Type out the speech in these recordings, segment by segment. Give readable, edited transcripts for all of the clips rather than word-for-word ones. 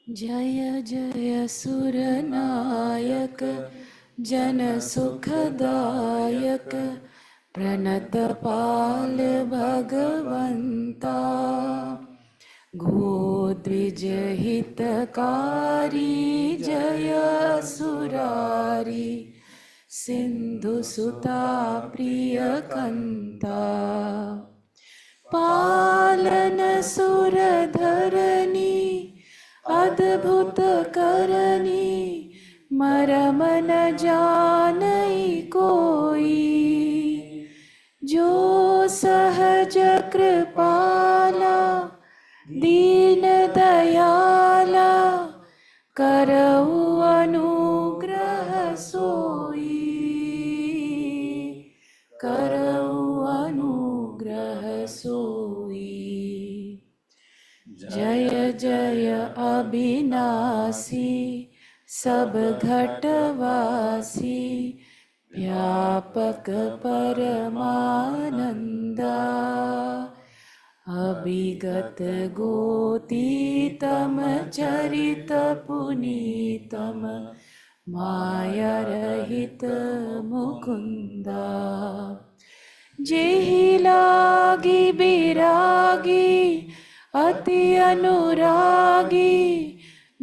जय जय सुरनायक जन सुखदायक प्रणतपाल भगवन्ता गोद्विजहितकारी जय सुरारी सिन्धुसुता प्रियकन्ता पालन सुरधरणी अद्भुत करनी मरम न जानई कोई जो सहज कृपाला दीन दयाला करऊ अनुग्रह सोई करऊ अनुग्रह सोई जय जय अविनाशी सब घटवासी व्यापक परमानंदा अभिगत गोतीतम चरित पुनीतम माया रहित मुकुंदा जेहि लागी बिरागी अति अनुरागी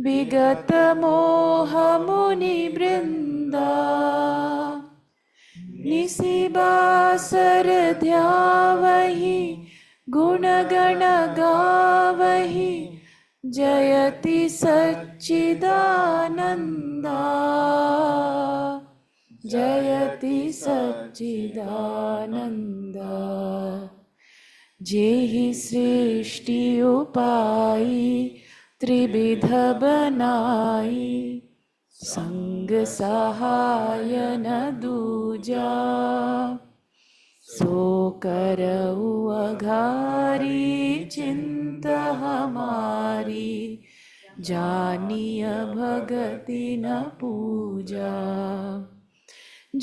विगत मोह मुनि वृंदा निशिबासर ध्यावहि गुण गण गावहि जयति सच्चिदानंदा जयति सच्चिदानंदा जेहि सृष्टि उपाई त्रिविध बनाई संग सहाय न दूजा सो करऊ अघारी चिंत हमारी जानिय भगति न पूजा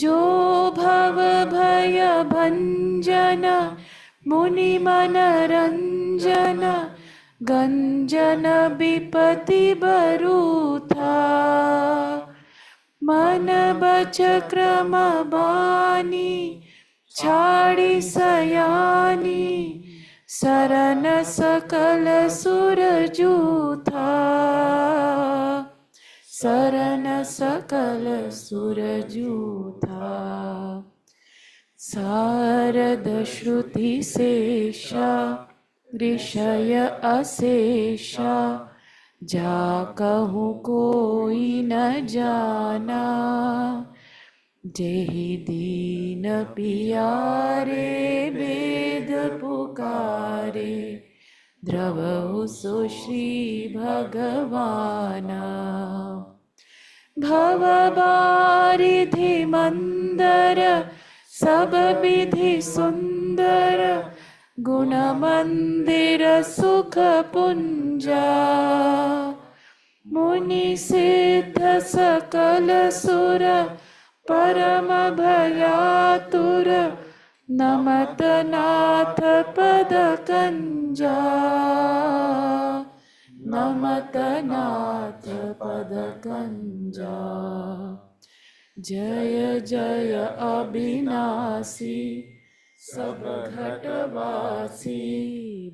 जो भव भय भंजन मुनि मन रंजन गंजन विपति बरूथा मन बच क्रम बानी छाड़ी सयानी सरन सकल सुर जूथा सरन सकल सुर जूथा सारद श्रुति शेषा ऋषय अशेषा जा कहूँ कोई न जाना जेहि दीन पियारे वेद पुकारे द्रवहु सो श्री भगवाना भव बारिधि मंदर सब विधि सुंदर गुण मंदिर सुख पुंजा मुनि सिद्ध सकल सुर परम भयातुर नमत नाथ पद कंजा नमत नाथ पद कंजा जय जय अविनाशी सब घटवासी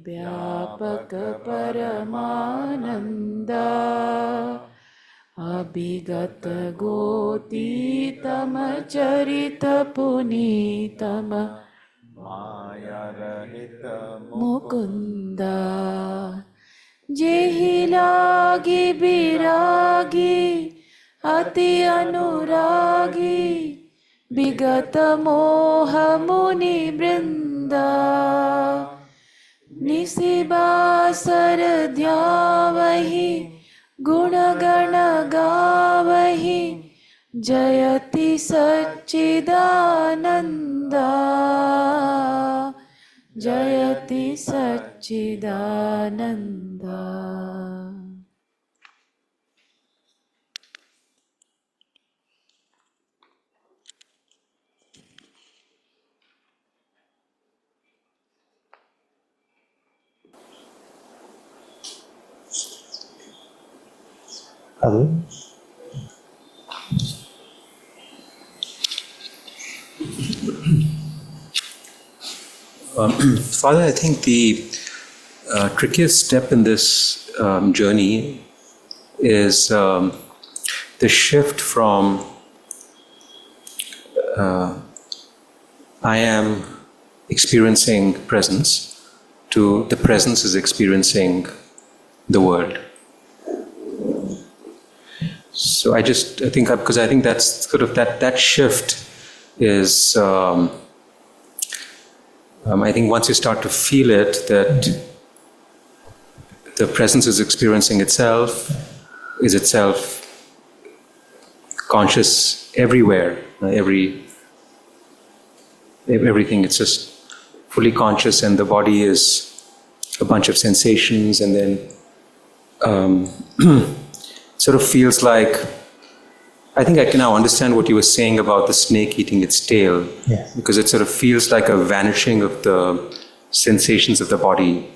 व्यापक परमानंदा अभिगत गोतीतम चरित पुनीतम माया रहित मुकुंदा जेहि लागी बिरागी अति अनुरागी विगत मोह मुनि वृंदा निशिबासर ध्यावहि गुण गण गावहि जयति सच्चिदानंदा जयति Sachchidananda. Arun? Father, I think the trickiest step in this journey is the shift from I am experiencing presence to the presence is experiencing the world. So I think, because I think that's sort of that shift is, I think once you start to feel it, that the presence is experiencing itself, is itself conscious everywhere, everything, it's just fully conscious, and the body is a bunch of sensations, and then sort of feels like, I think I can now understand what you were saying about the snake eating its tail. Yes. Because it sort of feels like a vanishing of the sensations of the body.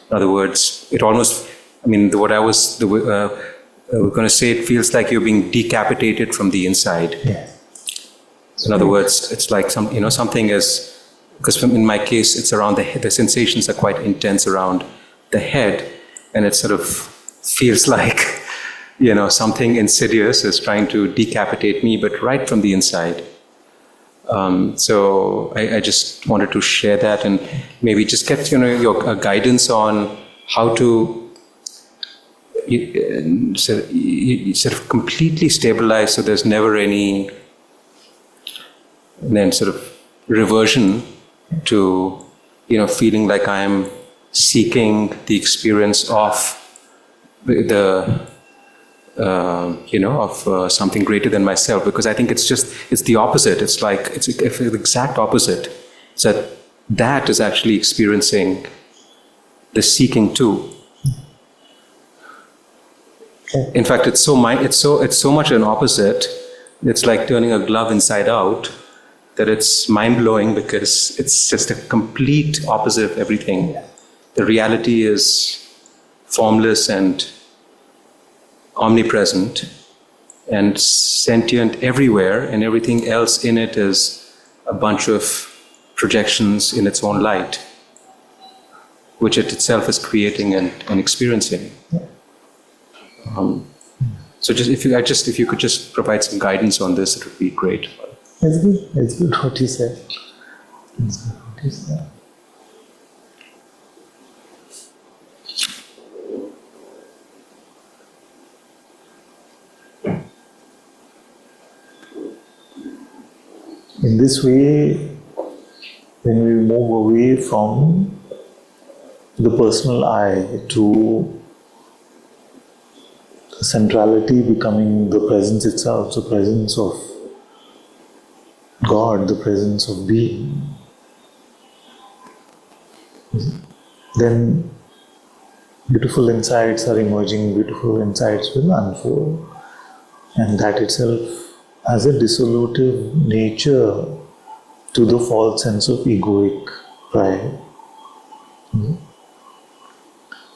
In other words, it almost, I mean, what I was going to say, it feels like you're being decapitated from the inside. Yes. In other words, it's like something is, because in my case, it's around the head, the sensations are quite intense around the head, and it sort of feels like, something insidious is trying to decapitate me, but right from the inside. So I just wanted to share that, and maybe just get your guidance on how to sort of completely stabilize, so there's never any then sort of reversion to feeling like I'm seeking the experience of the of something greater than myself, because I think it's the opposite. It's like it's the exact opposite. So that is actually experiencing the seeking too. In fact, it's so much an opposite. It's like turning a glove inside out, that it's mind-blowing, because it's just a complete opposite of everything. The reality is formless and omnipresent and sentient everywhere, and everything else in it is a bunch of projections in its own light, which it itself is creating and experiencing. So if you could just provide some guidance on this, it would be great. It's good. It's good what you said. It's good what you said. In this way, when we move away from the personal I to the centrality becoming the presence itself, the presence of God, the presence of being, then beautiful insights are emerging, beautiful insights will unfold, and that itself has a dissolutive nature to the false sense of egoic pride.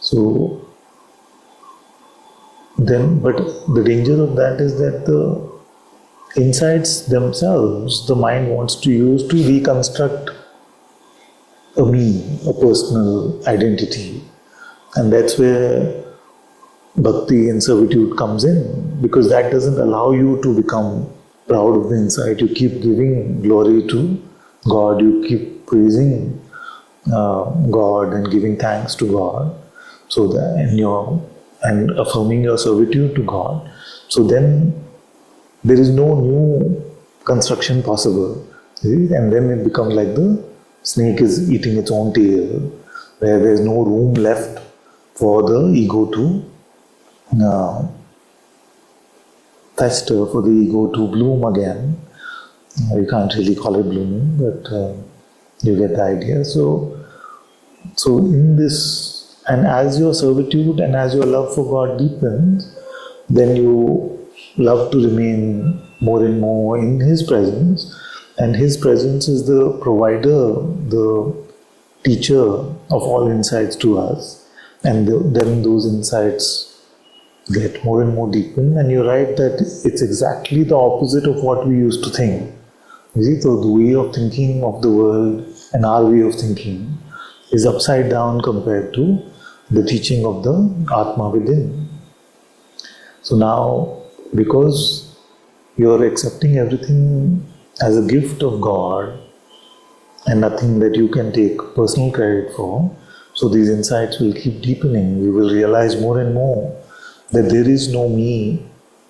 So then, but the danger of that is that the insights themselves, the mind wants to use to reconstruct a me, a personal identity. And that's where bhakti and servitude comes in, because that doesn't allow you to become proud of the insight. You keep giving glory to God, you keep praising God and giving thanks to God, so that and affirming your servitude to God. So then there is no new construction possible. See? And then it becomes like the snake is eating its own tail, where there is no room left for the ego to fester, for the ego to bloom again. You can't really call it blooming, but you get the idea. So in this, and as your servitude and as your love for God deepens, then you love to remain more and more in His presence, and His presence is the provider, the teacher of all insights to us, and then those insights get more and more deepened. And you're right that it's exactly the opposite of what we used to think. You see, so the way of thinking of the world and our way of thinking is upside down compared to the teaching of the Atma within. So now, because you're accepting everything as a gift of God and nothing that you can take personal credit for, so these insights will keep deepening. You will realize more and more that there is no me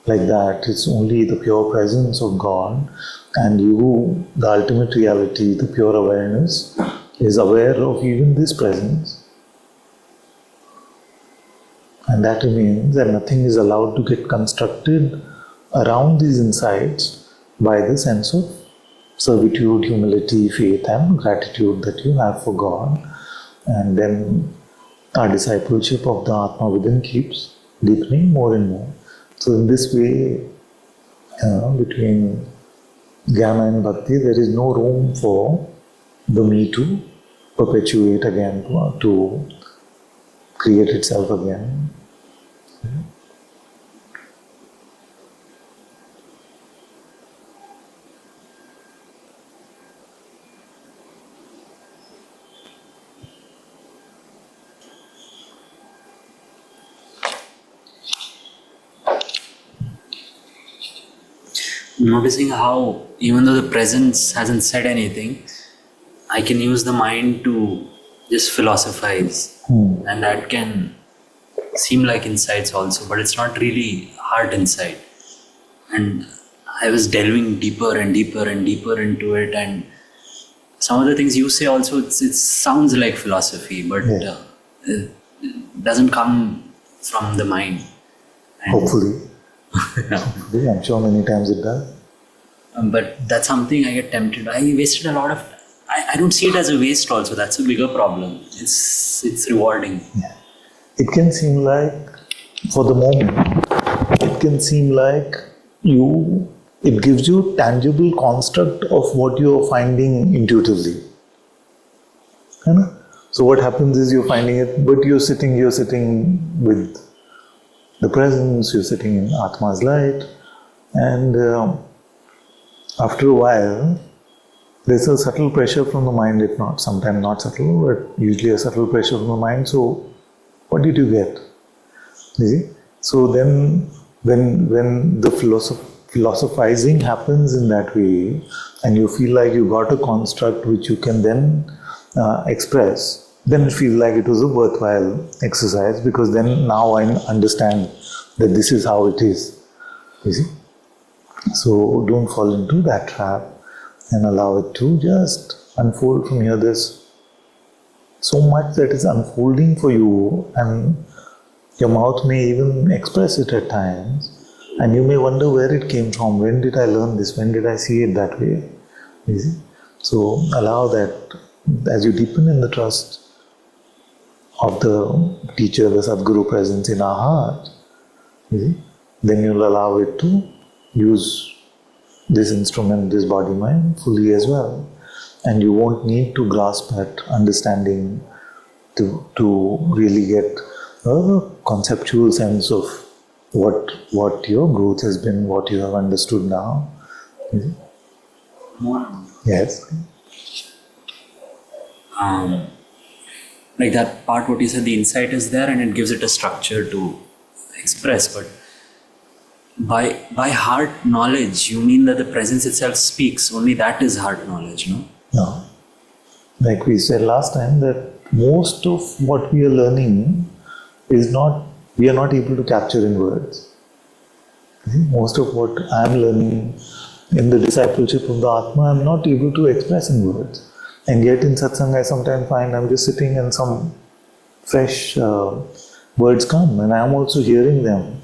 like that. It's only the pure presence of God, and you, the ultimate reality, the pure awareness, is aware of even this presence. And that remains, and nothing is allowed to get constructed around these insights by the sense of servitude, humility, faith, and gratitude that you have for God. And then our discipleship of the Atma within keeps deepening more and more. So in this way, between Jnana and Bhakti, there is no room for the me to perpetuate again, to create itself again. Noticing how, even though the presence hasn't said anything, I can use the mind to just philosophize, and that can seem like insights also, but it's not really heart insight. And I was delving deeper and deeper and deeper into it, and some of the things you say also, it sounds like philosophy, but it doesn't come from the mind. And Hopefully. Hopefully. I'm sure many times it does. But that's something I get tempted. I wasted a lot of. I don't see it as a waste. Also, that's a bigger problem. It's rewarding. Yeah. It can seem like, for the moment, it can seem like it gives you tangible construct of what you're finding intuitively. So what happens is you're finding it, but you're sitting with the presence, you're sitting in Atma's light, and after a while, there's a subtle pressure from the mind, if not, sometimes not subtle, but usually a subtle pressure from the mind. So, what did you get? You see? So then, when the philosophizing happens in that way, and you feel like you got a construct which you can then express, then it feels like it was a worthwhile exercise, because then now I understand that this is how it is. You see? So don't fall into that trap and allow it to just unfold from here. There's so much that is unfolding for you, and your mouth may even express it at times, and you may wonder where it came from. When did I learn this? When did I see it that way? You see? So allow that as you deepen in the trust of the teacher, the Sadguru presence in our heart, you see, then you'll allow it to use this instrument, this body mind, fully as well. And you won't need to grasp at understanding to really get a conceptual sense of what your growth has been, what you have understood now. Yes. Like that part, what you said, the insight is there and it gives it a structure to express. But by heart knowledge, you mean that the presence itself speaks. Only that is heart knowledge, no? No. Like we said last time, that most of what we are learning we are not able to capture in words. Most of what I am learning in the discipleship of the Atma, I am not able to express in words. And yet in Satsang, I sometimes find I'm just sitting and some fresh words come, and I'm also hearing them.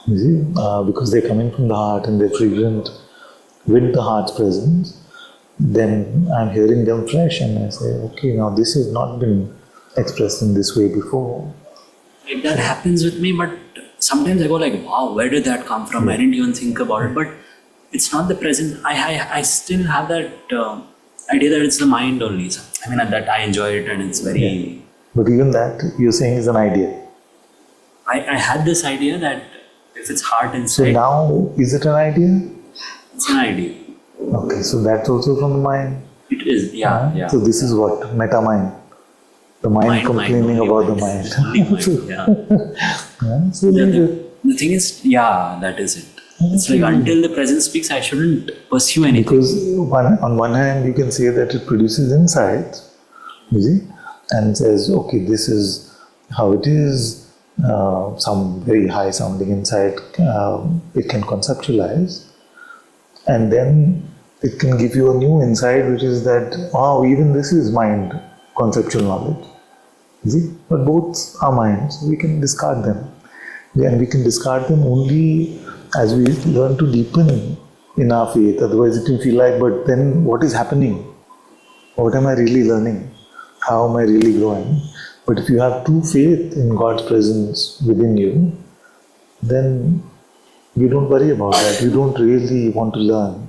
You see, because they're coming from the heart and they're fragrant with the heart's presence. Then I'm hearing them fresh, and I say, okay, now this has not been expressed in this way before. That happens with me, but sometimes I go like, wow, where did that come from? I didn't even think about it. But it's not the present. I still have that idea that it's the mind only. So, that I enjoy it and it's very... Yeah. But even that, you're saying, is an idea. I had this idea that if it's heart So inside, now, is it an idea? it's an idea. Okay, so that's also from the mind. It is, yeah. So this is what? Meta mind. The mind complaining only about the mind. mind. Only mind, yeah. So leave it. The thing is, that is it. It's like until the present speaks, I shouldn't pursue anything. Because on one hand, you can say that it produces insights, you see, and says, okay, this is how it is, some very high sounding insight it can conceptualize, and then it can give you a new insight, which is that, wow, even this is mind conceptual knowledge. You see, but both are minds, we can discard them. And we can discard them only as we learn to deepen in our faith. Otherwise, it can feel like, but then what is happening? What am I really learning? How am I really growing? But if you have true faith in God's presence within you, then you don't worry about that. You don't really want to learn.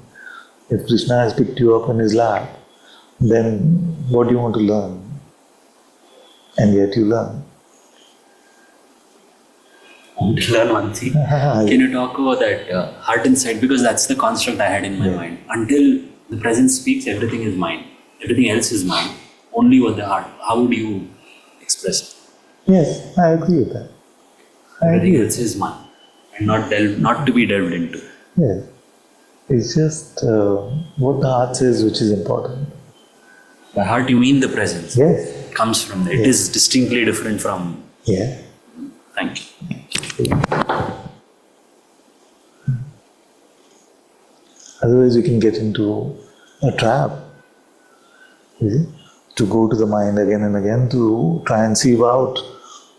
If Krishna has picked you up in his lap, then what do you want to learn? And yet you learn. I want to learn one thing. Can you talk about that heart inside? Because that's the construct I had in my mind. Until the present speaks, everything is mind. Everything else is mind. Only with the heart. How would you express it? Yes, I agree with that. Everything else is mind. And not to be delved into. Yes. It's just what the heart says which is important. By heart you mean the presence. Yes. It comes from there. It is distinctly different from... Yeah. Thank you. Otherwise, you can get into a trap, you see, to go to the mind again and again to try and sieve out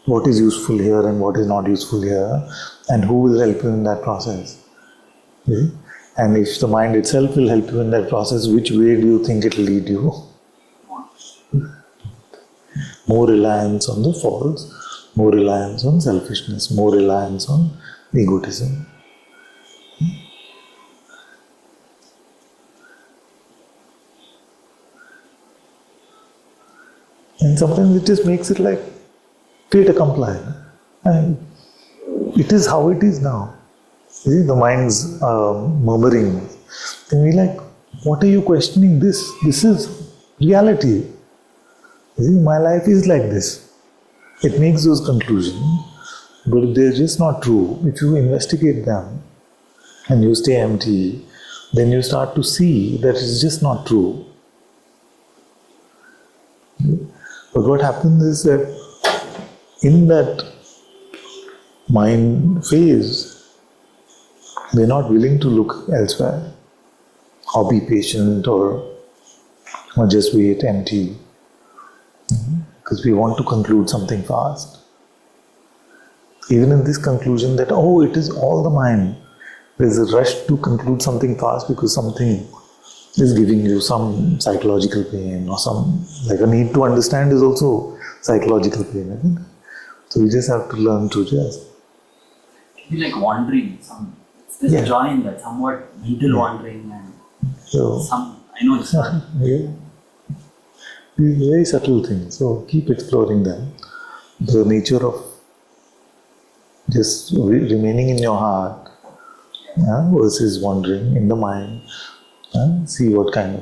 what is useful here and what is not useful here, and who will help you in that process. You see? And if the mind itself will help you in that process, which way do you think it will lead you? More reliance on the false, more reliance on selfishness, more reliance on egotism. And sometimes it just makes it like fait accompli. And it is how it is now. You see, the mind's murmuring. And we're like, what are you questioning this? This is reality. You see, my life is like this. It makes those conclusions, but they're just not true. If you investigate them and you stay empty, then you start to see that it's just not true. But what happens is that in that mind phase, we're not willing to look elsewhere or be patient or just wait empty. Because we want to conclude something fast. Even in this conclusion that, oh, it is all the mind, there's a rush to conclude something fast because something is giving you some psychological pain or some, like a need to understand is also psychological pain, isn't it? So we just have to learn to just... It can be like wandering. There's a joy in that, somewhat mental wandering and I know it's not. These very subtle things, so keep exploring them. The nature of just remaining in your heart versus wandering in the mind. See what kind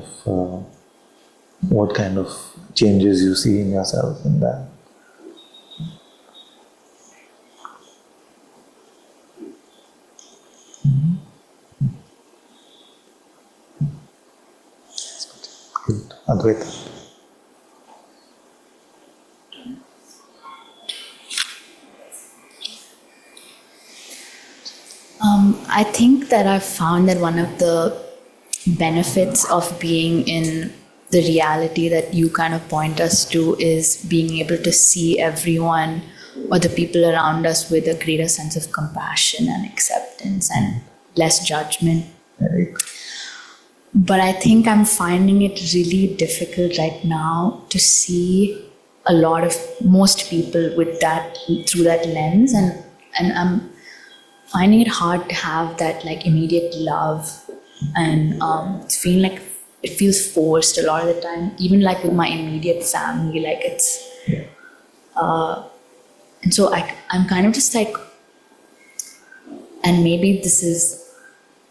of changes you see in yourself in that. Good. Advaita. I think that I've found that one of the benefits of being in the reality that you kind of point us to is being able to see everyone or the people around us with a greater sense of compassion and acceptance and less judgment. Right. But I think I'm finding it really difficult right now to see most people with that, through that lens, and I'm finding it hard to have that like immediate love, and it's feeling like it feels forced a lot of the time, even like with my immediate family, like it's And so I'm kind of just like, and maybe this is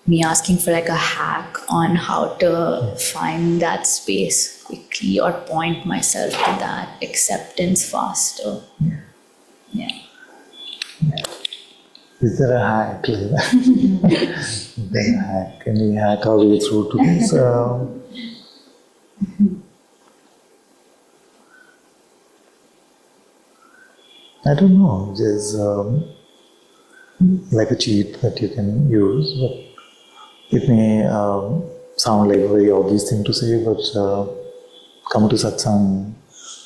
me asking for like a hack on how to find that space quickly or point myself to that acceptance faster. Yeah. Is there a hack like that? Big hack. Can we hack our way through to this? I don't know. There's like a cheat that you can use, but it may sound like a very obvious thing to say, but come to Satsang,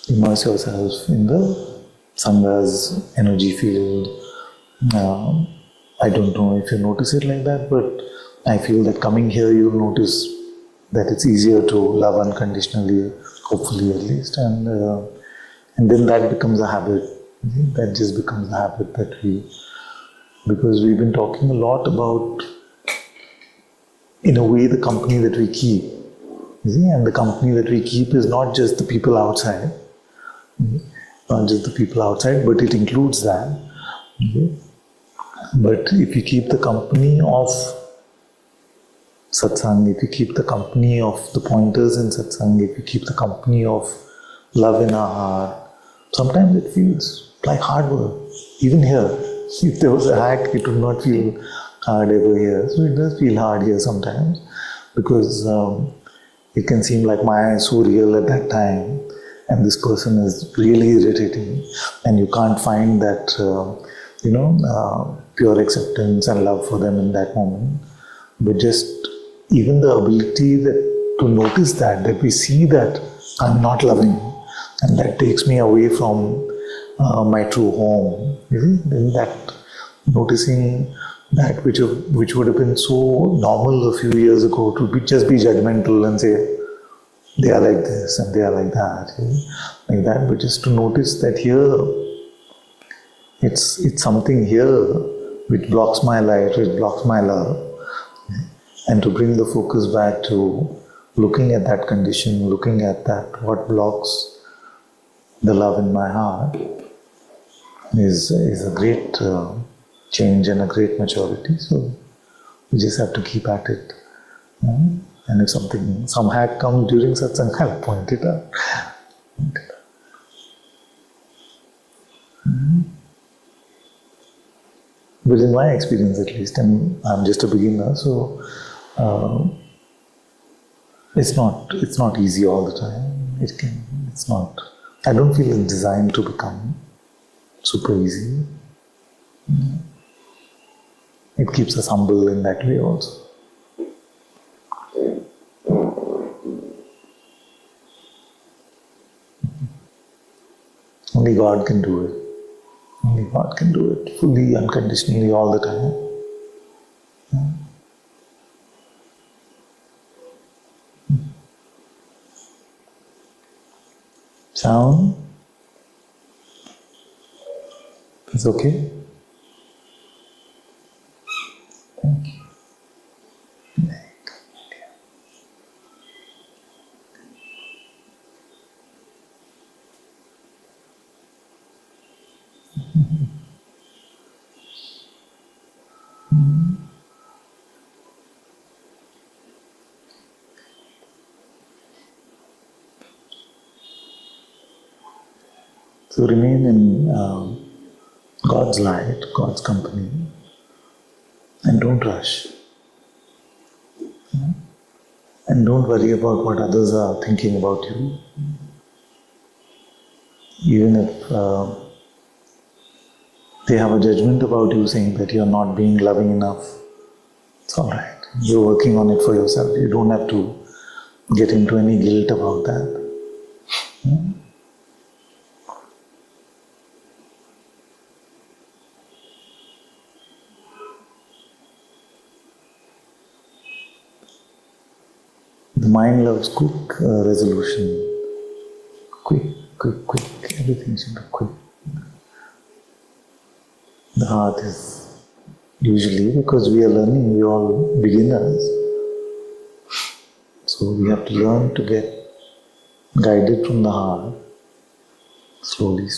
immerse yourself in the Sangha's energy field. I don't know if you notice it like that, but I feel that coming here you'll notice that it's easier to love unconditionally, hopefully at least, and then that becomes a habit. That just becomes a habit that because we've been talking a lot about, in a way, the company that we keep. You see? And the company that we keep is not just the people outside, not just the people outside, but it includes that. Okay? But if you keep the company of Satsang, if you keep the company of the pointers in Satsang, if you keep the company of love in our heart, sometimes it feels like hard work. Even here, if there was a hack, it would not feel hard ever here. So it does feel hard here sometimes, because it can seem like Maya is so real at that time, and this person is really irritating, and you can't find that pure acceptance and love for them in that moment. But just even the ability to notice that we see that I'm not loving, and that takes me away from my true home. Then that noticing that which would have been so normal a few years ago to just be judgmental and say they are like this and they are like that, like that. But just to notice that here, it's something here which blocks my light, which blocks my love, and to bring the focus back to looking at that condition, looking at that what blocks the love in my heart is a great change and a great maturity. So we just have to keep at it. And if some hack comes during satsang, I'll point it out. But in my experience, at least, and I'm just a beginner, so it's not easy all the time. It's not. I don't feel it's designed to become super easy. It keeps us humble in that way also. Only God can do it. Only God can do it fully, unconditionally, all the time. Sound? It's okay? Thank you. So remain in God's light, God's company, and don't rush. And don't worry about what others are thinking about you. Even if they have a judgment about you saying that you're not being loving enough, it's all right. You're working on it for yourself. You don't have to get into any guilt about that. The mind loves quick resolution. Quick. Everything should be quick. The heart is usually, because we are learning, we are all beginners. So we have to learn to get guided from the heart. Slowly.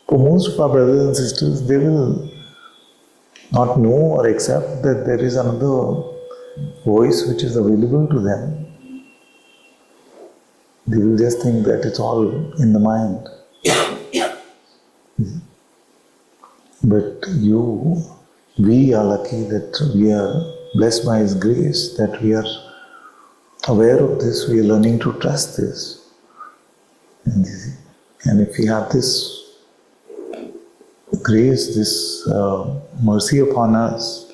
For most of our brothers and sisters, they will not know or accept that there is another voice which is available to them. They will just think that it's all in the mind. But we are lucky that we are blessed by His grace, that we are aware of this, we are learning to trust this. And if we have this grace, this mercy upon us,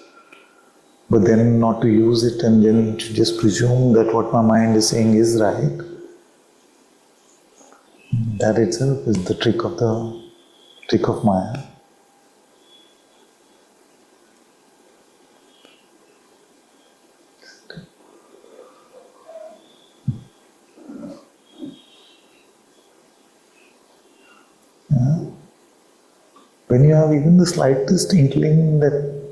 but then not to use it and then to just presume that what my mind is saying is right, that itself is the trick of Maya. When you have even the slightest inkling that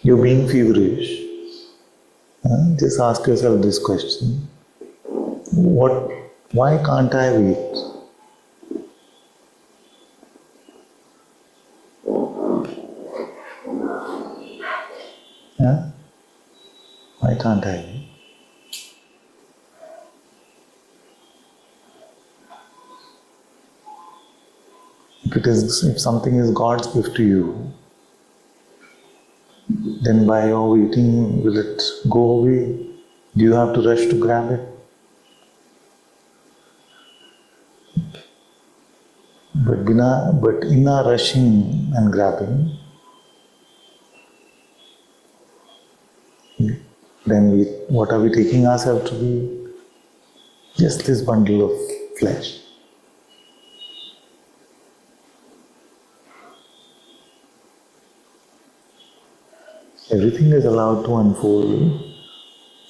you're being feverish, just ask yourself this question: why can't I wait? Why can't I wait? If something is God's gift to you, then by your waiting, will it go away? Do you have to rush to grab it? But in our rushing and grabbing, then what are we taking ourselves to be? Just this bundle of flesh. Everything is allowed to unfold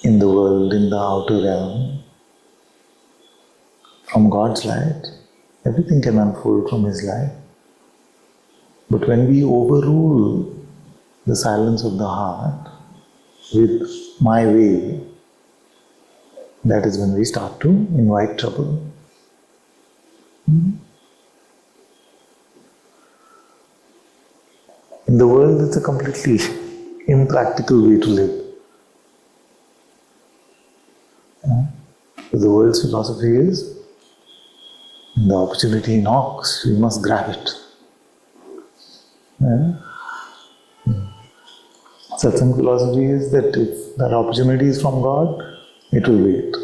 in the world, in the outer realm, from God's light. Everything can unfold from His light. But when we overrule the silence of the heart with my way, that is when we start to invite trouble. In the world, it's a completely impractical way to live. The world's philosophy is, the opportunity knocks, we must grab it. Satsang philosophy is that if that opportunity is from God, it will wait.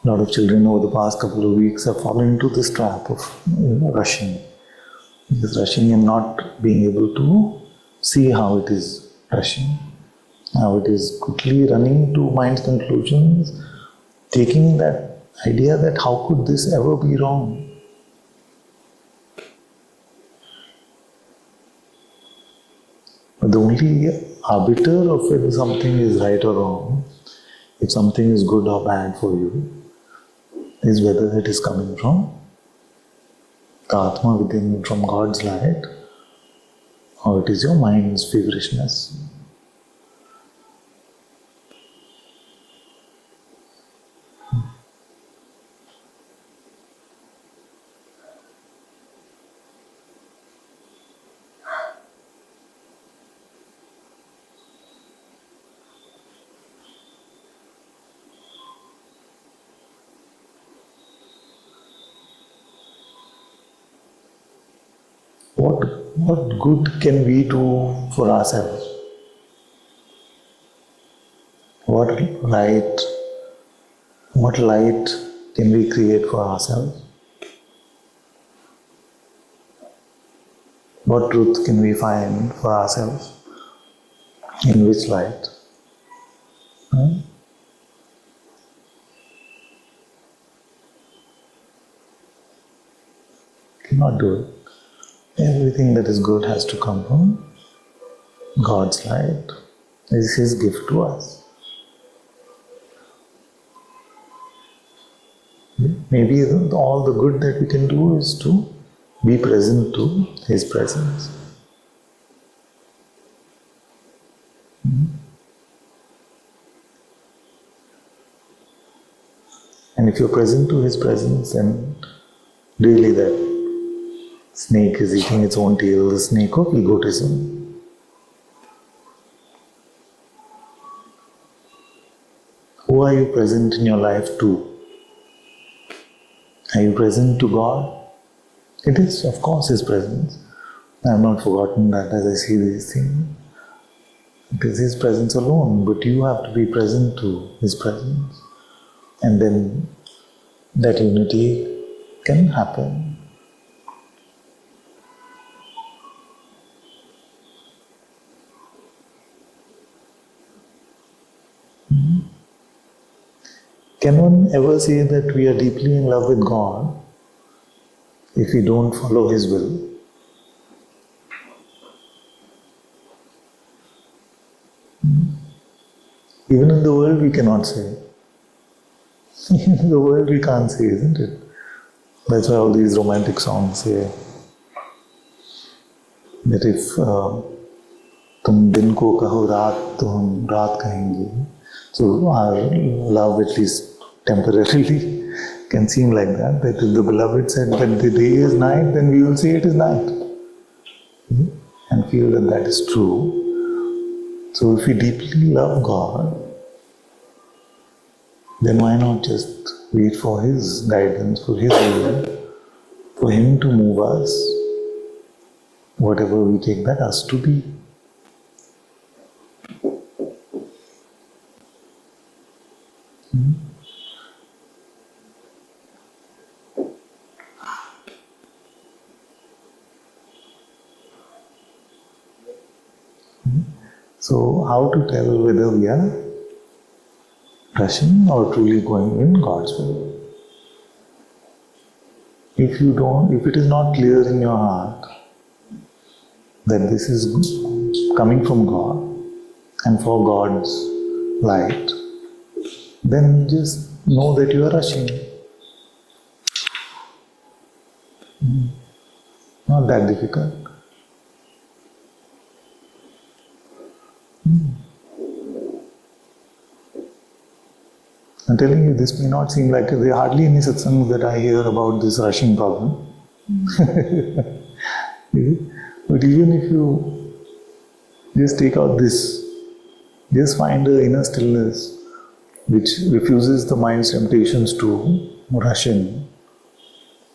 A lot of children over the past couple of weeks have fallen into this trap of rushing. Just rushing and not being able to see how it is rushing, how it is quickly running to mind's conclusions, taking that idea that how could this ever be wrong? But the only arbiter of whether something is right or wrong, if something is good or bad for you, is whether it is coming from the Atma within, from God's light, or it is your mind's feverishness. What good can we do for ourselves? What light can we create for ourselves? What truth can we find for ourselves? In which light? Cannot do it. Everything that is good has to come from God's light. It is His gift to us. Maybe all the good that we can do is to be present to His presence. And if you're present to His presence, then really that snake is eating its own tail, the snake of egotism. Who are you present in your life to? Are you present to God? It is, of course, His presence. I have not forgotten that as I see these things. It is His presence alone, but you have to be present to His presence. And then that unity can happen. Can one ever say that we are deeply in love with God if we don't follow His will? Even in the world we cannot say. In the world we can't say, isn't it? That's why all these romantic songs say that if tum din ko kaho raat, to hum raat kahenge. So our love, at least temporarily, can seem like that. That if the beloved said that the day is night, then we will say it is night. And feel that that is true. So if we deeply love God, then why not just wait for His guidance, for His will, for Him to move us, whatever we take that us to be. So how to tell whether we are rushing or truly going in God's will? If it is not clear in your heart that this is coming from God and for God's light, then just know that you are rushing. Not that difficult. I'm telling you, this may not seem like there are hardly any satsangs that I hear about this rushing problem. But even if you just take out this, just find an inner stillness which refuses the mind's temptations to rush in,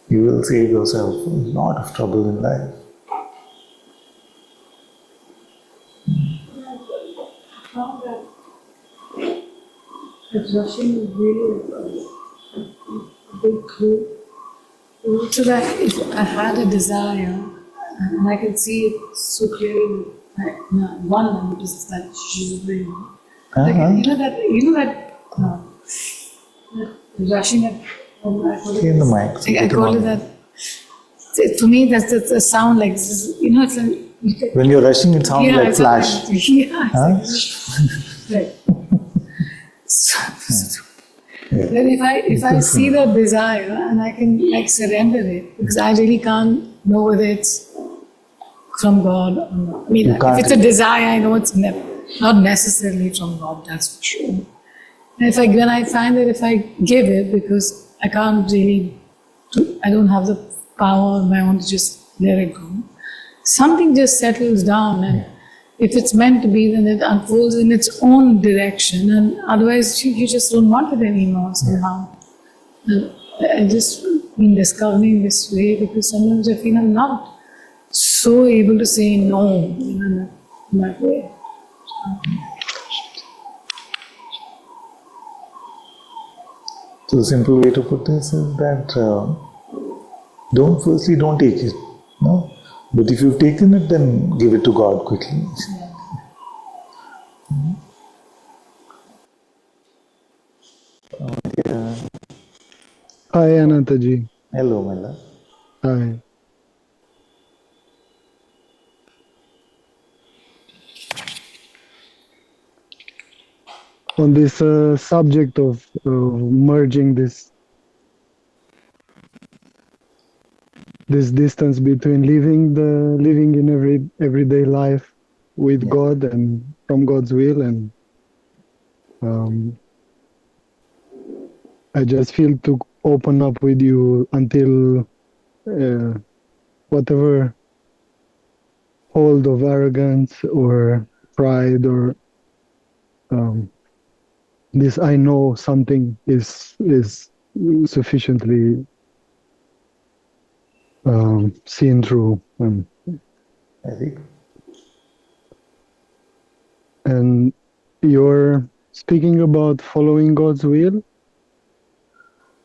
you will save yourself a lot of trouble in life. Found that rushing is really a big clue. So that if I had a desire, and I can see it so clearly, like, one minute is that she's doing. Like, that rushing at. In the mic. I call it that. To me, that's a sound like this is, it's a. When you're rushing, it sounds like flash. Yeah. Huh? Right. Then if I see the desire and I can like surrender it, because I really can't know whether it's from God or not. I mean, if it's a desire, I know it's not necessarily from God, that's for sure. And when I find that if I give it, because I can't really, I don't have the power on my own to just let it go, something just settles down, and if it's meant to be, then it unfolds in its own direction, and otherwise you just don't want it anymore somehow. I just been discovering this way because sometimes I feel I'm not so able to say no in that way. So the simple way to put this is that don't take it. No? But if you've taken it, then give it to God quickly. Hi, Ananta-ji. Hello, my love. Hi. On this subject of merging this this distance between living in everyday life with God and from God's will, and I just feel to open up with you until whatever hold of arrogance or pride or this I know something is sufficiently seen through, I think. and you're speaking about following God's will.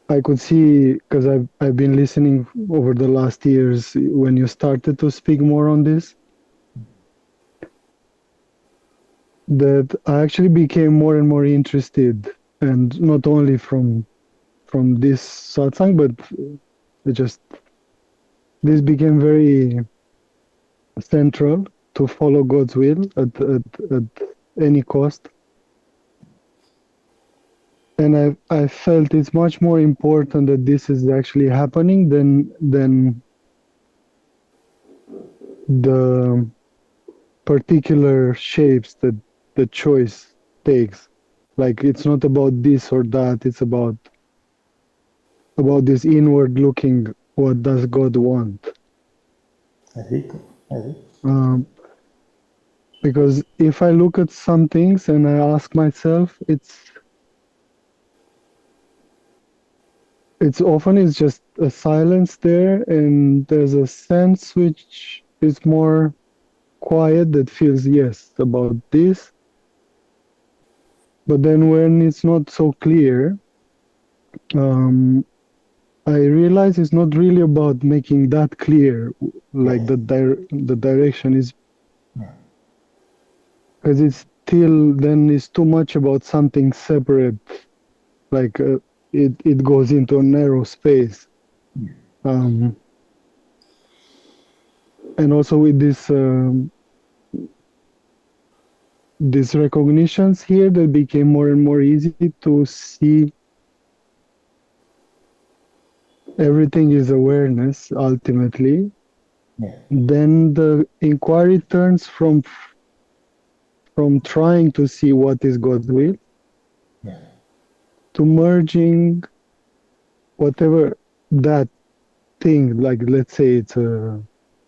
I could see, because I've been listening over the last years when you started to speak more on this, that I actually became more and more interested, and not only from this satsang, but it just this became very central to follow God's will at any cost. And I felt it's much more important that this is actually happening than the particular shapes that the choice takes. Like, it's not about this or that, it's about this inward looking, what does God want? I think. Because if I look at some things and I ask myself, it's often it's just a silence there, and there's a sense which is more quiet that feels yes about this. But then when it's not so clear, I realize it's not really about making that clear, like the direction is, because it's still then it's too much about something separate, like it goes into a narrow space. And also with these recognitions here, that became more and more easy to see everything is awareness ultimately. Then the inquiry turns from trying to see what is God's will to merging whatever that thing, like let's say it's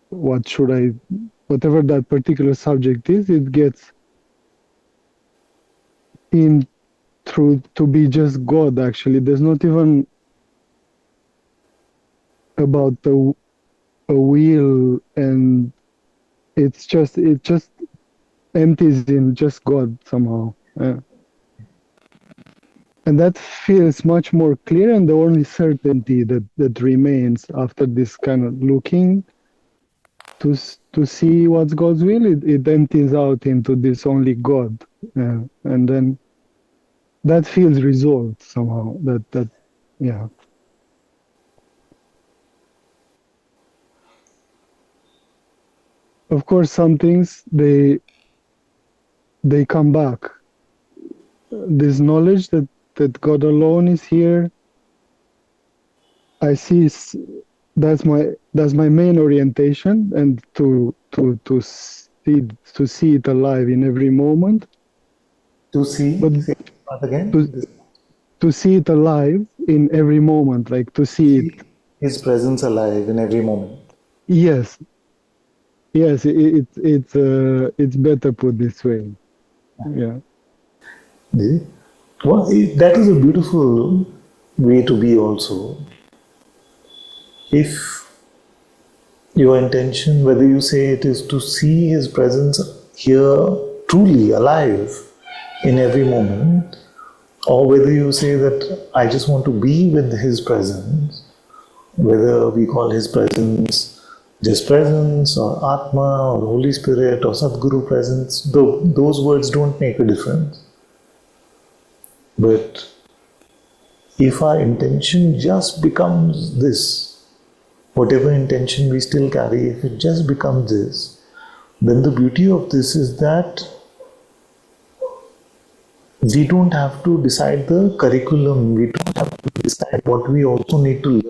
whatever that particular subject is, it gets in through to be just God. Actually, there's not even about a will, and it just empties in just God somehow. And that feels much more clear, and the only certainty that remains after this kind of looking to see what's God's will, it empties out into this only God, and then that feels resolved somehow. That yeah. Of course, some things they come back. This knowledge that God alone is here, I see that's my main orientation, and to see it alive in every moment. To see, but say that again. To see it alive in every moment, like to see it. His presence alive in every moment. Yes, it's better put this way. Yeah. Well, that is a beautiful way to be also. If your intention, whether you say it is to see his presence here truly alive in every moment, or whether you say that I just want to be with his presence, whether we call his presence just presence or Atma or Holy Spirit or Sadguru presence, those words don't make a difference. But if our intention just becomes this, whatever intention we still carry, if it just becomes this, then the beauty of this is that we don't have to decide the curriculum, we don't have to decide what we also need to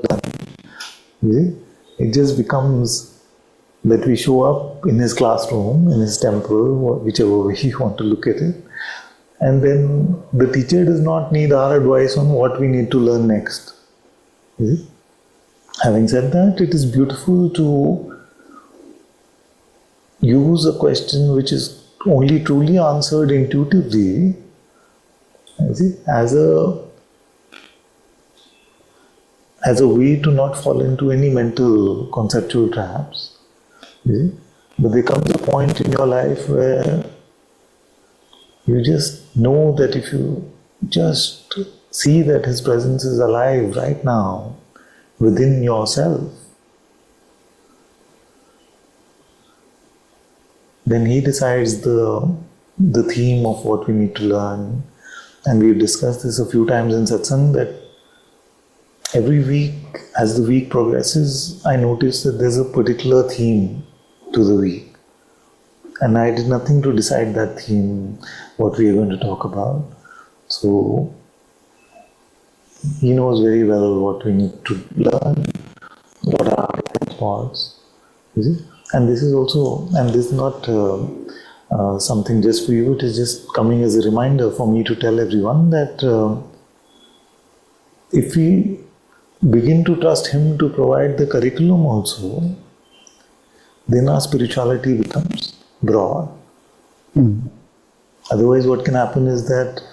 learn. It just becomes that we show up in his classroom, in his temple, whichever way you want to look at it. And then the teacher does not need our advice on what we need to learn next. Is it? Having said that, it is beautiful to use a question which is only truly answered intuitively, is it, as a way to not fall into any mental conceptual traps. Is it? But there comes a point in your life where you just know that if you just see that his presence is alive right now within yourself, then he decides the theme of what we need to learn. And we've discussed this a few times in Satsang, that every week, as the week progresses, I notice that there's a particular theme to the week. And I did nothing to decide that theme, what we are going to talk about. So he knows very well what we need to learn, what are our blind spots. You see? And this is also, and this is not something just for you, it is just coming as a reminder for me to tell everyone that if we begin to trust him to provide the curriculum also, then our spirituality becomes broad. Otherwise, what can happen is that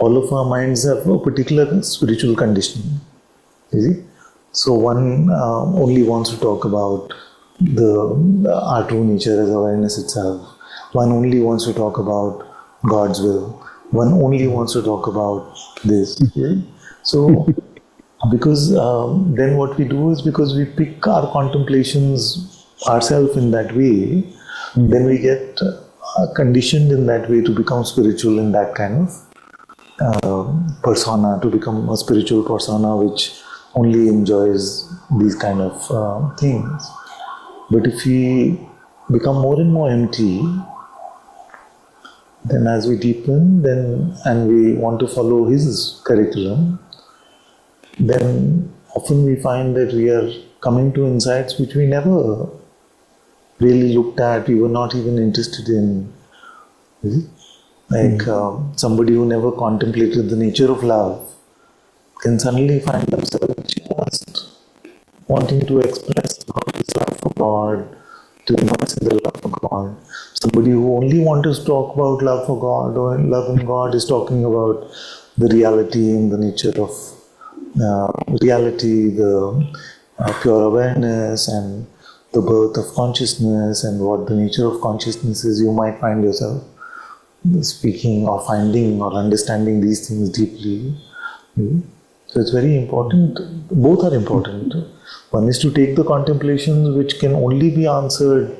all of our minds have a particular spiritual conditioning. You see? So one only wants to talk about our true nature as awareness itself. One only wants to talk about God's will. One only wants to talk about this. Yeah? So, because then what we do is, because we pick our contemplations ourselves in that way, then we get conditioned in that way to become spiritual in that kind of persona, to become a spiritual persona which only enjoys these kind of things. But if we become more and more empty, then as we deepen, and we want to follow his curriculum, then often we find that we are coming to insights which we never really looked at, we were not even interested in. Like somebody who never contemplated the nature of love can suddenly find themselves just wanting to express this love for God, to immerse in the love for God. Somebody who only wants to talk about love for God or love in God is talking about the reality and the nature of reality, the pure awareness and the birth of consciousness and what the nature of consciousness is. You might find yourself speaking or finding or understanding these things deeply. So it's very important. Both are important. One is to take the contemplations which can only be answered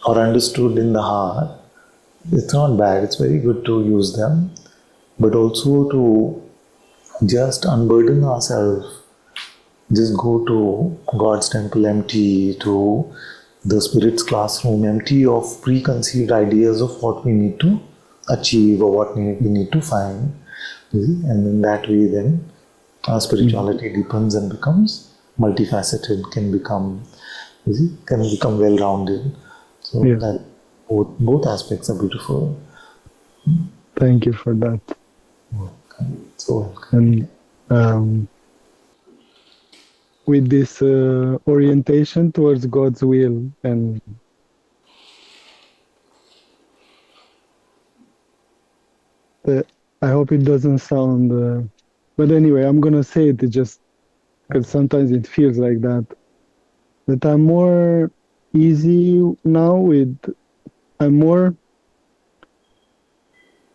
or understood in the heart. It's not bad, it's very good to use them. But also to just unburden ourselves, just go to God's temple empty, to the Spirit's classroom empty of preconceived ideas of what we need to achieve or what we need to find. And in that way then our spirituality deepens and becomes multifaceted, can become well-rounded. So that both aspects are beautiful. Thank you for that. So And with this orientation towards God's will, and I hope it doesn't sound, but anyway, I'm gonna say it just because sometimes it feels like that I'm more easy now I'm more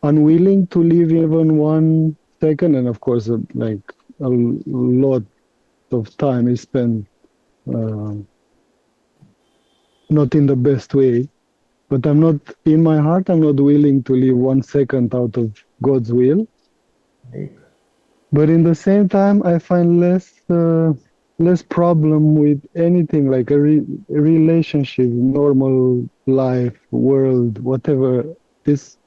unwilling to leave even 1 second, and of course, like a lot of time is spent not in the best way, but I'm not, in my heart, I'm not willing to leave 1 second out of God's will. But in the same time, I find less problem with anything, like a relationship, normal life, world, whatever. This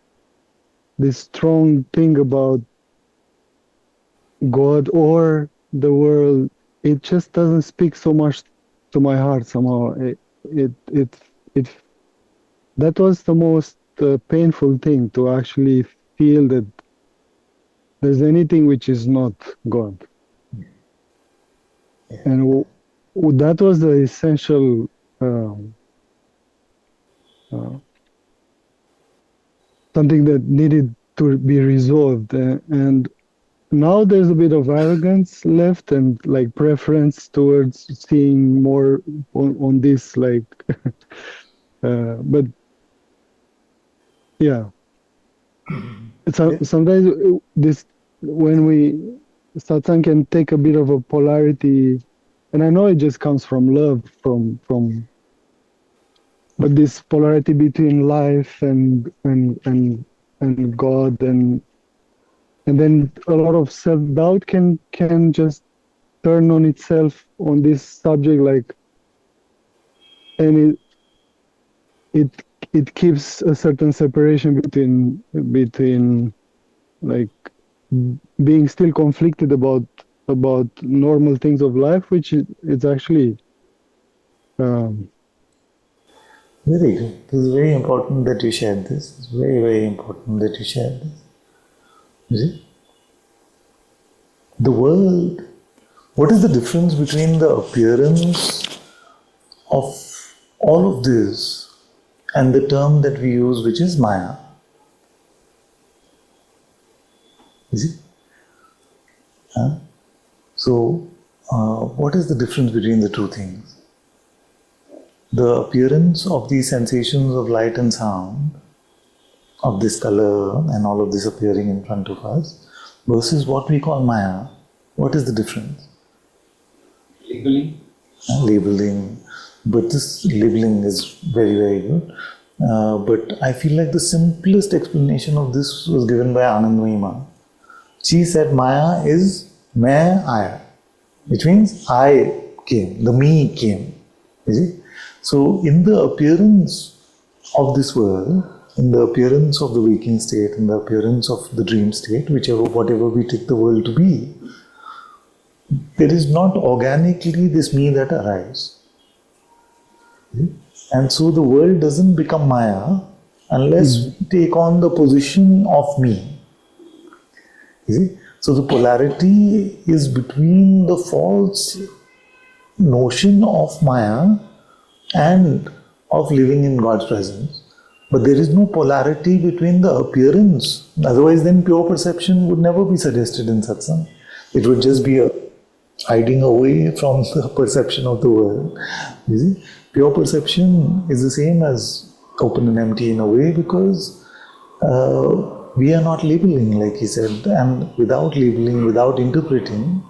strong thing about God or the world, it just doesn't speak so much to my heart somehow. It that was the most painful thing, to actually feel that there's anything which is not God. And that was the essential something that needed to be resolved. And now there's a bit of arrogance left, and like preference towards seeing more on this, like but yeah, sometimes this, when satsang can take a bit of a polarity, and I know it just comes from love, from but this polarity between life and God, and then a lot of self-doubt can just turn on itself on this subject, like, and it keeps a certain separation between like being still conflicted about normal things of life, which it's actually Very good. It is very important that you shared this. It's very, very important that you shared this. You see? The world, what is the difference between the appearance of all of this and the term that we use, which is Maya? You see? So, what is the difference between the two things? The appearance of these sensations of light and sound, of this color and all of this appearing in front of us, versus what we call Maya. What is the difference? Labeling. Labeling. But this labeling is very, very good. But I feel like the simplest explanation of this was given by Anandamyima. She said Maya is Main Aya, which means I came, the me came. You see? So in the appearance of this world, in the appearance of the waking state, in the appearance of the dream state, whatever we take the world to be, there is not organically this me that arrives. And so the world doesn't become Maya unless we take on the position of me. You see? So the polarity is between the false notion of Maya and of living in God's presence. But there is no polarity between the appearance. Otherwise, then pure perception would never be suggested in satsang. It would just be a hiding away from the perception of the world. You see? Pure perception is the same as open and empty in a way, because we are not labeling, like he said, and without labeling, without interpreting,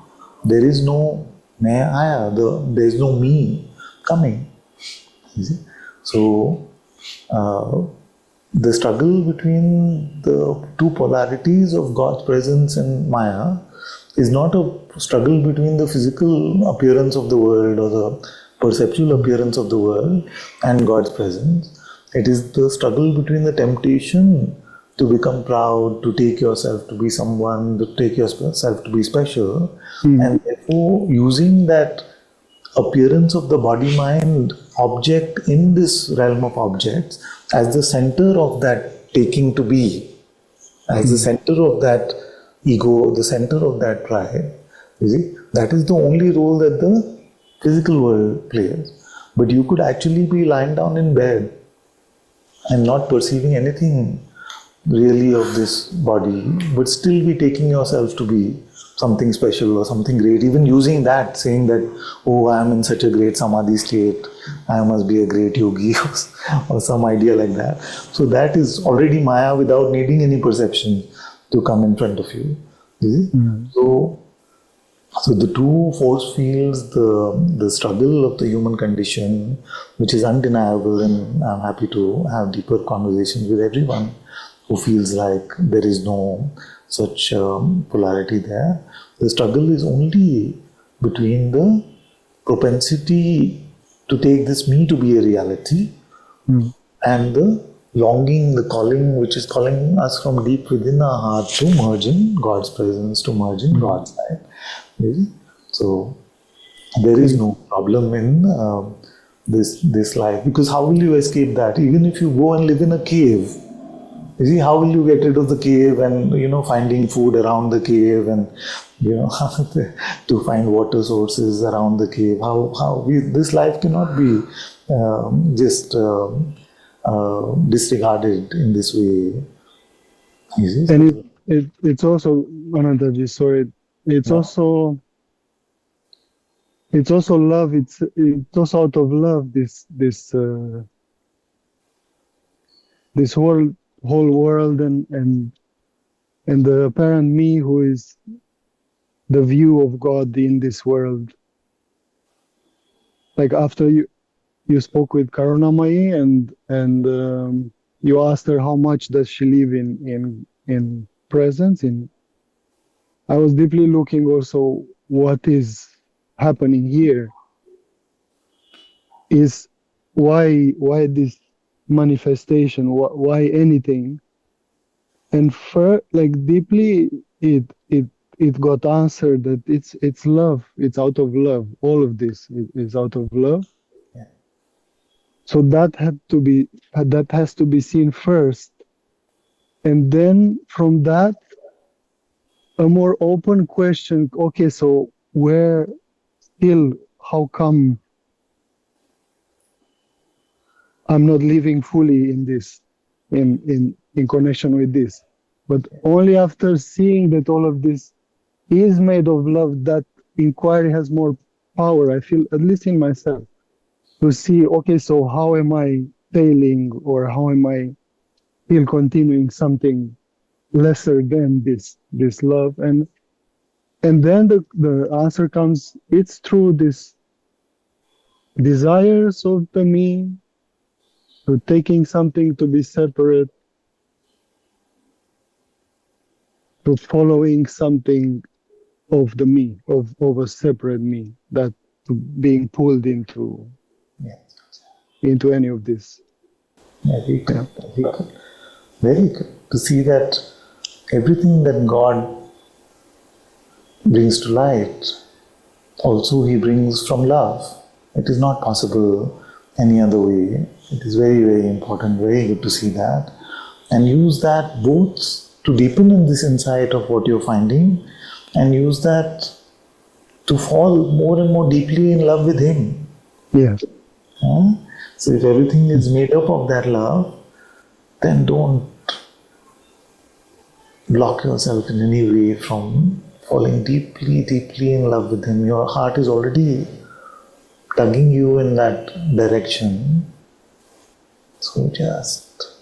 there is no Maya, there is no me coming. You see? So, the struggle between the two polarities of God's presence and Maya is not a struggle between the physical appearance of the world or the perceptual appearance of the world and God's presence. It is the struggle between the temptation to become proud, to take yourself to be someone, to take yourself to be special, and therefore using that appearance of the body-mind object in this realm of objects as the center of that taking to be, as the center of that ego, the center of that pride. You see, that is the only role that the physical world plays. But you could actually be lying down in bed and not perceiving anything really of this body, but still be taking yourself to be something special or something great, even using that, saying that, oh, I am in such a great samadhi state, I must be a great yogi, or some idea like that. So that is already Maya without needing any perception to come in front of you. You see? So the two force fields, the struggle of the human condition, which is undeniable, and I'm happy to have deeper conversations with everyone who feels like there is no such polarity there. The struggle is only between the propensity to take this me to be a reality and the longing, the calling, which is calling us from deep within our heart to merge in God's presence, to merge in God's light. So There is no problem in this life, because how will you escape that? Even if you go and live in a cave, you see, how will you get rid of the cave and, finding food around the cave and, to find water sources around the cave? This life cannot be just disregarded in this way. You see? And it's also, Anantaji, sorry, it's No. also love. It's also out of love. This whole world and the apparent me who is the view of God in this world. Like after you spoke with Karunamai and you asked her how much does she live in presence. I was deeply looking also what is happening here is why this manifestation, why anything. And like deeply it got answered that it's love. It's out of love. All of this is out of love. Yeah. So that has to be seen first, and then from that a more open question. Okay, so where still? How come I'm not living fully in this, in connection with this? But only after seeing that all of this is made of love, that inquiry has more power. I feel, at least in myself, to see, okay, so how am I failing, or how am I still continuing something lesser than this love? And then the answer comes, it's through this desires of the me, to taking something to be separate, to following something of the me, of a separate me, that to being pulled into any of this. Very good. Very good. Very good. To see that everything that God brings to light, also He brings from love. It is not possible any other way. It is very, very important, very good to see that. And use that both to deepen in this insight of what you're finding, and use that to fall more and more deeply in love with Him. Yes. So if everything is made up of that love, then don't block yourself in any way from falling deeply, deeply in love with Him. Your heart is already tugging you in that direction. So just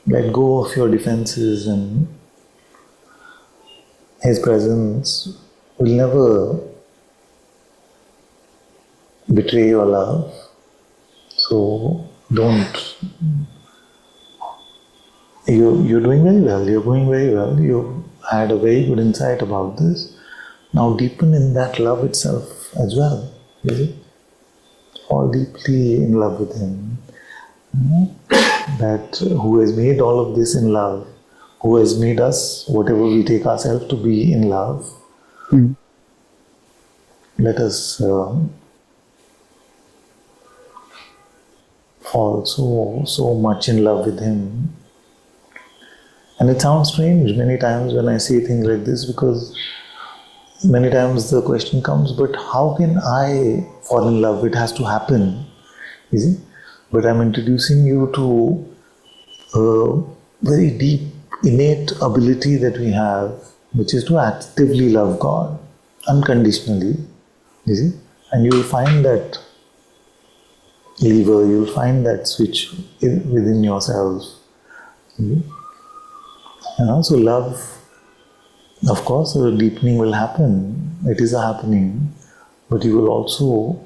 let go of your defenses, and His presence will never betray your love. So don't. You're doing very well. You're going very well. You had a very good insight about this. Now deepen in that love itself as well. Really. Fall deeply in love with Him. That who has made all of this in love, who has made us whatever we take ourselves to be in love. Let us fall so much in love with Him. And it sounds strange many times when I say things like this, because many times the question comes, but how can I fall in love? It has to happen, you see? But I'm introducing you to a very deep, innate ability that we have, which is to actively love God, unconditionally, you see? And you will find that lever, you will find that switch within yourself. You see? So love, of course, a deepening will happen. It is a happening. But you will also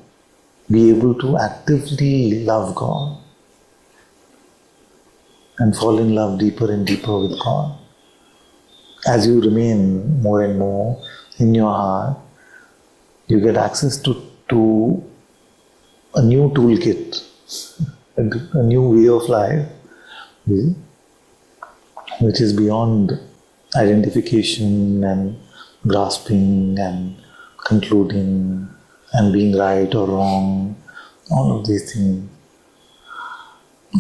be able to actively love God and fall in love deeper and deeper with God. As you remain more and more in your heart, you get access to a new toolkit, a new way of life, which is beyond identification and grasping and concluding and being right or wrong, all of these things,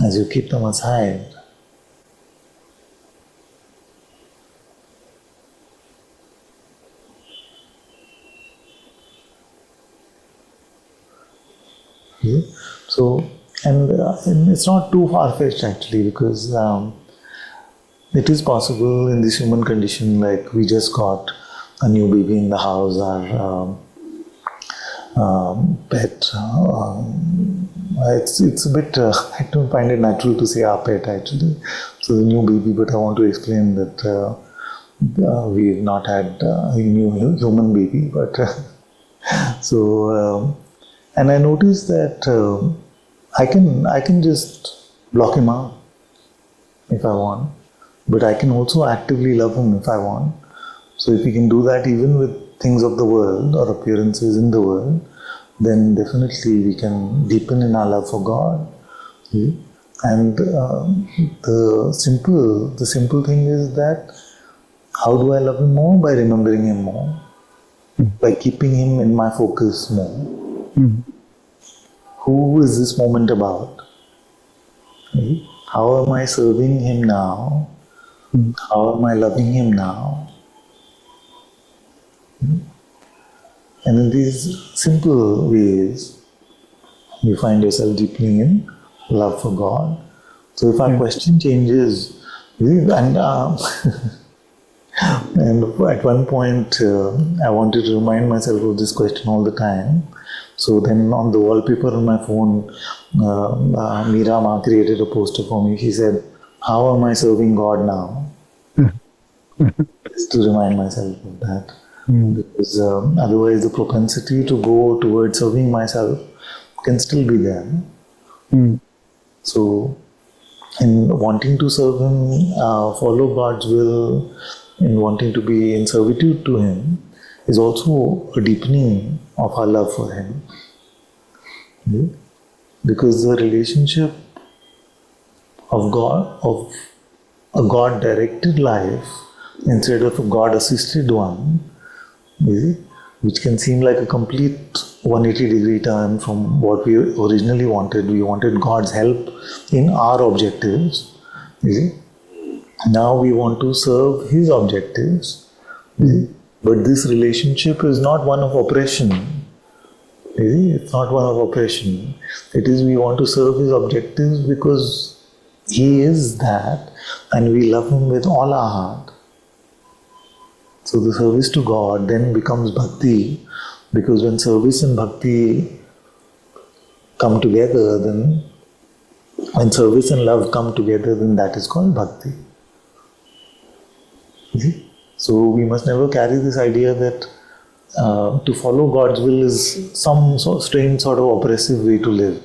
as you keep them aside, yeah. So, and it's not too far-fetched actually, because it is possible in this human condition, like we just got a new baby in the house, our pet. It's a bit, I don't find it natural to say our pet actually. So the new baby, but I want to explain that we've not had a new human baby, but so, and I noticed that I can just block him out if I want, but I can also actively love him if I want. So if we can do that even with things of the world or appearances in the world, then definitely we can deepen in our love for God. Okay? And the simple thing is that how do I love him more? By remembering him more, by keeping him in my focus more. Who is this moment about? Okay? How am I serving him now? How am I loving him now? And in these simple ways, you find yourself deepening in love for God. So if our question changes, and and at one point I wanted to remind myself of this question all the time. So then on the wallpaper on my phone, Meera Ma created a poster for me. She said, "How am I serving God now?" Just to remind myself of that. Because otherwise the propensity to go towards serving myself can still be there. So in wanting to serve him, follow God's will, in wanting to be in servitude to him, is also a deepening of our love for him. Okay? Because the relationship of God, of a God-directed life instead of a God-assisted one, which can seem like a complete 180-degree turn from what we originally wanted. We wanted God's help in our objectives. Now we want to serve His objectives. But this relationship is not one of oppression. It's not one of oppression. It is we want to serve His objectives because He is that and we love Him with all our heart. So the service to God then becomes bhakti, because when service and bhakti come together, then when service and love come together, then that is called bhakti. So we must never carry this idea that to follow God's will is some strange sort of oppressive way to live.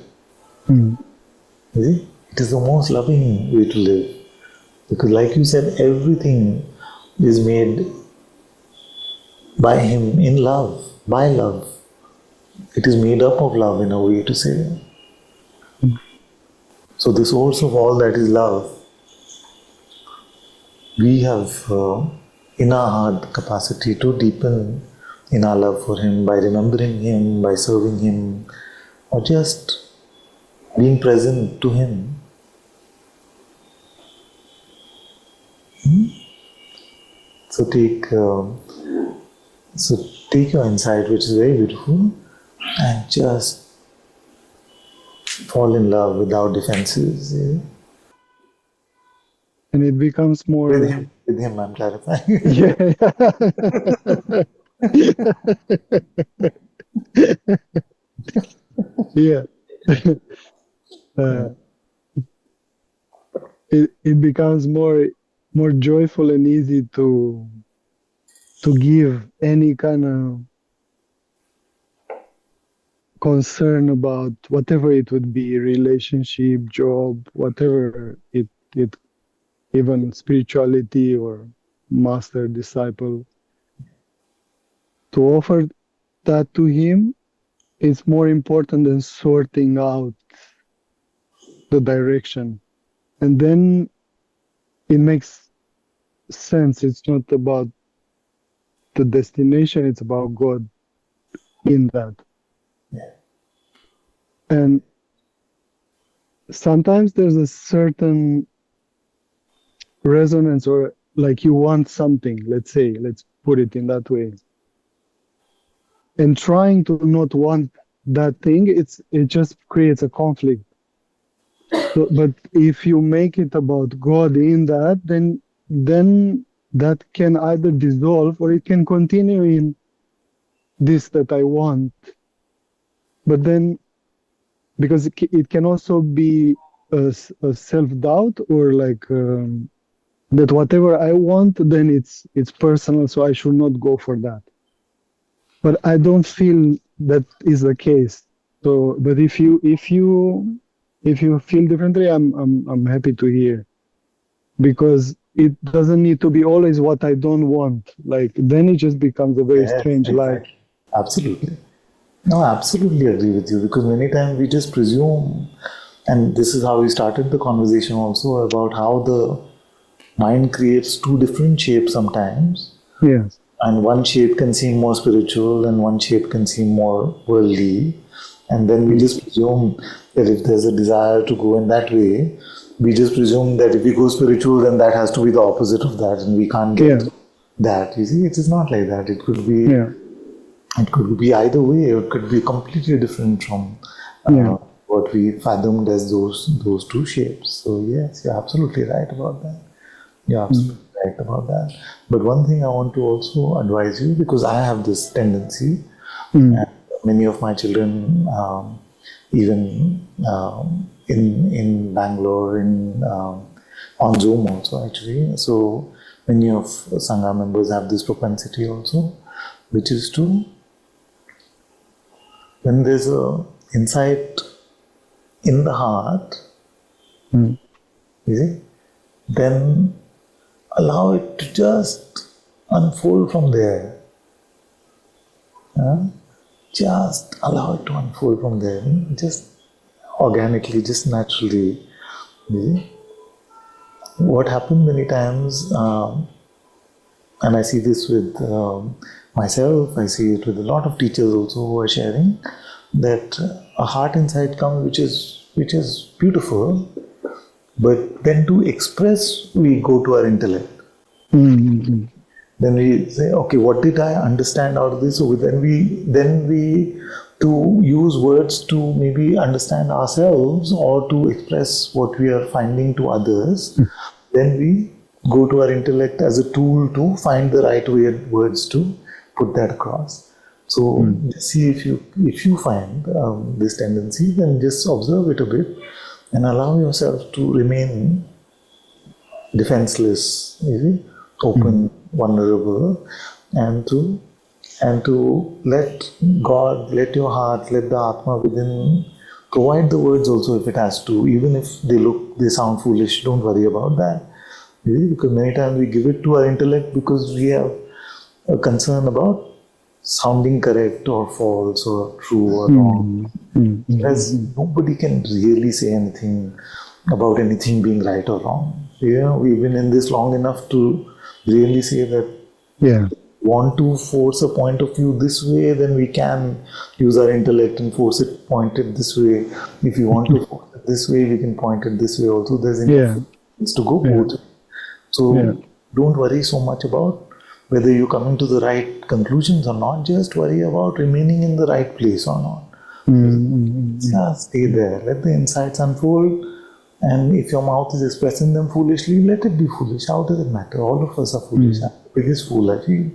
It is the most loving way to live. Because like you said, everything is made by Him in love, by love. It is made up of love in a way to say. So the source of all that is love. We have in our heart the capacity to deepen in our love for Him by remembering Him, by serving Him, or just being present to Him. So take your insight, which is very beautiful, and just fall in love without defenses. And it becomes more. With him, I'm clarifying. Yeah. It becomes more joyful and easy to give any kind of concern about whatever it would be, relationship, job, whatever it even spirituality or master disciple, to offer that to him is more important than sorting out the direction. And then it makes sense. It's not about the destination, it's about God in that. Yeah. And sometimes there's a certain resonance, or like you want something, let's put it in that way. And trying to not want that thing, it just creates a conflict. So, but if you make it about God in that, then that can either dissolve or it can continue in this that I want. But then, because it can also be a self-doubt, or like that whatever I want, then it's personal, so I should not go for that. But I don't feel that is the case. So, but if you feel differently, I'm happy to hear, because it doesn't need to be always what I don't want. Like then it just becomes a very Yes, strange life. exactly. Absolutely. No, I absolutely agree with you, because many times we just presume, and this is how we started the conversation also, about how the mind creates two different shapes sometimes. Yes. And one shape can seem more spiritual and one shape can seem more worldly. And then we just presume that if there's a desire to go in that way, we just presume that if we go spiritual, then that has to be the opposite of that, and we can't get Yeah. that. You see, it is not like that. It could be Yeah. it could be either way, or it could be completely different from Yeah. what we fathomed as those two shapes. So yes, you're absolutely right about that. You're absolutely right about that. But one thing I want to also advise you, because I have this tendency, and many of my children, even in Bangalore, on Zoom also actually. So many of Sangha members have this propensity also, which is to, when there's a insight in the heart, you see, then allow it to just unfold from there. Just allow it to unfold from there, just organically, just naturally. You see? What happens many times, and I see this with myself, I see it with a lot of teachers also who are sharing, that a heart insight comes which is beautiful, but then to express, we go to our intellect. Then we say, okay, what did I understand out of this? So then we to use words to maybe understand ourselves or to express what we are finding to others, then we go to our intellect as a tool to find the right words to put that across. So just see if you find this tendency, then just observe it a bit and allow yourself to remain defenseless, you see, open, vulnerable, and to let God, let your heart, let the Atma within provide the words also if it has to, even if they sound foolish, don't worry about that. You see, because many times we give it to our intellect because we have a concern about sounding correct or false or true or wrong. Whereas nobody can really say anything about anything being right or wrong. We've been in this long enough to really say that Yeah. want to force a point of view this way, then we can use our intellect and force it pointed this way. If you want to force it this way, we can point it this way also. There's enough to go both. So don't worry so much about whether you're coming to the right conclusions or not. Just worry about remaining in the right place or not. Just stay there. Let the insights unfold. And if your mouth is expressing them foolishly, let it be foolish. How does it matter? All of us are foolish. I'm the biggest fool, I feel.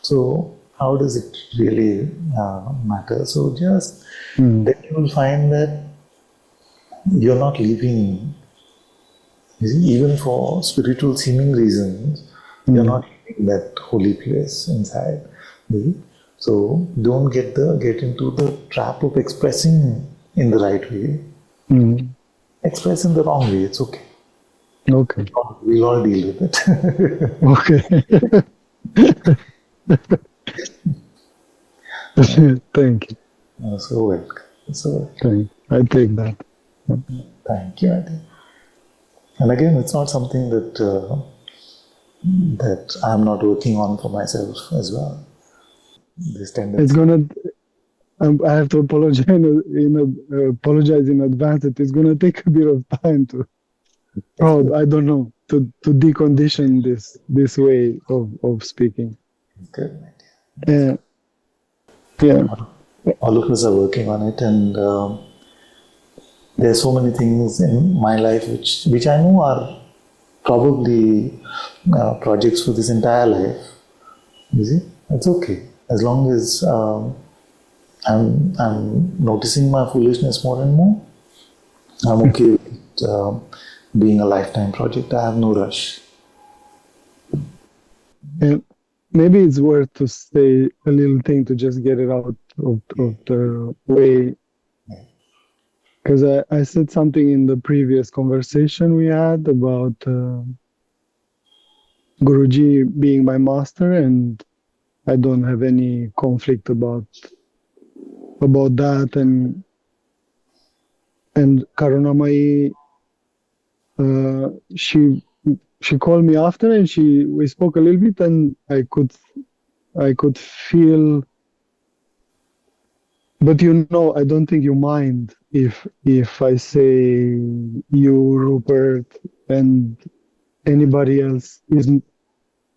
So how does it really matter? So just then you will find that you're not living, you see, even for spiritual seeming reasons, you're not living that holy place inside. You see? So don't get into the trap of expressing in the right way. Express in the wrong way, it's okay. Okay. We'll all deal with it. Okay. Thank you. So welcome. So I take that. thank you, Adi. And again, it's not something that I'm not working on for myself as well. This tendency. I have to apologize in advance. It is going to take a bit of time to, I don't know, to decondition this way of speaking. Good. Yeah, yeah. All of us are working on it, and there are so many things in my life which I know are probably projects for this entire life. You see, it's okay as long as I'm noticing my foolishness more and more. I'm okay with it, being a lifetime project. I have no rush. And maybe it's worth to say a little thing to just get it out of the way. Because I said something in the previous conversation we had about Guruji being my master, and I don't have any conflict about that. And Karunamai, she called me after, and we spoke a little bit, and I could feel. But I don't think you mind if I say you, Rupert, and anybody else isn't.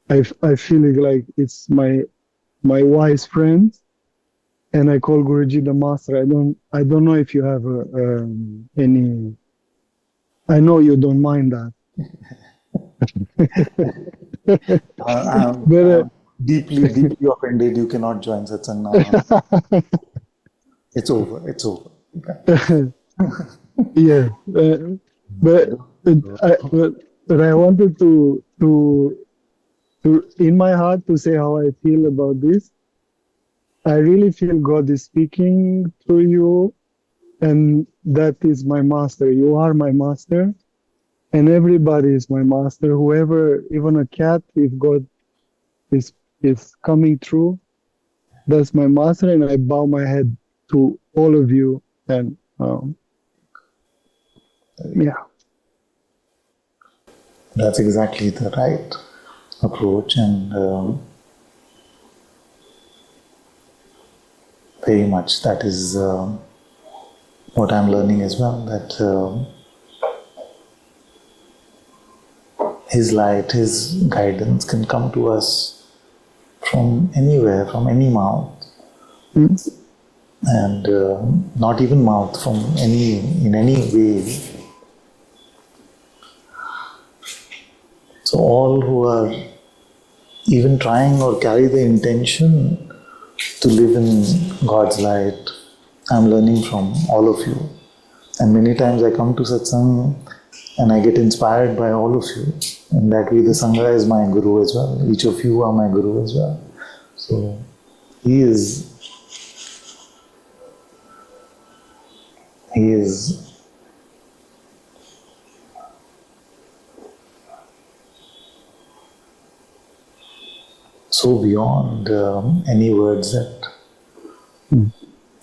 I feel like it's my wise friend, and I call Guruji the master. I don't know if you have any. I know you don't mind that. I'm deeply offended you cannot join Satsang now. It's over. It's over. Yeah, but I wanted to in my heart to say how I feel about this. I really feel God is speaking through you, and that is my master. You are my master, and everybody is my master. Whoever, even a cat, if God is coming through, that's my master, and I bow my head to all of you. And yeah, That's exactly the right approach, and very much that is what I'm learning as well, that His light, His guidance can come to us from anywhere, from any mouth, and not even mouth, in any way. So all who are even trying or carry the intention to live in God's light, I'm learning from all of you. And many times I come to Satsang and I get inspired by all of you. In that way, the Sangha is my Guru as well. Each of you are my Guru as well. So, He is so beyond any words that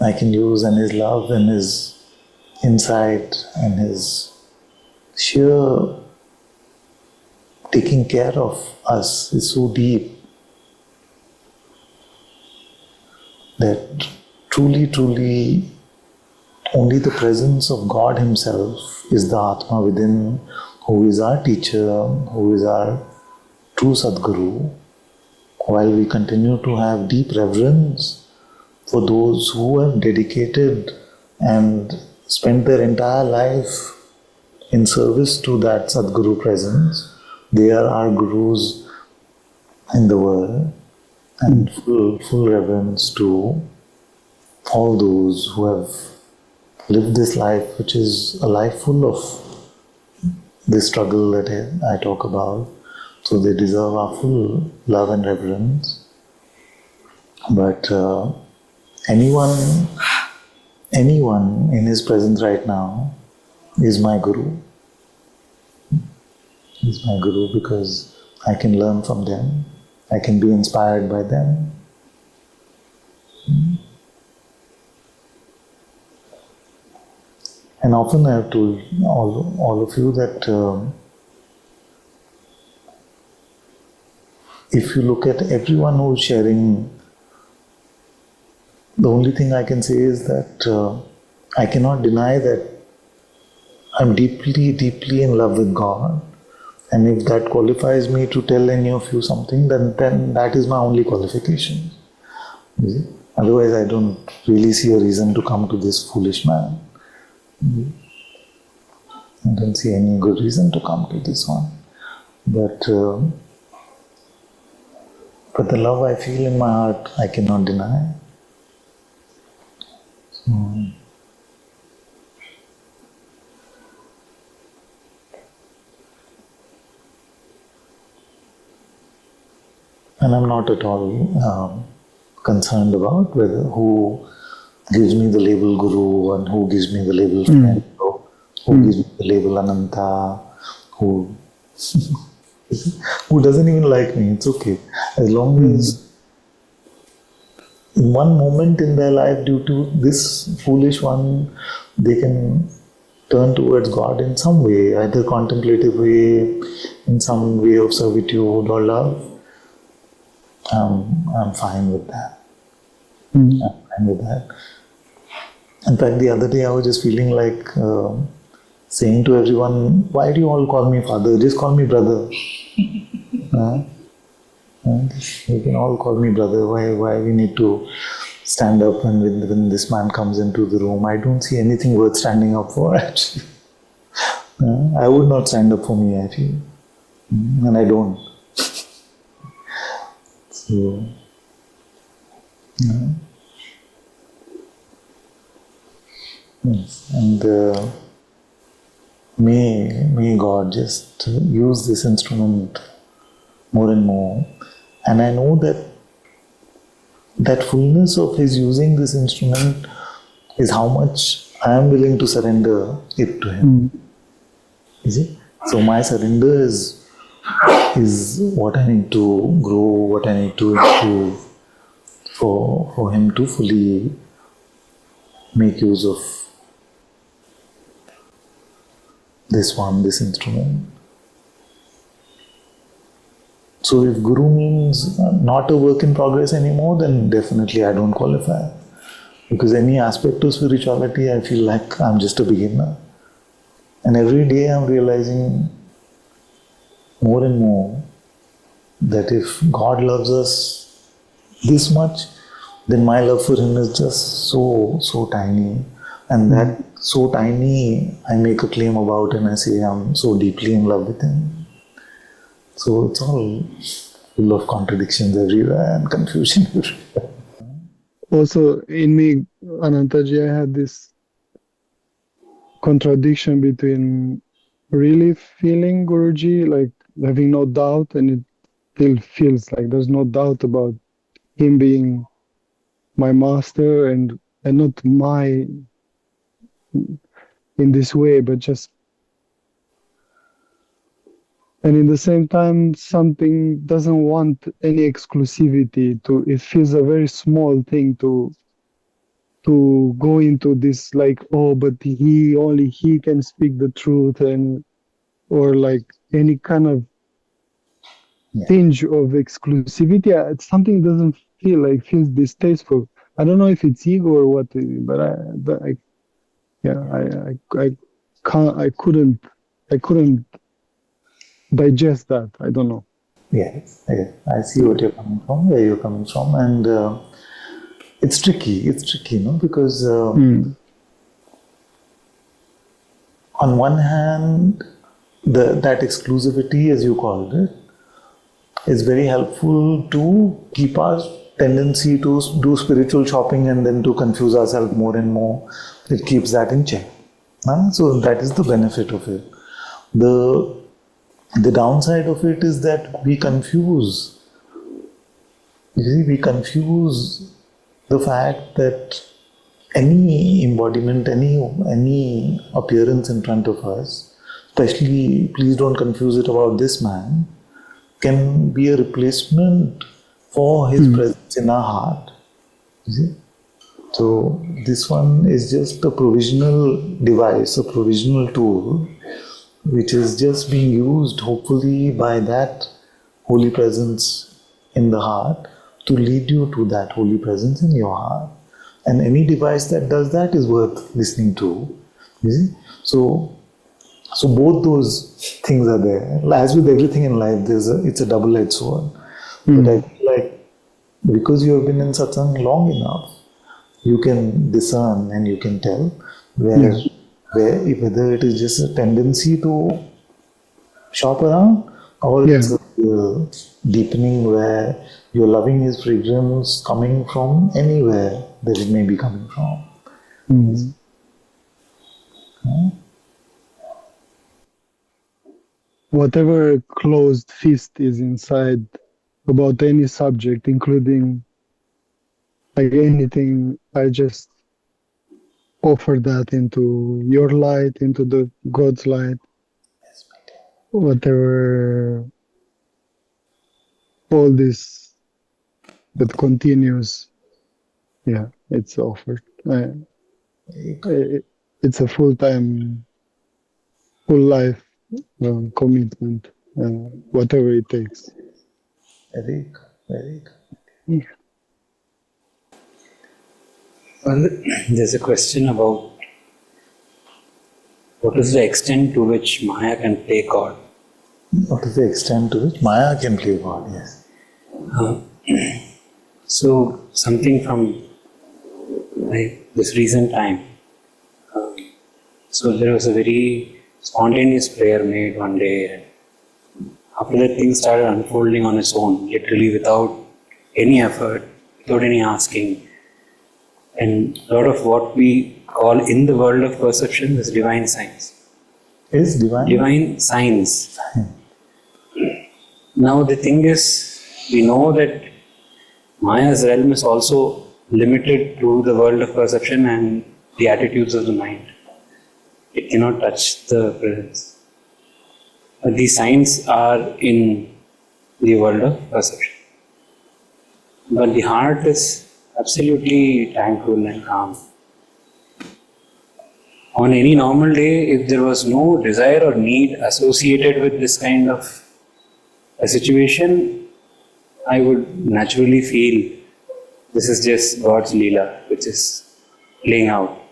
I can use, and His love and His insight and His sheer taking care of us is so deep that truly only the presence of God Himself is the Atma within, who is our teacher, who is our true Sadguru. While we continue to have deep reverence for those who have dedicated and spent their entire life in service to that Sadguru presence, they are our Gurus in the world, and full reverence to all those who have lived this life, which is a life full of this struggle that I talk about. So they deserve our full love and reverence. But anyone in His presence right now is my Guru. Is my Guru because I can learn from them. I can be inspired by them. And often I have told all of you that if you look at everyone who's sharing the only thing I can say is that I cannot deny that I'm deeply, deeply in love with God. And if that qualifies me to tell any of you something, then that is my only qualification. You see? Otherwise, I don't really see a reason to come to this foolish man. I don't see any good reason to come to this one. But the love I feel in my heart, I cannot deny. So, and I'm not at all concerned about whether who gives me the label Guru and who gives me the label friend, or who gives me the label Ananta, who doesn't even like me. It's okay. As long as in one moment in their life, due to this foolish one, they can turn towards God in some way, either contemplative way, in some way of servitude or love. I'm fine with that. I'm fine with that. In fact, the other day I was just feeling like saying to everyone, why do you all call me father? Just call me brother. You can all call me brother. Why we need to stand up when this man comes into the room? I don't see anything worth standing up for, actually. I would not stand up for me, I feel. And I don't. So, yes. And may God just use this instrument more and more. And I know that fullness of His using this instrument is how much I am willing to surrender it to Him. You see? So my surrender is what I need to grow, what I need to improve for Him to fully make use of this instrument. So if Guru means not a work in progress anymore, then definitely I don't qualify. Because any aspect of spirituality, I feel like I'm just a beginner. And every day I'm realizing more and more that if God loves us this much, then my love for Him is just so tiny. And that so tiny, I make a claim about and I say I'm so deeply in love with Him. So it's all full of contradictions everywhere and confusion everywhere. Also, in me, Anantaji, I had this contradiction between really feeling Guruji, like having no doubt, and it still feels like there's no doubt about Him being my master and not my in this way, but just. And in the same time, something doesn't want any exclusivity to, it feels a very small thing to go into this, like, oh, but only he can speak the truth, and or like any kind of tinge of exclusivity. Something doesn't feels distasteful. I don't know if it's ego or what, but I couldn't digest that. I don't know. Yes, I see what you're coming from, where you're coming from, and it's tricky. It's tricky, no? Because on one hand, that exclusivity, as you called it, is very helpful to keep our tendency to do spiritual shopping and then to confuse ourselves more and more. It keeps that in check. So that is the benefit of it. The downside of it is that we confuse. You see, we confuse the fact that any embodiment, any appearance in front of us, especially, please don't confuse it about this man, can be a replacement for his presence in our heart. You see? So this one is just a provisional device, a provisional tool, which is just being used, hopefully, by that holy presence in the heart to lead you to that holy presence in your heart. And any device that does that is worth listening to. You see? So both those things are there. As with everything in life, it's a double-edged sword. But I feel like because you have been in satsang long enough, you can discern and you can tell whether it is just a tendency to shop around or it's a deepening where you're loving his fragrance coming from anywhere that it may be coming from. Whatever closed fist is inside about any subject, including like anything, I just offer that into your light, into the God's light. Whatever, all this that continues, it's offered. It's a full-time, full life commitment, whatever it takes. Very good. Well, there's a question about what is the extent to which Maya can play God? What is the extent to which Maya can play God? Yes. So, something from like this recent time. So there was a very spontaneous prayer made one day, and after that things started unfolding on its own, literally without any effort, without any asking. And a lot of what we call in the world of perception is divine signs. Is divine? Divine signs. Now the thing is, we know that Maya's realm is also limited to the world of perception and the attitudes of the mind. It cannot touch the presence. But these signs are in the world of perception. But the heart is absolutely tranquil and calm. On any normal day, if there was no desire or need associated with this kind of a situation, I would naturally feel this is just God's Leela, which is playing out.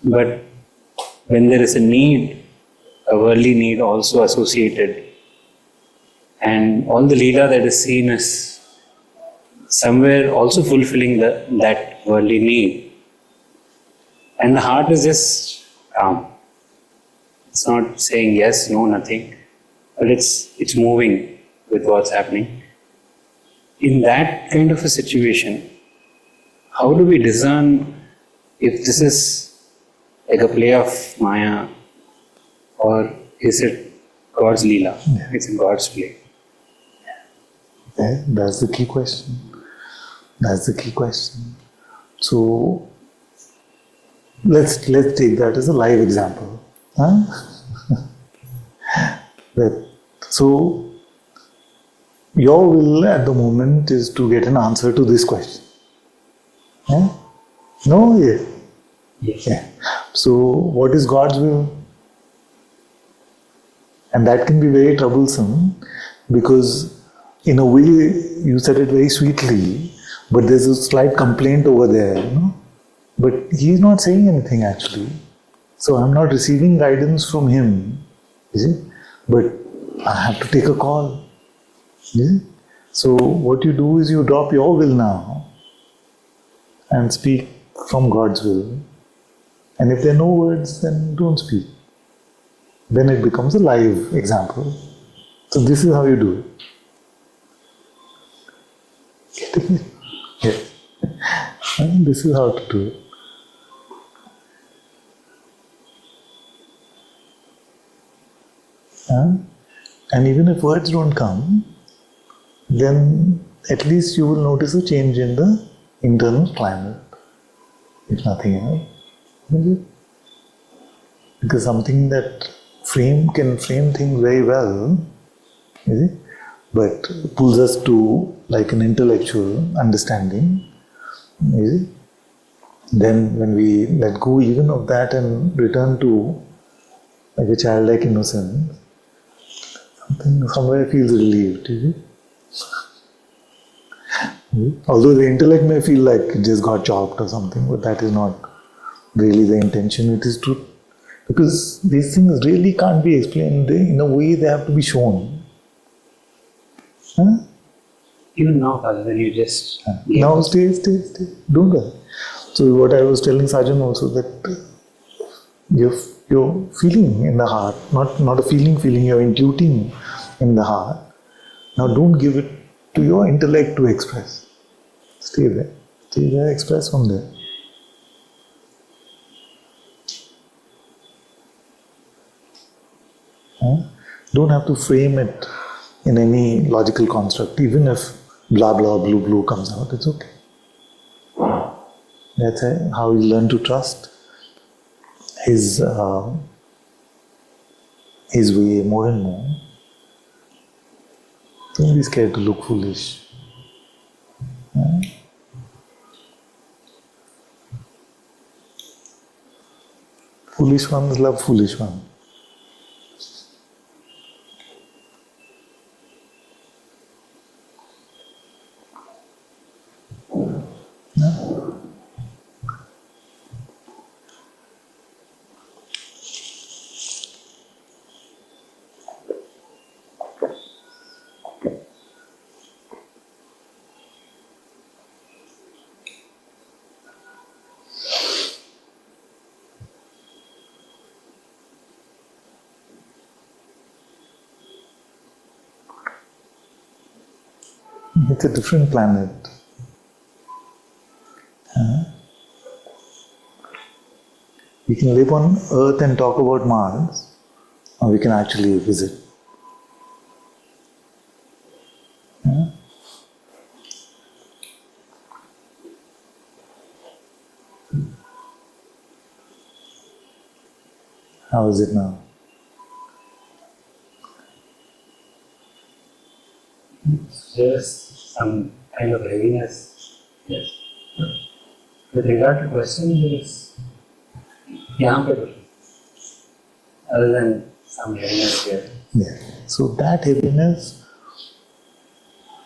But when there is a need, a worldly need also associated, and all the Leela that is seen is somewhere also fulfilling that worldly need, and the heart is just calm. It's not saying yes, no, nothing, but it's moving with what's happening. In that kind of a situation, how do we discern if this is like a play of Maya or is it God's Leela? Yeah. It's God's play. Yeah, that's the key question. That's the key question. So let's take that as a live example. Huh? So your will at the moment is to get an answer to this question. Yeah? No? Yeah. Yes. Yeah. So what is God's will? And that can be very troublesome because in a way you said it very sweetly, but there's a slight complaint over there, you know. But he's not saying anything actually. So I'm not receiving guidance from him, you see. But I have to take a call. You see? So what you do is you drop your will now and speak from God's will. And if there are no words, then don't speak. Then it becomes a live example. So this is how you do it. Getting it? Yes. And this is how to do it. And even if words don't come, then at least you will notice a change in the internal climate, if nothing else. Because something that can frame things very well, is it? But pulls us to like an intellectual understanding, is it? Then when we let go even of that and return to like a childlike innocence, somewhere feels relieved, is it? Although the intellect may feel like it just got chopped or something, but that is not really the intention. It is to, because these things really can't be explained. In a way, they have to be shown. Huh? Even now, Father, you just... Now stay. Don't go. So what I was telling Sajan also, that you're feeling in the heart, not a feeling, you're intuiting in the heart. Now don't give it to your intellect to express. Stay there, express from there. Huh? Don't have to frame it in any logical construct. Even if blah blah blue comes out, it's okay. That's how you learn to trust his way more and more. Don't be scared to look foolish. Huh? Foolish ones love foolish ones. It's a different planet. We can live on Earth and talk about Mars, or we can actually visit. How is it now? There's some kind of heaviness. Yes. With regard to question, there's other than some heaviness here. Yeah. So that heaviness,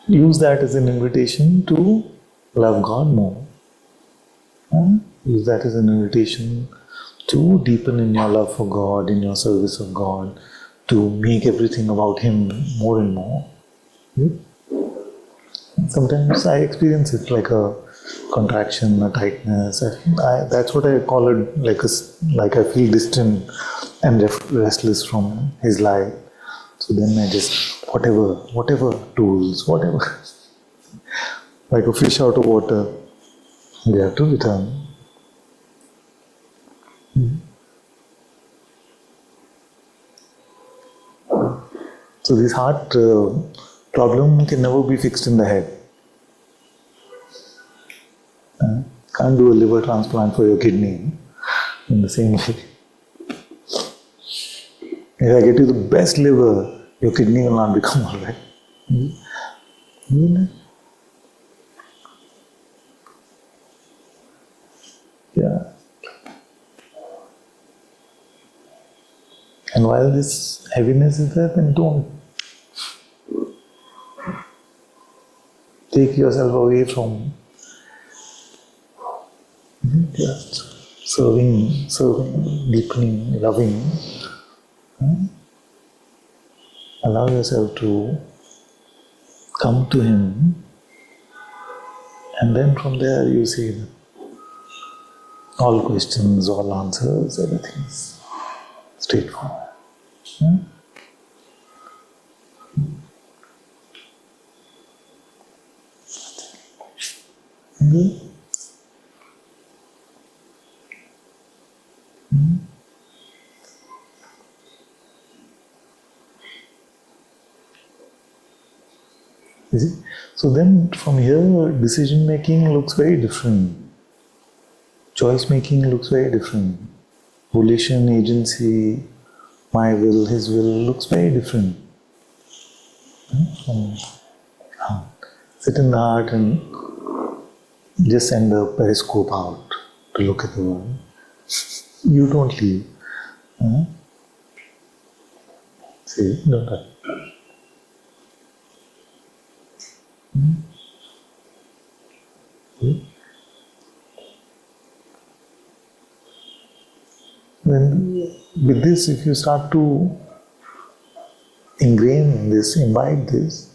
use that as an invitation to love God more. Use that as an invitation to deepen in your love for God, in your service of God, to make everything about Him more and more. Sometimes I experience it like a contraction, a tightness. That's what I call it, like I feel distant and restless from His light. So then I just, whatever tools, whatever, like a fish out of water, they have to return. So this heart problem can never be fixed in the head. Can't do a liver transplant for your kidney in the same way. If I get you the best liver, your kidney will not become alright. Yeah. And while this heaviness is there, then don't take yourself away from just serving, deepening, loving. Allow yourself to come to Him, and then from there you see that all questions, all answers, everything is straightforward. You see? So then from here, decision making looks very different. Choice making looks very different. Volition, agency, my will, His will looks very different. Sit in the heart and just send a periscope out to look at the world. You don't leave. See, don't touch. Then with this, if you start to ingrain this, imbibe this,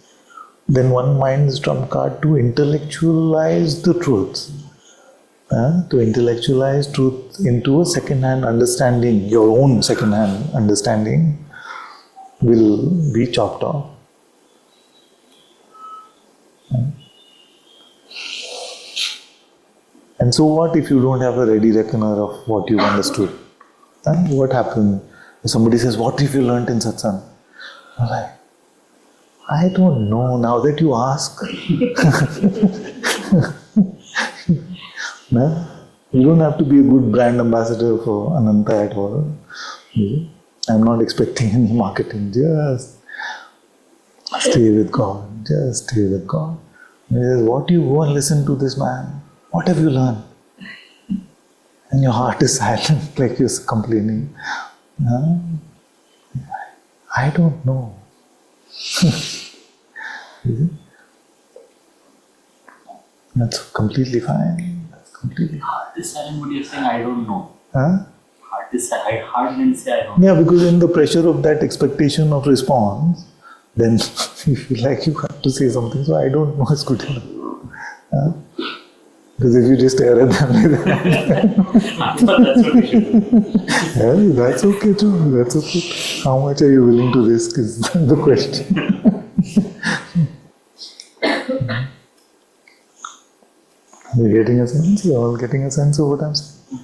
then one mind's trump card to intellectualize the truth. To intellectualize truth into a second-hand understanding, your own second-hand understanding will be chopped off. And so what if you don't have a ready reckoner of what you've understood? What happens? If somebody says, what if you learnt in Satsang? I'm like, I don't know, now that you ask. No? You don't have to be a good brand ambassador for Ananta at all. I'm not expecting any marketing, just stay with God, just stay with God. And he says, what do you go and listen to this man? What have you learned? And your heart is silent, like you're complaining. I don't know. That's completely fine. That's completely fine. Heart is silent, but you're saying I don't know. Huh? Heart is silent. Heart didn't say I don't know. Yeah, because in the pressure of that expectation of response, then you feel like you have to say something, so I don't know is good enough. Because if you just stare at them like that, I thought that's what we should do. yeah, that's okay too, that's okay. How much are you willing to risk is the question. You're getting a sense? You're all getting a sense of what I'm saying?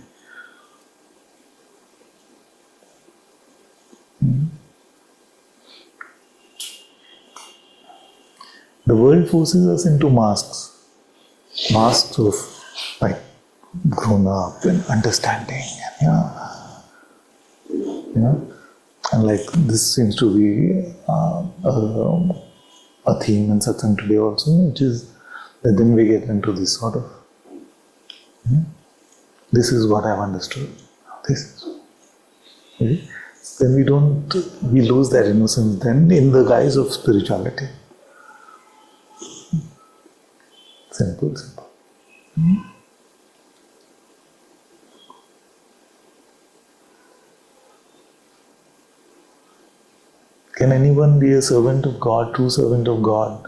The world forces us into masks. Masks of like grown up and understanding and and like this seems to be a theme in Satsang today also, which is that then we get into this sort of this is what I've understood. This is okay? Then we lose that innocence then in the guise of spirituality. Simple. Can anyone be a servant of God, true servant of God,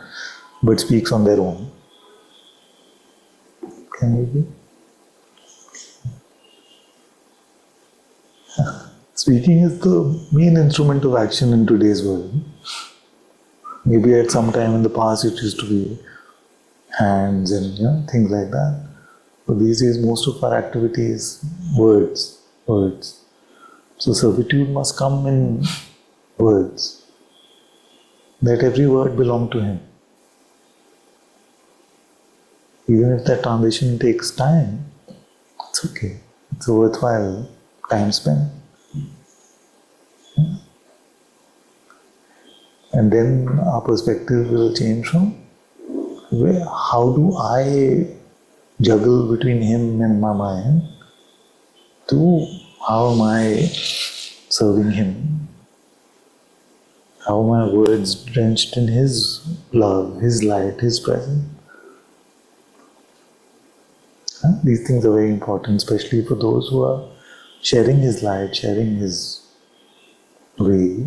but speaks on their own? Can you be? Speaking is the main instrument of action in today's world. Maybe at some time in the past it used to be hands and things like that. But these days most of our activity is words. So servitude must come in words. Let every word belong to Him. Even if that transition takes time, it's okay. It's a worthwhile time spent. And then our perspective will change from how do I juggle between Him and my mind to how am I serving Him? How are my words drenched in His love, His light, His presence? These things are very important, especially for those who are sharing His light, sharing His way.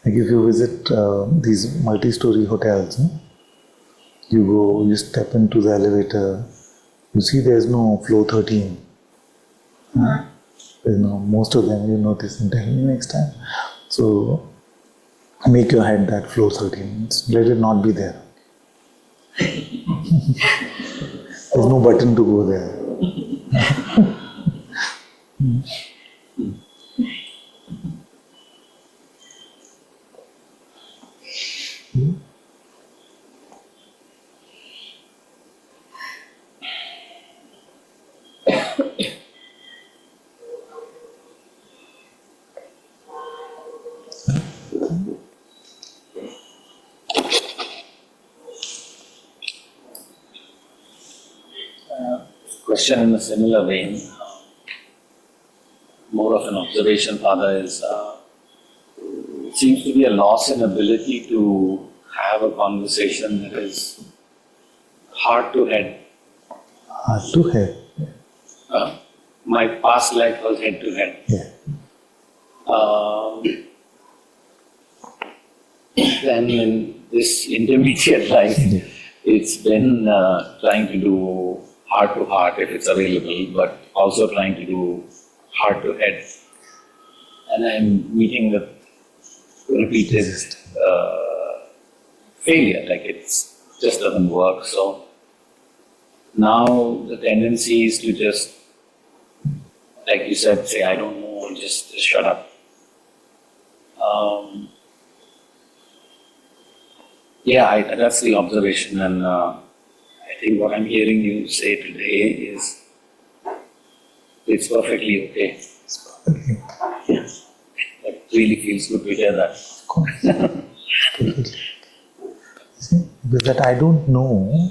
Like if you visit these multi-story hotels, you step into the elevator, you see there's no floor 13. There's no, most of them you notice and tell me next time. So make your head that floor 13, let it not be there. There's no button to go there. Question in a similar vein, more of an observation, Father, is it seems to be a loss in ability to have a conversation that is heart to head. Heart to head. My past life was head to head. Yeah. Then in this intermediate life, it's been trying to do heart to heart if it's available, but also trying to do heart to head. And I'm meeting with repeated failure, like it just doesn't work. So now the tendency is to just, like you said, say, I don't know, just shut up. That's the observation, and I think what I'm hearing you say today is it's perfectly okay. It's perfectly. Yeah. It really feels good to hear that. Of course. See, because that I don't know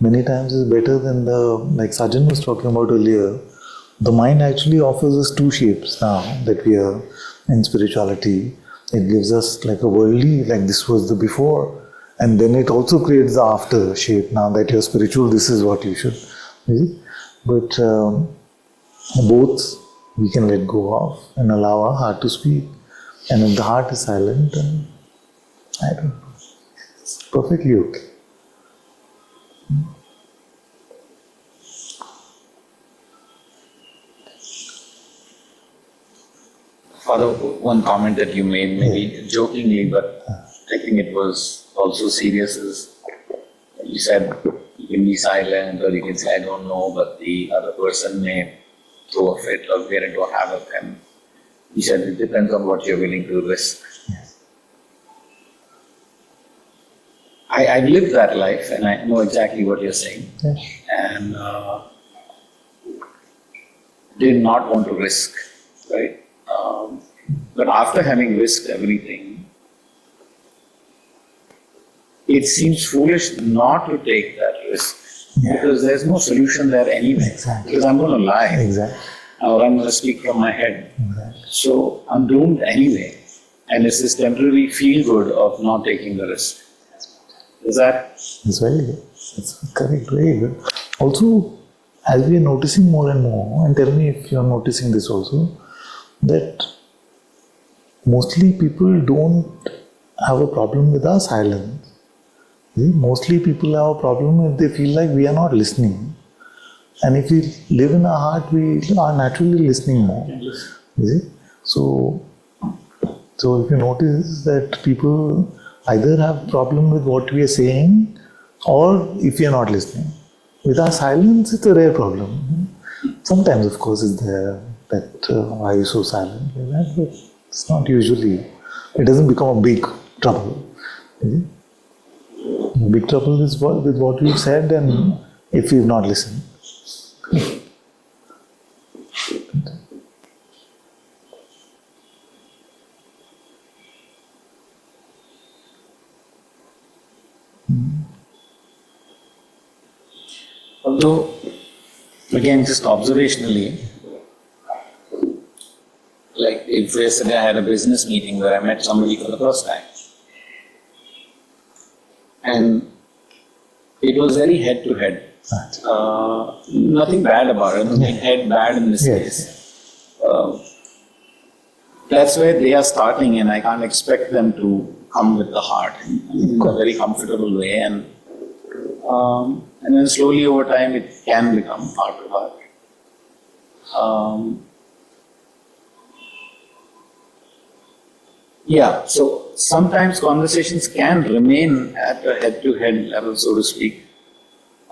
many times is better than like Sajan was talking about earlier. The mind actually offers us two shapes now that we are in spirituality. It gives us like a worldly, like this was the before, and then it also creates the after shape. Now that you're spiritual, this is what you should. You see? But both we can let go of and allow our heart to speak. And if the heart is silent, then I don't know. It's perfectly okay. Father, one comment that you made, maybe jokingly, but I think it was also serious, is you said you can be silent or you can say, I don't know, but the other person may throw a fit or get into a havoc. And you said it depends on what you're willing to risk. Yes. I've lived that life and I know exactly what you're saying. Yes. And did not want to risk, right? But after having risked everything, it seems foolish not to take that risk. Yeah. Because there's no solution there anyway. Exactly. Because I'm going to lie. Exactly. Or I'm going to speak from my head. Exactly. So I'm doomed anyway. And it's this temporary feel good of not taking the risk. Is that? It's very good. It's correct, very good. Also, as we are noticing more and more, and tell me if you are noticing this also, that mostly people don't have a problem with our silence. See? Mostly people have a problem if they feel like we are not listening. And if we live in our heart, we are naturally listening more. You see? So if you notice that people either have problem with what we are saying or if we are not listening. With our silence, it's a rare problem. Sometimes, of course, it's there that why are you so silent? Like that, but it's not usually. It doesn't become a big trouble. You see? Big trouble is with what we've said and if we've not listened. Although, again, just observationally, like if yesterday I had a business meeting where I met somebody for the first time, and it was very head to head. Nothing bad about it, nothing head bad in this case. That's where they are starting, and I can't expect them to come with the heart in a very comfortable way. And then slowly over time it can become heart to heart. So sometimes conversations can remain at a head-to-head level, so to speak.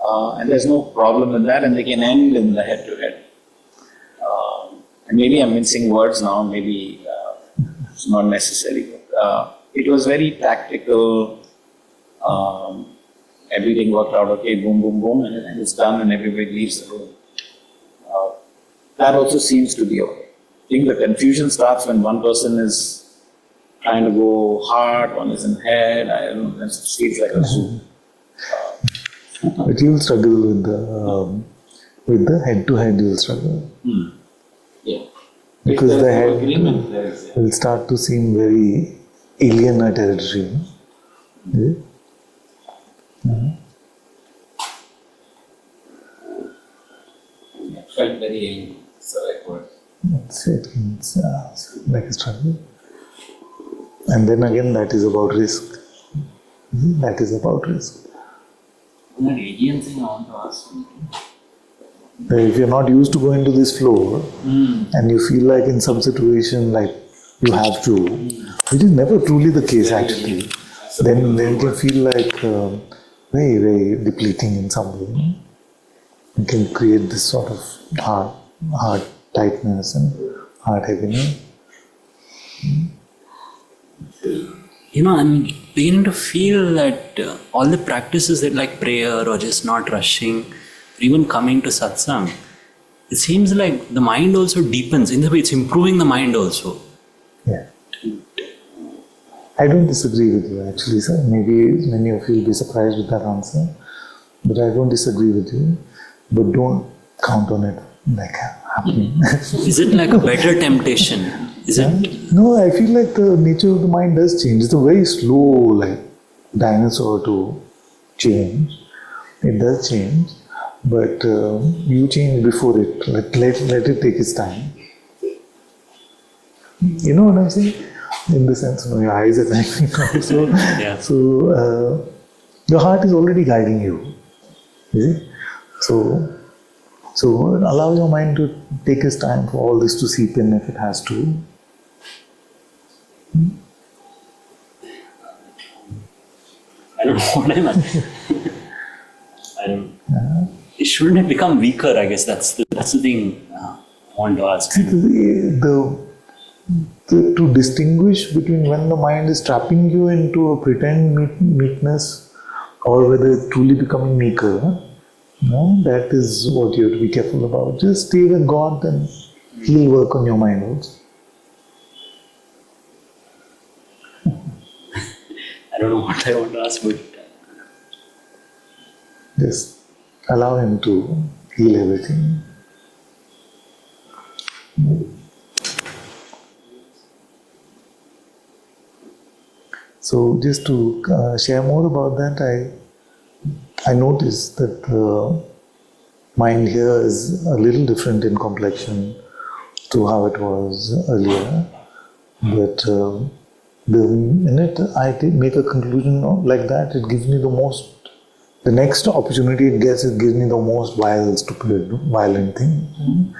And there's no problem with that, and they can end in the head-to-head. And maybe I'm mincing words now, maybe it's not necessary. But, it was very tactical. Everything worked out okay, boom, boom, boom, and it's done, and everybody leaves the room. That also seems to be okay. I think the confusion starts when one person is trying to go hard, one is in head. I don't know, it feels like a zoo. But you'll struggle with the head-to-head. You'll struggle Yeah. because If the there's no head agreement, there is. will start to seem very alien territory. Yeah? It felt very alien. It's the right word. That's it. It's like a struggle. And then again, that is about risk. That is about risk. That alien thing I want to ask you. If you're not used to going to this floor and you feel like in some situation like you have to, which is never truly the case actually, then you can feel like very, very depleting in some way. You can create this sort of heart tightness and heart heaviness. I'm beginning to feel that all the practices that like prayer or just not rushing, or even coming to satsang, it seems like the mind also deepens. In the way, it's improving the mind also. Yeah. I don't disagree with you actually, sir. Maybe many of you will be surprised with that answer, but I don't disagree with you. But don't count on it like happening. Is it like a better temptation? Is it? No, I feel like the nature of the mind does change. It's a very slow, like dinosaur to change. It does change, but you change before it. Let it take its time. You know what I'm saying? In the sense, your eyes are like so. Yeah. So your heart is already guiding you. You see? So allow your mind to take its time for all this to seep in if it has to. I don't know what I meant. I don't. It shouldn't have become weaker. I guess that's the thing I want to ask. To distinguish between when the mind is trapping you into a pretend meekness or whether it's truly becoming meeker, that is what you have to be careful about. Just stay with God and He'll work on your mind also. I don't know what I want to ask, but Just allow Him to heal everything. So just to share more about that, I noticed that the mind here is a little different in complexion to how it was earlier. But the minute I make a conclusion like that, it gives me the next opportunity it gets, it gives me the most vile, stupid, violent thing.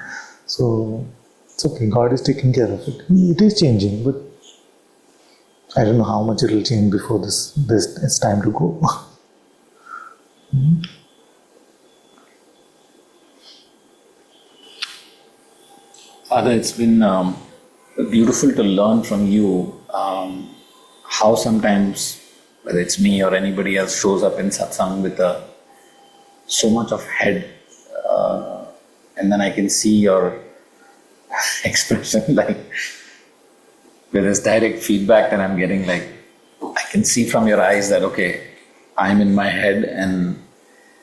So it's okay, God is taking care of it. It is changing, but I don't know how much it will change before it's time to go. Father, it's been beautiful to learn from you how sometimes, whether it's me or anybody else, shows up in satsang with so much of head, and then I can see your expression, like with this direct feedback that I'm getting, like I can see from your eyes that okay, I'm in my head, and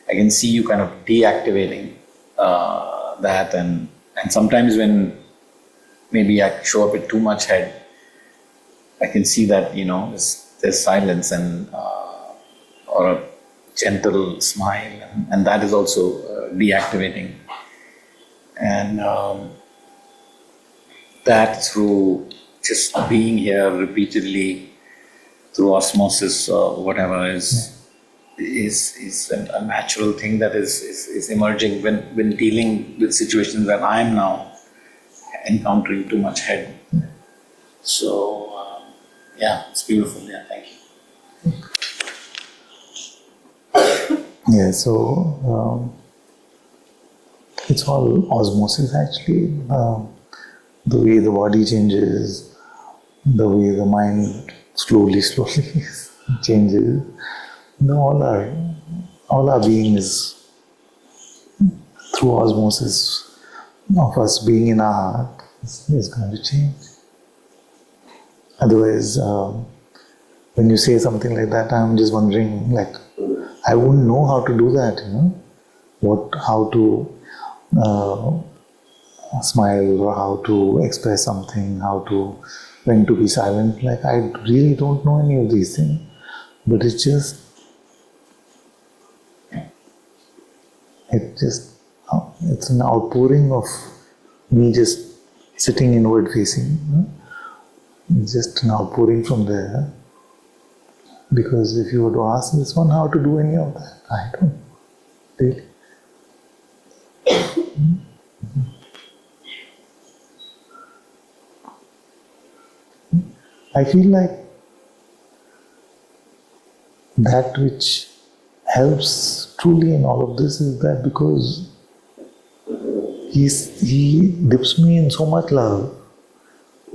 I can see you kind of deactivating that, and sometimes when maybe I show up with too much head, I can see that there's silence and or a gentle smile, and that is also deactivating, and that through just being here repeatedly through osmosis or whatever is a natural thing that is emerging when dealing with situations that I am now encountering too much head. So Yeah, it's beautiful. Yeah, thank you. Yeah, so it's all osmosis actually. The way the body changes, the way the mind slowly changes. All our being is through osmosis of us being in our heart is going to change. Otherwise, when you say something like that, I'm just wondering, like, I wouldn't know how to do that, how to smile or how to express something, when to be silent. Like, I really don't know any of these things. But it's an outpouring of me just sitting inward facing. It's just an outpouring from there. Because if you were to ask this one how to do any of that, I don't know, really. I feel like that which helps truly in all of this is that because he dips me in so much love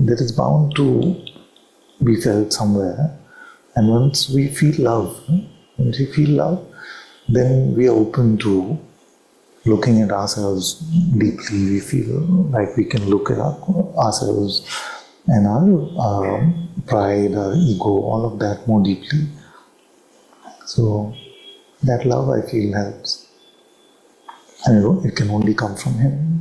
that is bound to be felt somewhere. And once we feel love, then we are open to looking at ourselves deeply. We feel like we can look at ourselves and our pride, our ego, all of that more deeply. So that love, I feel, helps. And it can only come from Him.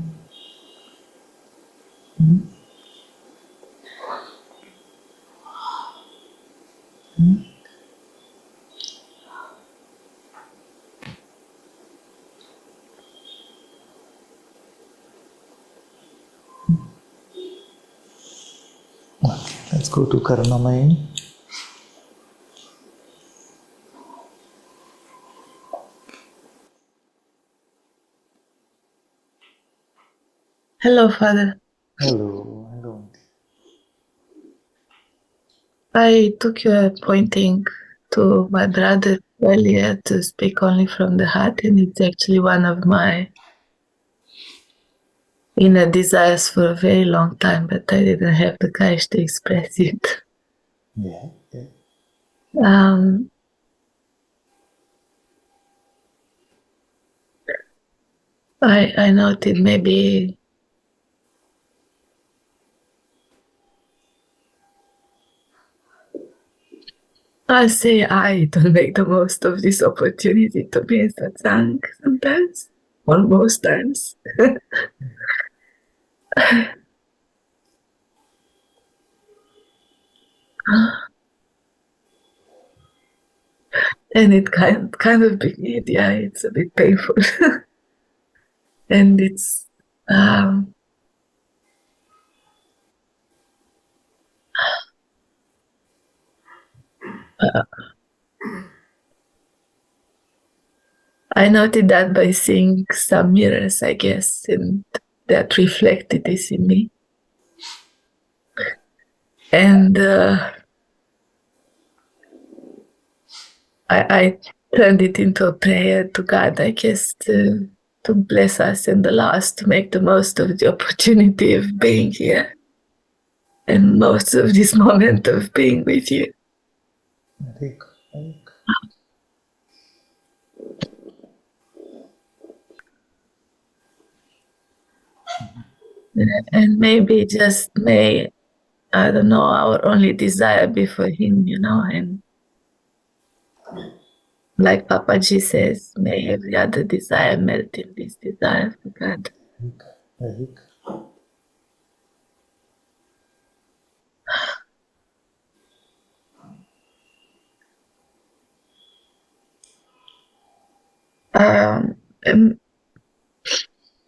Okay, let's go to Karunamai. Hello, Father. Hello, hello. I took your pointing to my brother earlier to speak only from the heart, and it's actually one of my inner desires for a very long time, but I didn't have the courage to express it. Yeah. I noted maybe I say I don't make the most of this opportunity to be in Satsang sometimes, almost times. And it kind of begin, yeah, it's a bit painful. And it's I noted that by seeing some mirrors, I guess, and that reflected this in me. And I turned it into a prayer to God, I guess, to bless us and allow us to make the most of the opportunity of being here and most of this moment of being with you. And maybe just may, I don't know, our only desire be for Him, and like Papaji says, may every other desire melt in this desire for God.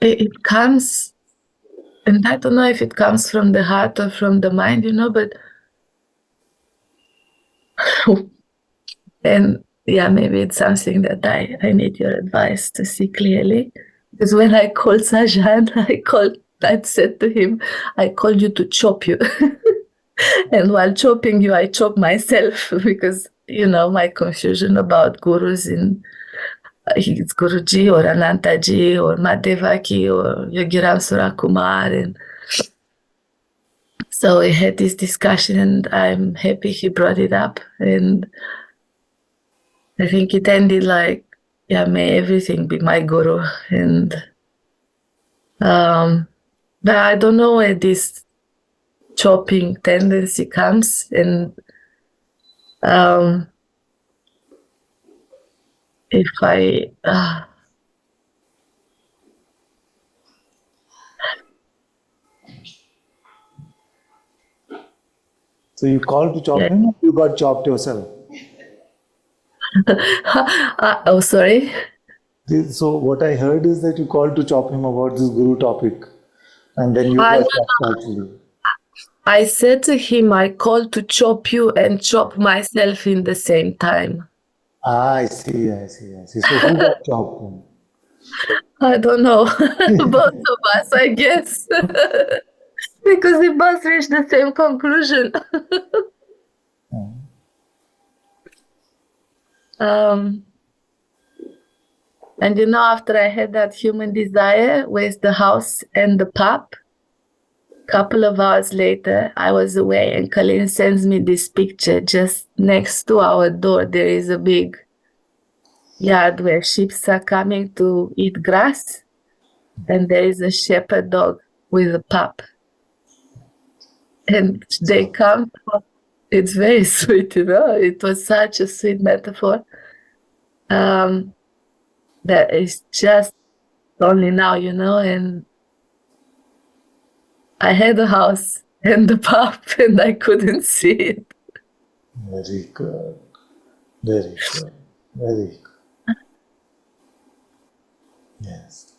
It comes, and I don't know if it comes from the heart or from the mind, but and yeah, maybe it's something that I need your advice to see clearly. Because when I called Sajan, I said to him, I called you to chop you. And while chopping you, I chop myself because, my confusion about gurus in it's Guruji or Anantaji or Madhevaki or Yogiram Surakumar. And so we had this discussion, and I'm happy he brought it up. And I think it ended like, yeah, may everything be my guru. And but I don't know where this chopping tendency comes. And if I So you called to chop him, or you got chopped yourself? oh, sorry. So what I heard is that you called to chop him about this guru topic, and then you I got chopped actually. I said to him, I called to chop you and chop myself in the same time. I see. So who got chopped then? I don't know. Both of us, I guess. Because we both reached the same conclusion. And after I had that human desire with the house and the pup, couple of hours later, I was away, and Colleen sends me this picture. Just next to our door, there is a big yard where sheep are coming to eat grass, and there is a shepherd dog with a pup. And they come. It's very sweet, It was such a sweet metaphor. That is just only now, and I had a house and the pup, and I couldn't see it. Very good. Very good. Very good. Yes.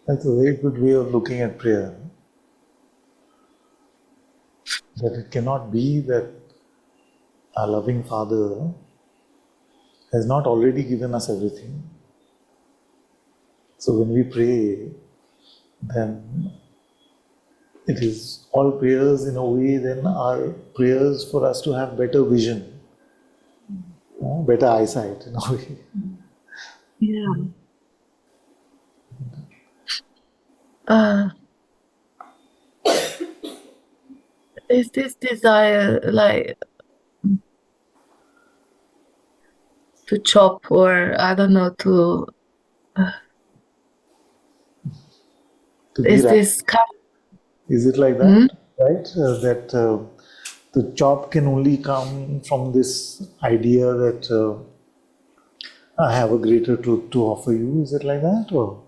That's a very good way of looking at prayer. That it cannot be that our loving Father has not already given us everything. So when we pray, then it is all prayers in a way, then are prayers for us to have better vision, better eyesight in a way. Yeah. Is this desire like to chop, or I don't know, to To is be this Is it like that, right? That the chop can only come from this idea that I have a greater truth to offer you. Is it like that, or?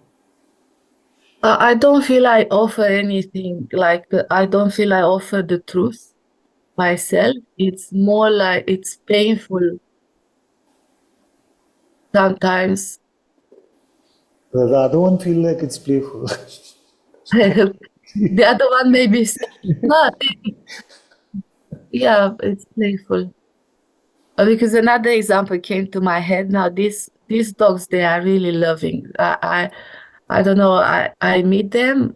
I don't feel I offer anything. Like I don't feel I offer the truth myself. It's more like it's painful sometimes. The other one feel like it's playful. The other one maybe not. Yeah, it's playful. Because another example came to my head now. These dogs, they are really loving. I don't know. I meet them,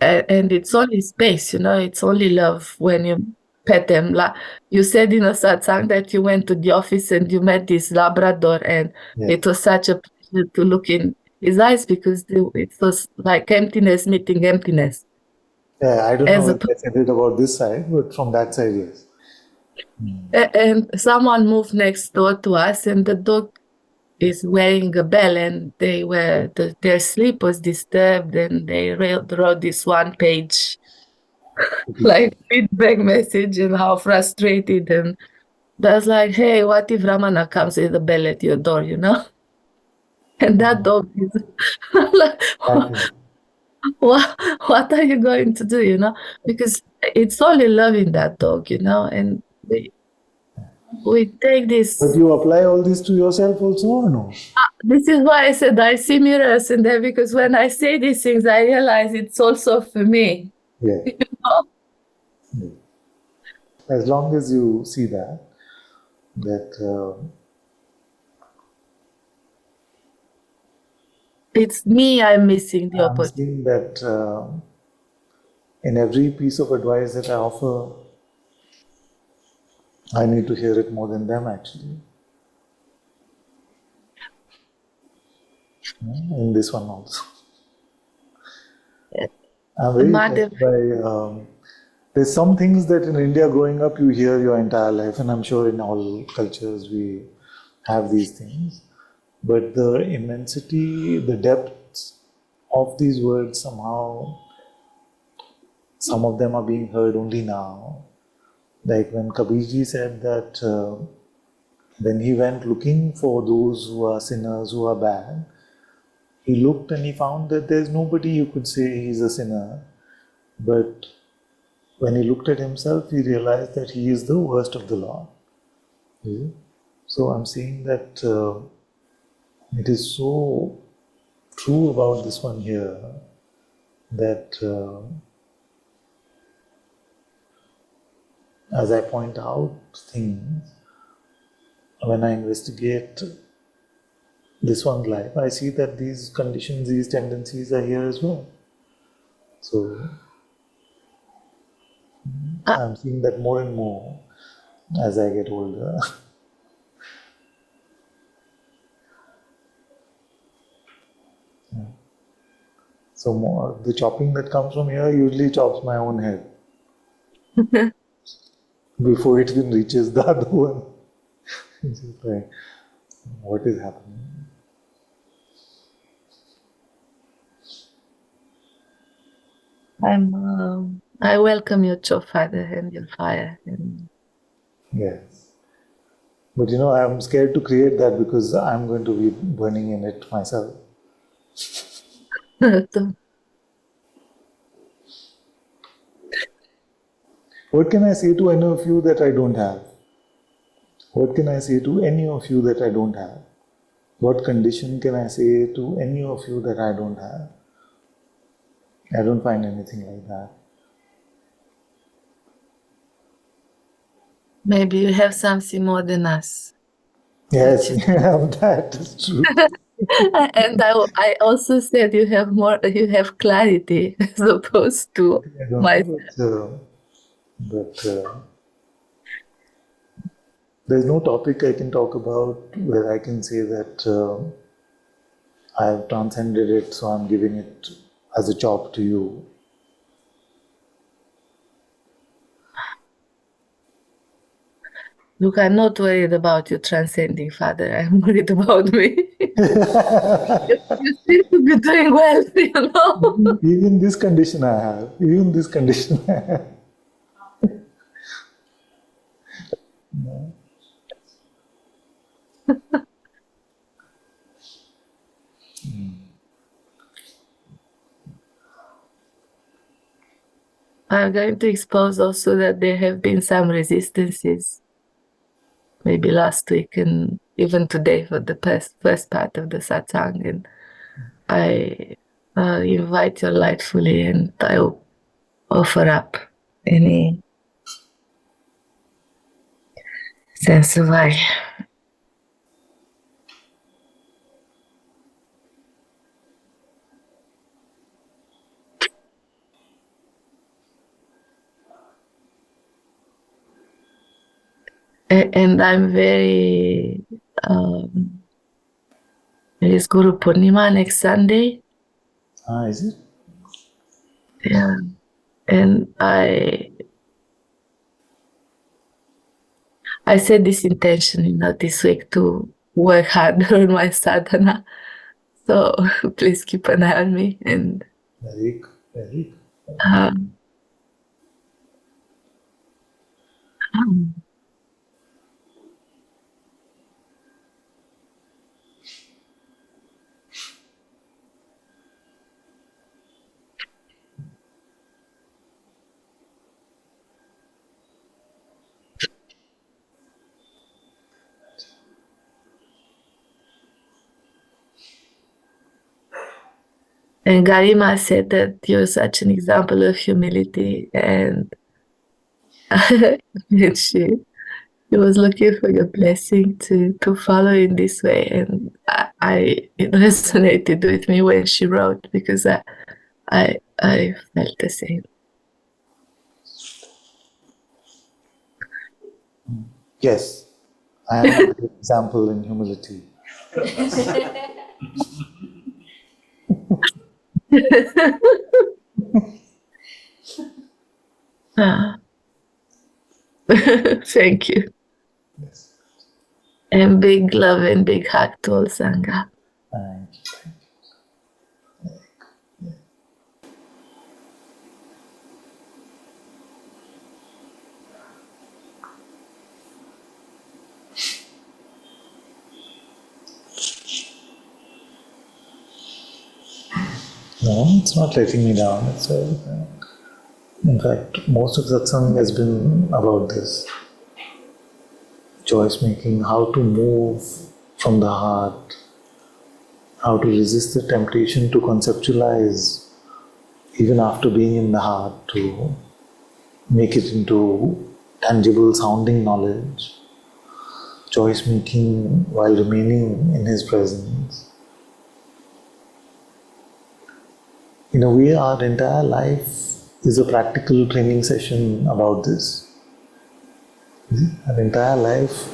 and it's only space. It's only love when you pet them. Like you said in a satsang that you went to the office and you met this Labrador, and it was such a pleasure to look in his eyes because it was like emptiness meeting emptiness. Yeah, I don't As know a if I said it about this side, but from that side, yes. And someone moved next door to us, and the dog is wearing a bell, and their sleep was disturbed, and they wrote this one-page like feedback message and how frustrated. And that's like, hey, what if Ramana comes with a bell at your door, And that dog is like, what are you going to do, Because it's only loving that dog, and we take this. But you apply all this to yourself also, or no? This is why I said I see mirrors in there, because when I say these things, I realize it's also for me. Yeah. Yeah. As long as you see that It's me I'm missing the I'm opportunity. seeing that in every piece of advice that I offer, I need to hear it more than them actually. In this one also. I'm very Mother, touched by, there's some things that in India growing up you hear your entire life, and I'm sure in all cultures we have these things. But the immensity, the depth of these words somehow, some of them are being heard only now. Like when Kabirji said that when he went looking for those who are sinners, who are bad, he looked and he found that there's nobody who could say he's a sinner. But when he looked at himself, he realized that he is the worst of the lot. So I'm seeing that it is so true about this one here that as I point out things, when I investigate this one's life, I see that these conditions, these tendencies are here as well. So I'm seeing that more and more as I get older. So more, the chopping that comes from here usually chops my own head before it even reaches the other one. It's just like, what is happening? I welcome your chop, Father, and your fire. And Yes. But I'm scared to create that because I'm going to be burning in it myself. What can I say to any of you that I don't have? What can I say to any of you that I don't have? What condition can I say to any of you that I don't have? I don't find anything like that. maybe you have something more than us. Yes, that is true. And I also said you have clarity as opposed to I don't my. know, but there's no topic I can talk about where I can say that I have transcended it, so I'm giving it as a chop to you. Look, I'm not worried about you transcending, Father. I'm worried about me. You seem to be doing well, Even this condition I have. Even this condition I have. I'm going to expose also that there have been some resistances, maybe last week and even today for the first part of the Satsang. And I invite your light fully, and I offer up any sense of I. And I'm very, it is Guru Purnima next Sunday. Is it? Yeah. And I set this intention, this week to work harder on my sadhana. So please keep an eye on me. And Very good. And Garima said that you're such an example of humility, and she was looking for your blessing to follow in this way. And it resonated with me when she wrote, because I felt the same. Yes, I am a great example in humility. Ah. Thank you. And big love and big hug to all Sangha. Thank you. No, it's not letting me down. In fact, most of satsang has been about this. Choice making, how to move from the heart, how to resist the temptation to conceptualize even after being in the heart, to make it into tangible sounding knowledge. Choice making while remaining in his presence. In a way, our entire life is a practical training session about this. Our entire life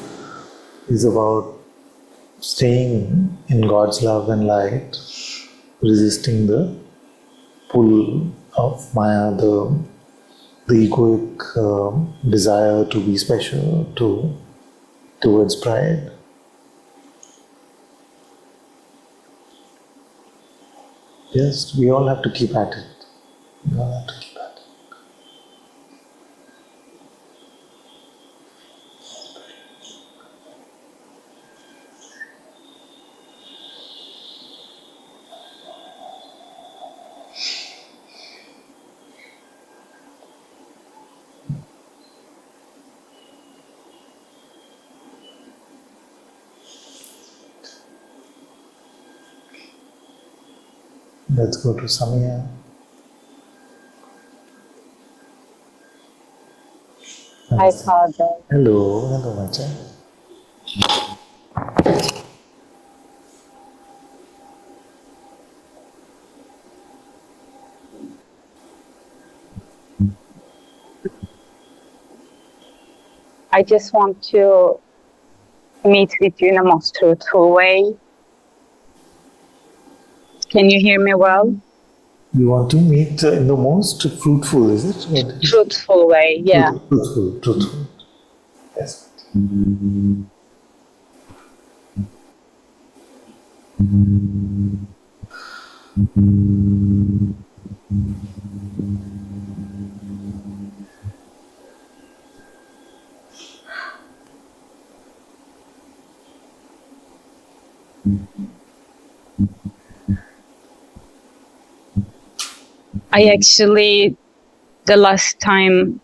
is about staying in God's love and light, resisting the pull of Maya, the egoic desire to be special, towards pride. Yes, we all have to keep at it. We all have to keep at it. Let's go to Samya. Hi, Father. Hello, Macha. I just want to meet with you in the most truthful way. Can you hear me well? You want to meet in the most fruitful, is it? Truthful way, yeah. Truthful. Yes. I actually, the last time,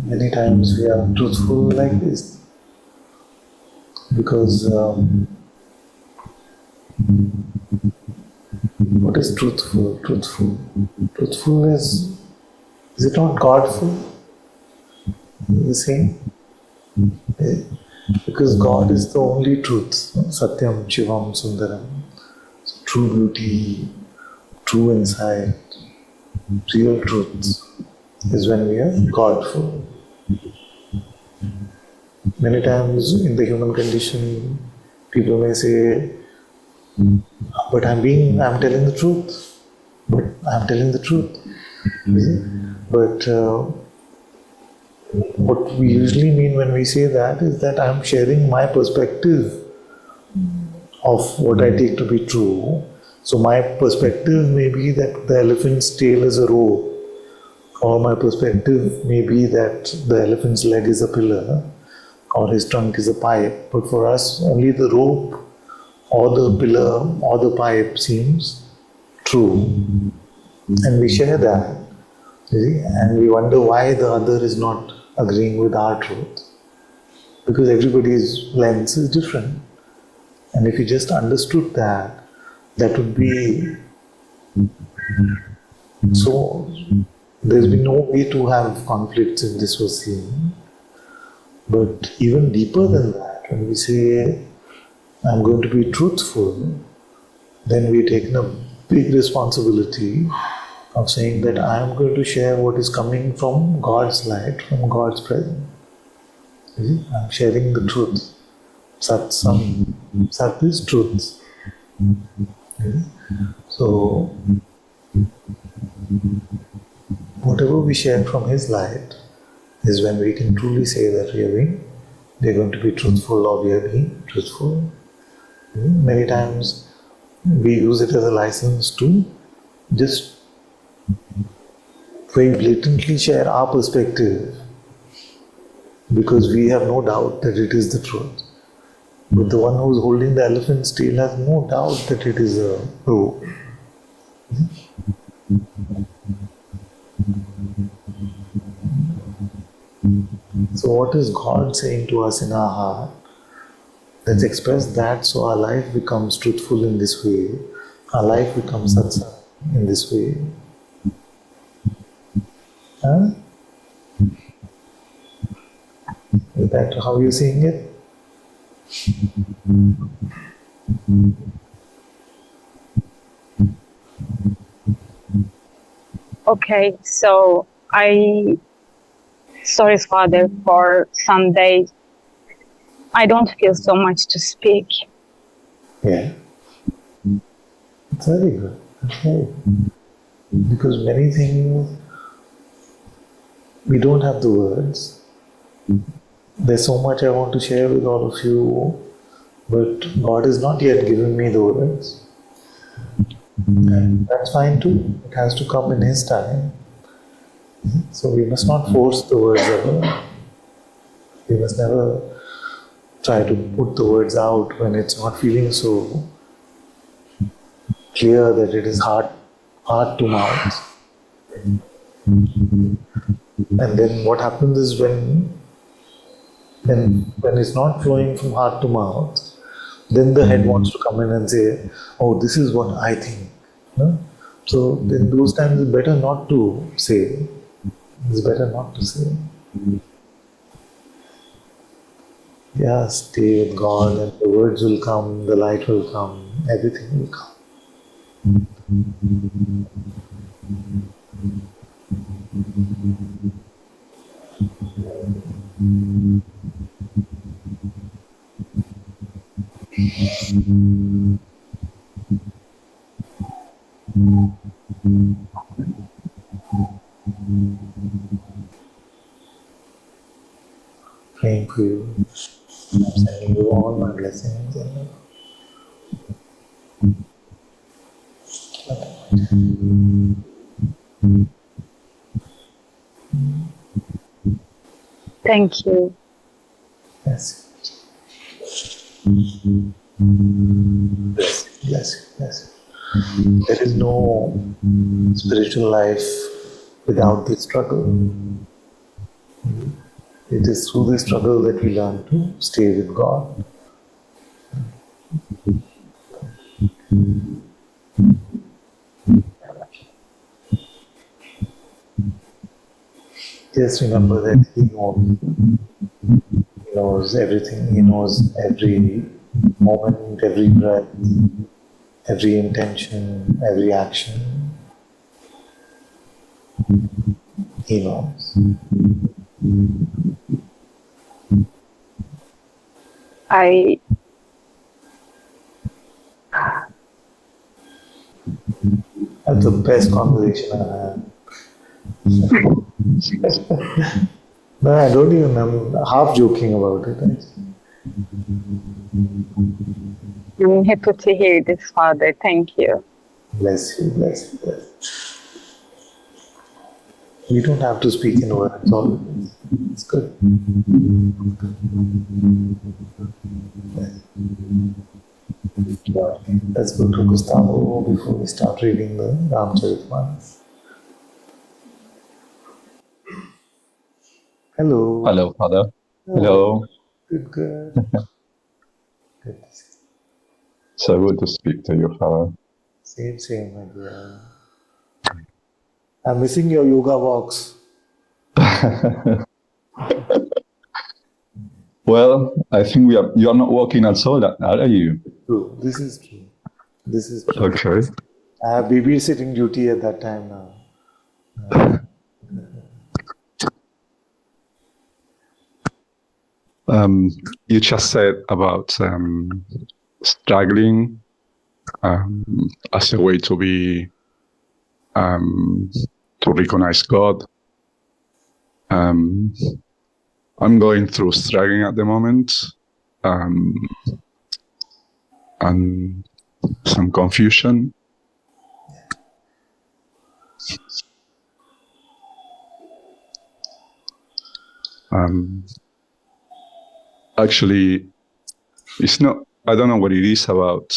Many times we are truthful like this because what is truthful? Truthful is it not Godful? The same? Because God is the only truth. Satyam, Shivam, Sundaram. So true beauty, true insight, real truth is when we are Godful. Many times in the human condition, people may say, but I'm telling the truth. But I'm telling the truth. But what we usually mean when we say that is that I'm sharing my perspective of what I take to be true. So my perspective may be that the elephant's tail is a rope, or my perspective may be that the elephant's leg is a pillar, or his trunk is a pipe. But for us, only the rope or the pillar or the pipe seems true. And we share that. And we wonder why the other is not agreeing with our truth. Because everybody's lens is different. And if you just understood that, that would be so. There's been no way to have conflicts if this was seen. But even deeper than that, when we say, I'm going to be truthful, then we're taking a big responsibility of saying that I am going to share what is coming from God's light, from God's presence. You see? I'm sharing the truth. Satsang. Sat is truth. Okay? So, whatever we share from His light is when we can truly say that we are going to be truthful, or we are being truthful. Many times we use it as a license to just very blatantly share our perspective because we have no doubt that it is the truth. But the one who is holding the elephant's tail has no doubt that it is a rope. So what is God saying to us in our heart? Let's express that so our life becomes truthful in this way. Our life becomes satsang in this way. Huh? Is that how you're seeing it? Okay, so sorry, Father, for some days I don't feel so much to speak. Yeah. It's very good. Okay. Because many things we don't have the words. There's so much I want to share with all of you, but God has not yet given me the words. And that's fine too. It has to come in His time. So we must not force the words ever. We must never try to put the words out when it's not feeling so clear that it is heart to mouth. And then what happens is when it's not flowing from heart to mouth, then the head wants to come in and say, oh, this is what I think. No? So in those times it's better not to say. It's better not to say. Yeah, stay with God and the words will come, the light will come, everything will come. Praying for you. I'm sending you all my blessings and love. Thank you. Yes. Bless you. There is no spiritual life without this struggle. It is through this struggle that we learn to stay with God. Just remember that He knows everything. He knows every moment, every breath, every intention, every action. He knows. That's the best conversation I had. No, I don't even, I'm half joking about it. I'm happy to hear this, Father. Thank you. Bless you, bless you, bless you. You don't have to speak in words always. It's good. Let's go to Gustavo before we start reading the Ramcharitmanas. Hello. Hello, Father. Hello. Good. Good to see you. So good to speak to you, Father. Same, my dear. I'm missing your yoga walks. Well, I think you're not walking at all, are you? True. This is true. This is true. Okay. I have babysitting duty at that time now. You just said about struggling as a way to be to recognize God. I'm going through struggling at the moment, and some confusion. Actually, it's not, I don't know what it is about.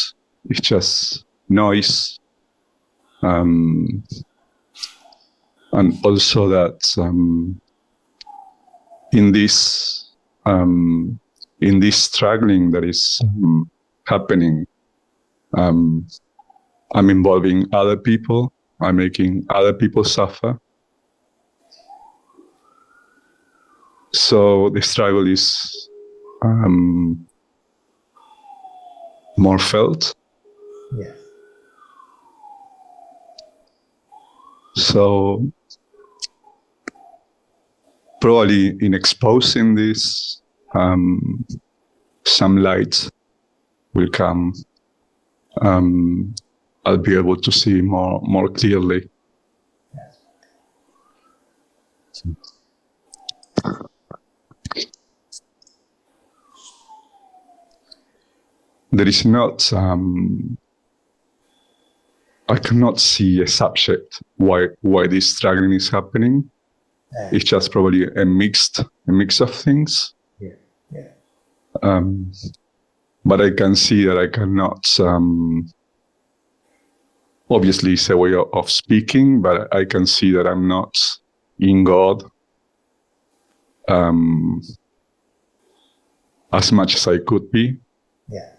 It's just noise. And also that in this struggling that is happening, I'm involving other people. I'm making other people suffer. So the struggle is more felt. Yeah. So probably in exposing this, some light will come. I'll be able to see more clearly. There is not, I cannot see a subject why this struggling is happening. Yeah. It's just probably a mix of things. Yeah. But I can see that I cannot, obviously it's a way of speaking, but I can see that I'm not in God as much as I could be. Yeah.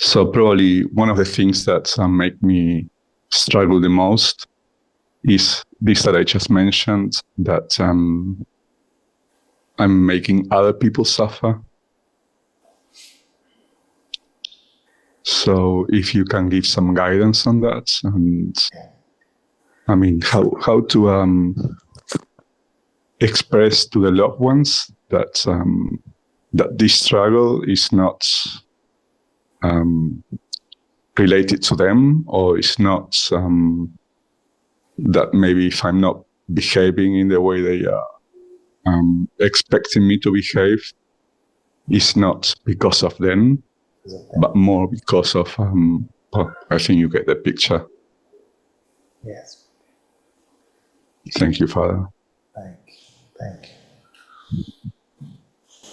So probably one of the things that make me struggle the most is this that I just mentioned, that I'm making other people suffer. So if you can give some guidance on that, and I mean, how to express to the loved ones that that this struggle is not related to them, or it's not that maybe if I'm not behaving in the way they are expecting me to behave, it's not because of them, but more because of, well, I think you get the picture. Yes. Thank you, Father.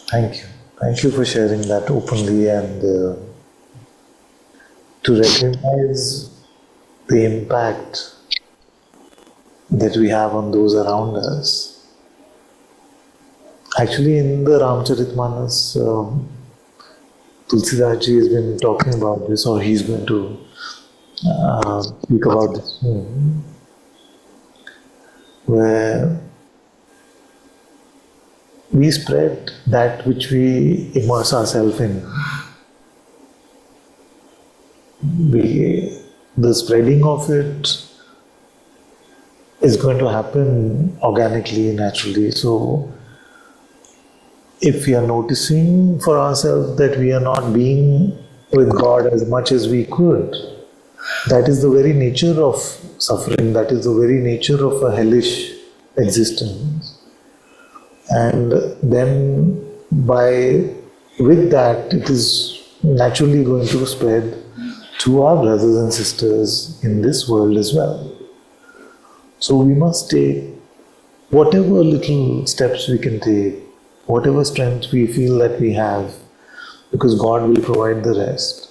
Thank you for sharing that openly, and to recognize the impact that we have on those around us. Actually, in the Ramcharitmanas, Tulsidas ji has been talking about this, or he's going to speak about this soon, where we spread that which we immerse ourselves in. The spreading of it is going to happen organically, naturally. So if we are noticing for ourselves that we are not being with God as much as we could, that is the very nature of suffering, that is the very nature of a hellish existence. And then with that, it is naturally going to spread to our brothers and sisters in this world as well. So we must take whatever little steps we can take, whatever strength we feel that we have, because God will provide the rest.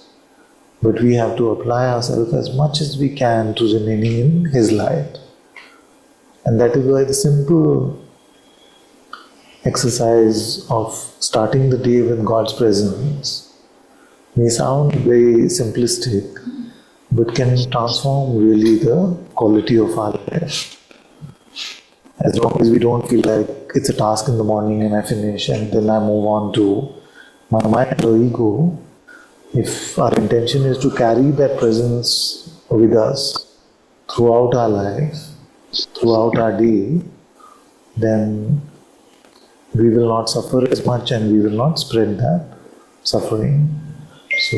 But we have to apply ourselves as much as we can to remaining in His light. And that is why the simple exercise of starting the day with God's presence may sound very simplistic, but can transform really the quality of our life. As long as we don't feel like it's a task in the morning and I finish and then I move on to my mind or ego, if our intention is to carry that presence with us throughout our life, throughout our day, then we will not suffer as much and we will not spread that suffering. So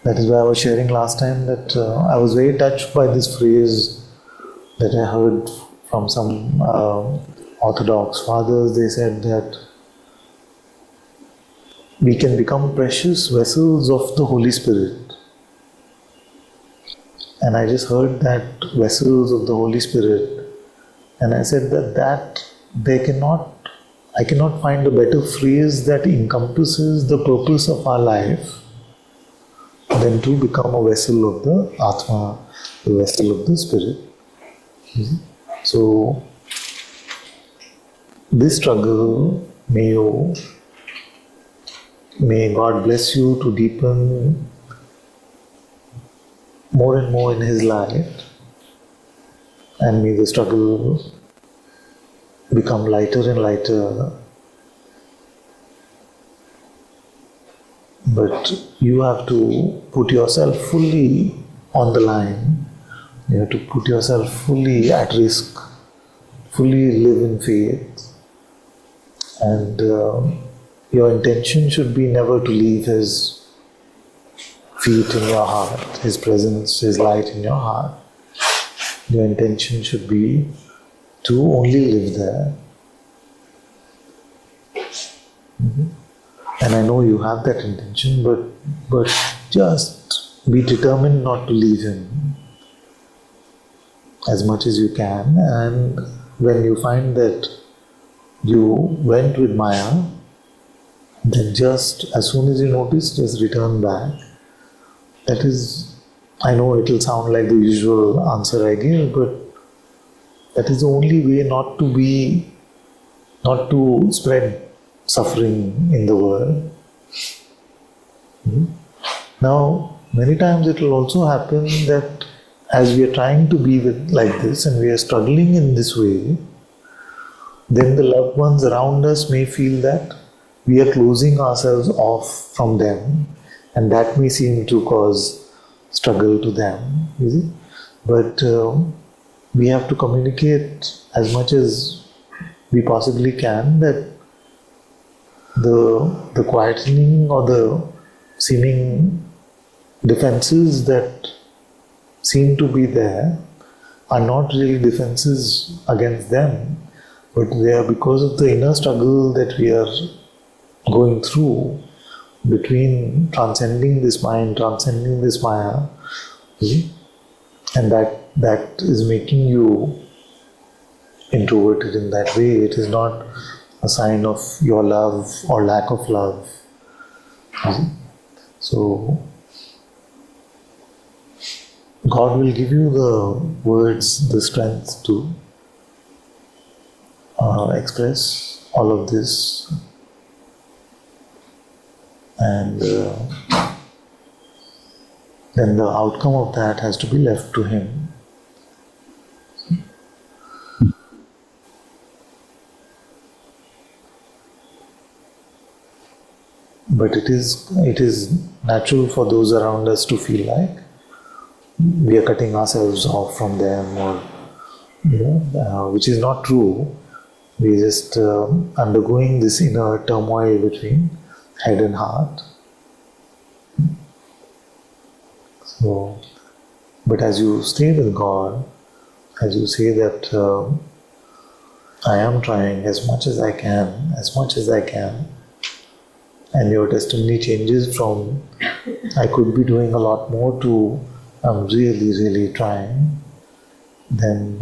that is why I was sharing last time that I was very touched by this phrase that I heard from some Orthodox fathers. They said that we can become precious vessels of the Holy Spirit. And I just heard that vessels of the Holy Spirit, and I said that I cannot find a better phrase that encompasses the purpose of our life than to become a vessel of the Atma, the vessel of the Spirit. So, this struggle, may God bless you to deepen more and more in His light, and may the struggle become lighter and lighter. But you have to put yourself fully on the line. You have to put yourself fully at risk, fully live in faith, and your intention should be never to leave His feet in your heart, His presence, His light in your heart. Your intention should be to only live there. And I know you have that intention, but just be determined not to leave Him as much as you can. And when you find that you went with Maya, then just as soon as you notice, just return back. That is, I know it will sound like the usual answer I give, but that is the only way not to spread suffering in the world. Now, many times it will also happen that as we are trying to be with like this and we are struggling in this way, then the loved ones around us may feel that we are closing ourselves off from them, and that may seem to cause struggle to them, you see. But we have to communicate as much as we possibly can that the quietening or the seeming defenses that seem to be there are not really defenses against them, but they are because of the inner struggle that we are going through between transcending this mind, transcending this Maya, and that is making you introverted in that way. It is not a sign of your love or lack of love. So God will give you the words, the strength to express all of this, and then the outcome of that has to be left to Him. But it is natural for those around us to feel like we are cutting ourselves off from them, or which is not true. We are just undergoing this inner turmoil between head and heart. So, but as you stay with God, as you say that I am trying as much as I can, and your testimony changes from I could be doing a lot more to I'm really, really trying, then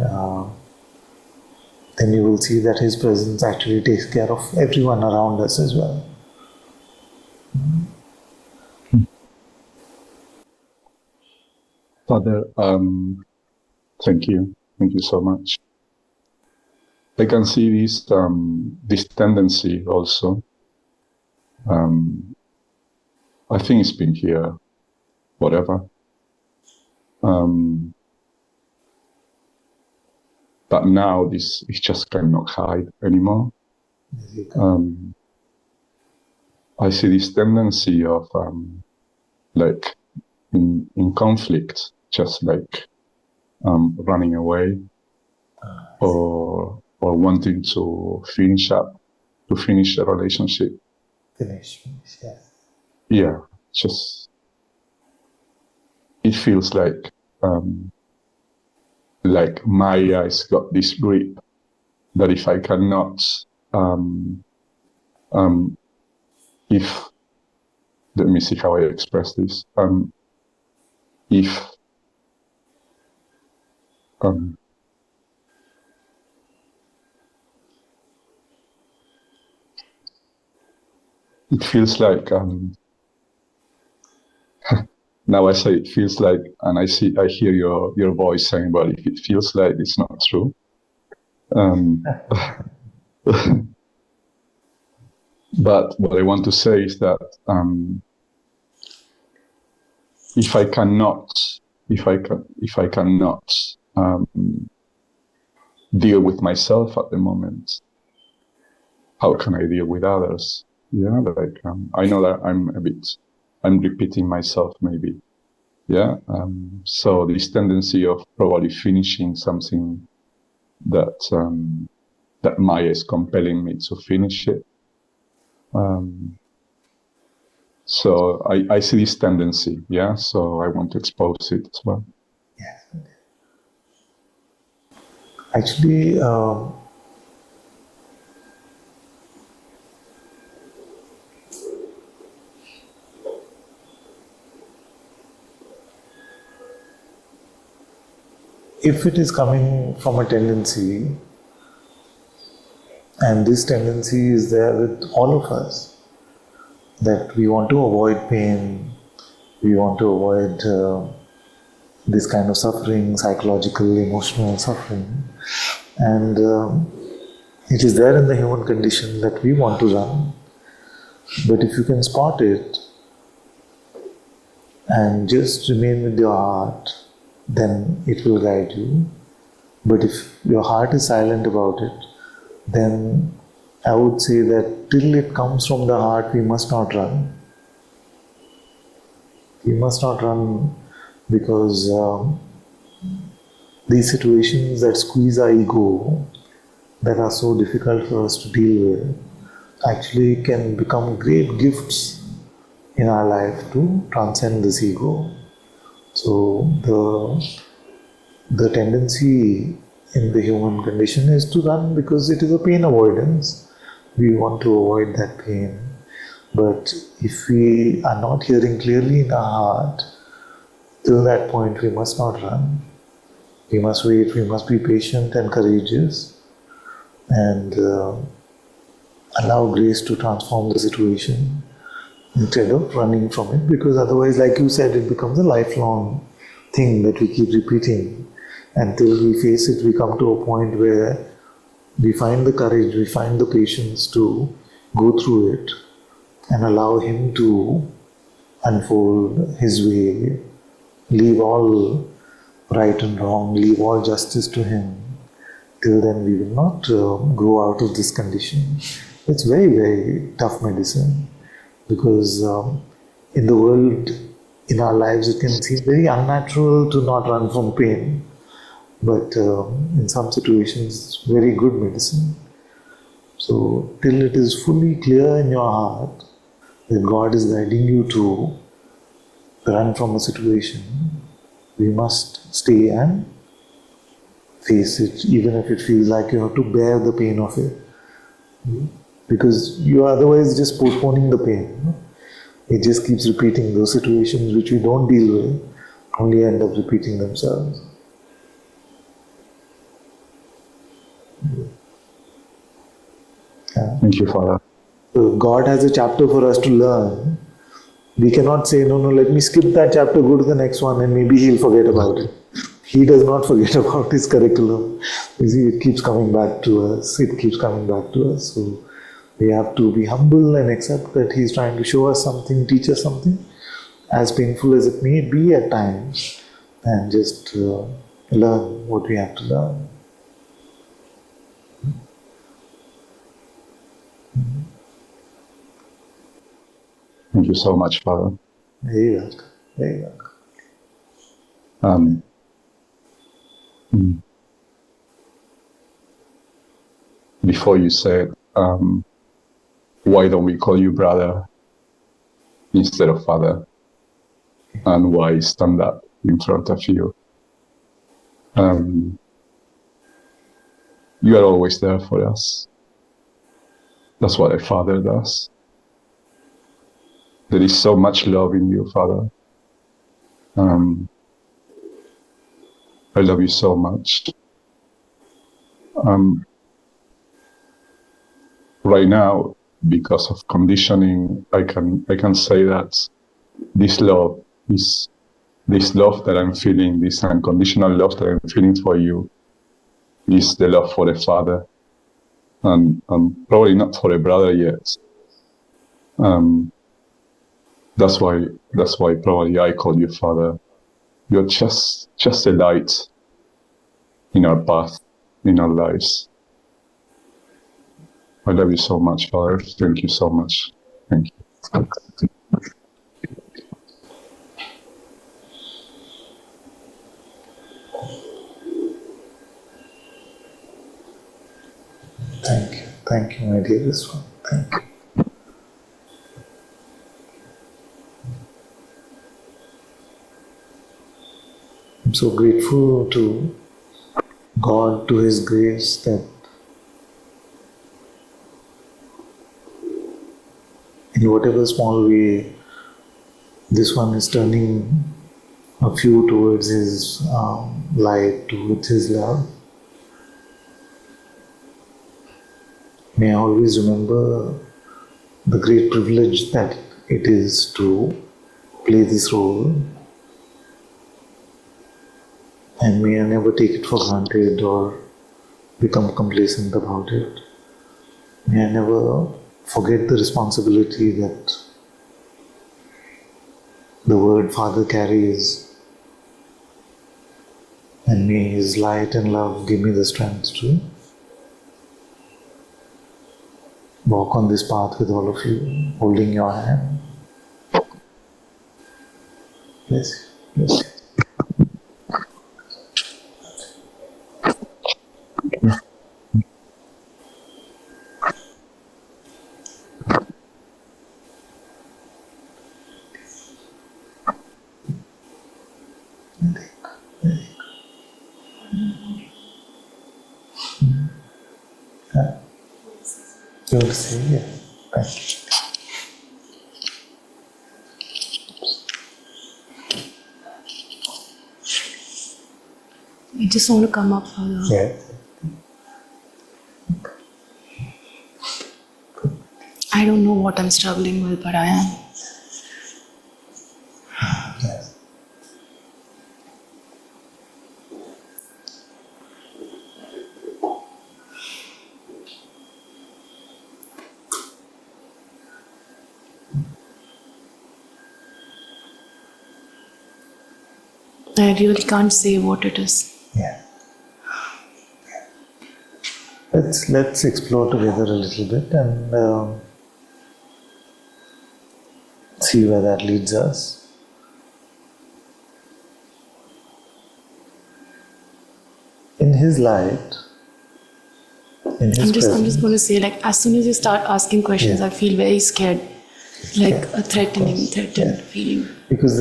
you will see that His presence actually takes care of everyone around us as well. Father, thank you so much. I can see this tendency also I think it's been here, whatever. But now this it just cannot hide anymore. I see this tendency of like in conflict, just like running away or wanting to finish the relationship. Finish, yeah. Yeah, just it feels like Maya's got this grip that if I cannot, if, let me see how I express this, if it feels like now I say it feels like, and I hear your voice saying, well, if it feels like, it's not true. But what I want to say is that if I cannot deal with myself at the moment, how can I deal with others? Yeah, like I know that I'm repeating myself maybe. Yeah. So this tendency of probably finishing something that Maya is compelling me to finish it. So I see this tendency, yeah. So I want to expose it as well. Yes. Actually, if it is coming from a tendency, and this tendency is there with all of us, that we want to avoid pain, we want to avoid this kind of suffering, psychological, emotional suffering, and it is there in the human condition that we want to run. But if you can spot it and just remain with your heart, then it will guide you. But if your heart is silent about it, then I would say that till it comes from the heart, we must not run. We must not run because these situations that squeeze our ego, that are so difficult for us to deal with, actually can become great gifts in our life to transcend this ego. So the tendency in the human condition is to run because it is a pain avoidance. We want to avoid that pain. But if we are not hearing clearly in our heart, till that point we must not run. We must wait, we must be patient and courageous and allow grace to transform the situation instead of running from it, because otherwise, like you said, it becomes a lifelong thing that we keep repeating. Until we face it, we come to a point where we find the courage, we find the patience to go through it and allow Him to unfold His way, leave all right and wrong, leave all justice to Him. Till then, we will not grow out of this condition. It's very, very tough medicine because in the world, in our lives, it can seem very unnatural to not run from pain. But in some situations, it's very good medicine. So, till it is fully clear in your heart that God is guiding you to run from a situation, we must stay and face it, even if it feels like you have to bear the pain of it. Because you are otherwise just postponing the pain. It just keeps repeating. Those situations which we don't deal with only end up repeating themselves. Yeah. Thank you, Father. So God has a chapter for us to learn. We cannot say, no, let me skip that chapter, go to the next one, and maybe He'll forget about it. He does not forget about His curriculum. You see, it keeps coming back to us. It keeps coming back to us. So We have to be humble and accept that He's trying to show us something, teach us something, as painful as it may be at times, and just learn what we have to learn. Thank you so much, Father. Very welcome. Very welcome. Before you said, why don't we call you brother instead of father? And why stand up in front of you? You are always there for us. That's what a father does. There is so much love in you, Father. I love you so much. Right now, because of conditioning, I can say that this love that I'm feeling, this unconditional love that I'm feeling for you, is the love for a father, and probably not for a brother yet. That's why probably I call you Father. You're just a light in our path, in our lives. I love you so much, Father. Thank you so much. Thank you. Thank you, my dearest one. Thank you. I'm so grateful to God, to His grace, that in whatever small way this one is turning a few towards His light, towards His love. May I always remember the great privilege that it is to play this role, and may I never take it for granted or become complacent about it. May I never forget the responsibility that the word Father carries, and may His light and love give me the strength to walk on this path with all of you, holding your hand. Bless you. Bless you. You want to say? Yeah. Thank you. I just want to come up, Father. Yeah. I don't know what I'm struggling with, but I am. Yes. I really can't say what it is. Yeah. Let's explore together a little bit and see where that leads us. In His light, in His I'm just presence. going to say, like, as soon as you start asking questions, Yeah. I feel very scared, like a threatened feeling. Because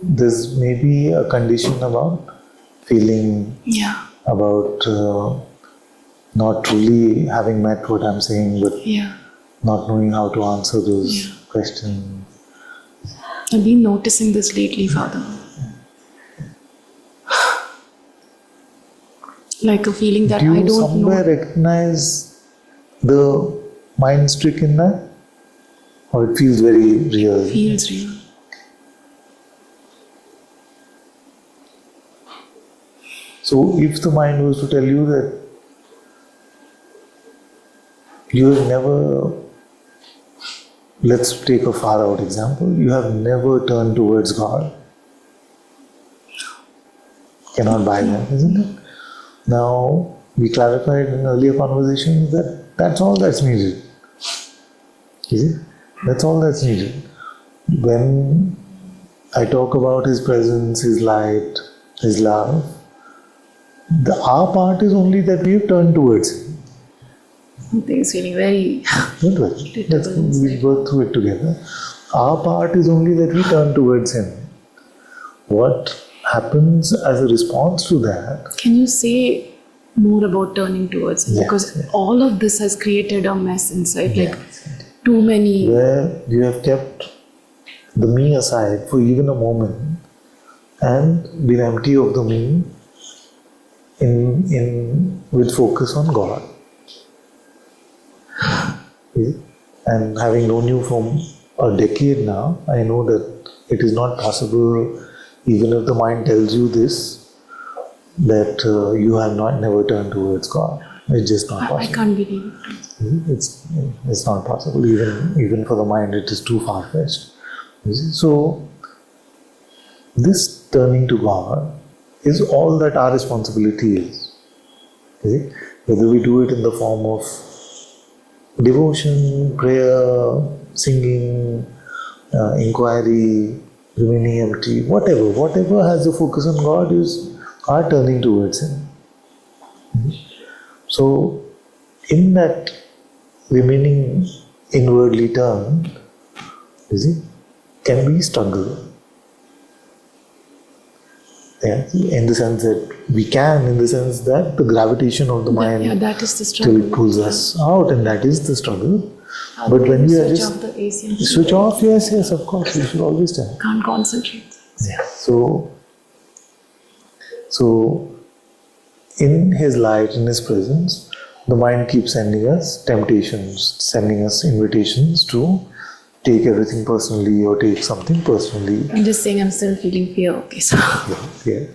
there's maybe a condition about feeling Yeah, about not truly having met what I'm saying, but yeah. not knowing how to answer those questions. I've been noticing this lately, Father. Like a feeling that Do I you don't somewhere know. recognize the mind trick in that? Or it feels very real? Feels real. So if the mind was to tell you that You have never, let's take a far out example, you have never turned towards God. Cannot buy that, isn't it? Now, we clarified in earlier conversations that that's all that's needed. Is it? That's all that's needed. When I talk about His presence, His light, His love, our part is only that we have turned towards Him. Something is feeling very Don't worry. We work through it together. Our part is only that we turn towards Him. What happens as a response to that? Can you say more about turning towards Him? Yes, Because yes. all of this has created a mess inside, like too many. Where you have kept the me aside for even a moment and been empty of the me in with focus on God. Okay? And having known you from a decade now, I know that it is not possible, even if the mind tells you this, that you have never turned towards God. It's just not I possible. can't believe it. It's not possible. Even for the mind, it is too far-fetched. You see? So, this turning to God is all that our responsibility is. You see? Whether we do it in the form of devotion, prayer, singing, inquiry, remaining empty, whatever has the focus on God is our turning towards Him. So, in that remaining inwardly turned, you see, can be struggle. Yeah, in the sense that we can, in the sense that the gravitation of the mind Yeah, that is the till struggle. it pulls us out, and that is the struggle. How But can when you we are switch just off the AC and switch off, yes, of course, we should always tell. can't concentrate. Yeah. So in His light, in His presence, the mind keeps sending us temptations, sending us invitations to take everything personally or take something personally. I'm just saying I'm still feeling fear. Okay, so Yeah.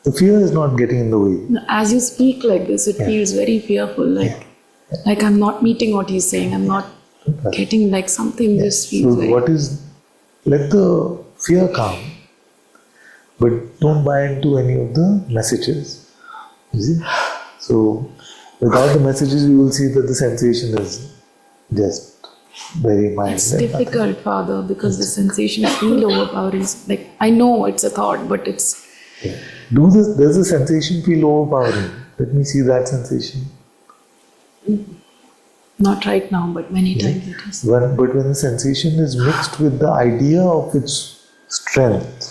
The fear is not getting in the way. as you speak like this, it feels very fearful. Like I'm not meeting what he's saying. I'm not getting like something. Just feels So very. what is, let the fear come, but don't buy into any of the messages. You see? So without the messages, you will see that the sensation is just very mild. It's and difficult, Father, because the sensations feel overpowering. Like I know it's a thought, but it's nothing. Does the sensation feel overpowering? Let me see that sensation. not right now, but many times it is. But when the sensation is mixed with the idea of its strength,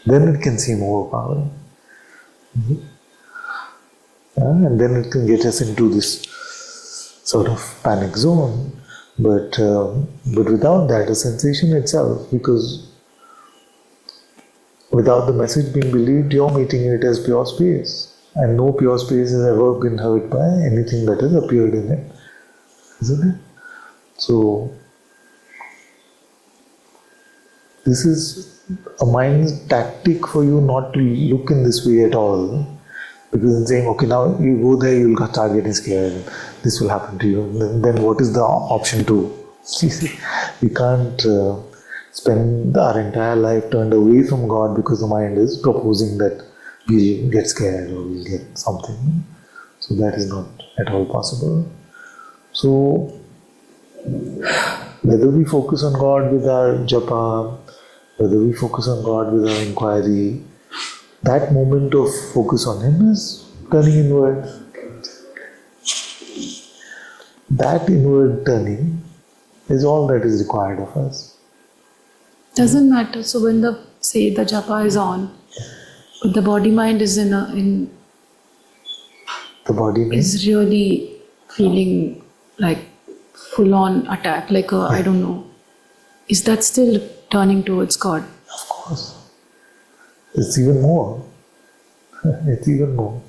then it can seem overpowering. And then it can get us into this sort of panic zone. But without that, the sensation itself, because without the message being believed, you're meeting it as pure space. And no pure space has ever been hurt by anything that has appeared in it. Isn't it? So, this is a mind's tactic for you not to look in this way at all. Because it's saying, okay, now you go there, you'll start getting scared, this will happen to you. And then what is the option two? We can't spend our entire life turned away from God because the mind is proposing that we get scared or we get something. So that is not at all possible. So, whether we focus on God with our japa, whether we focus on God with our inquiry, that moment of focus on Him is turning inward. That inward turning is all that is required of us. Doesn't matter. So when the japa is on, but the body mind is The body means is really feeling like full on attack, like I don't know. Is that still turning towards God? of course. It's even more. It's even more.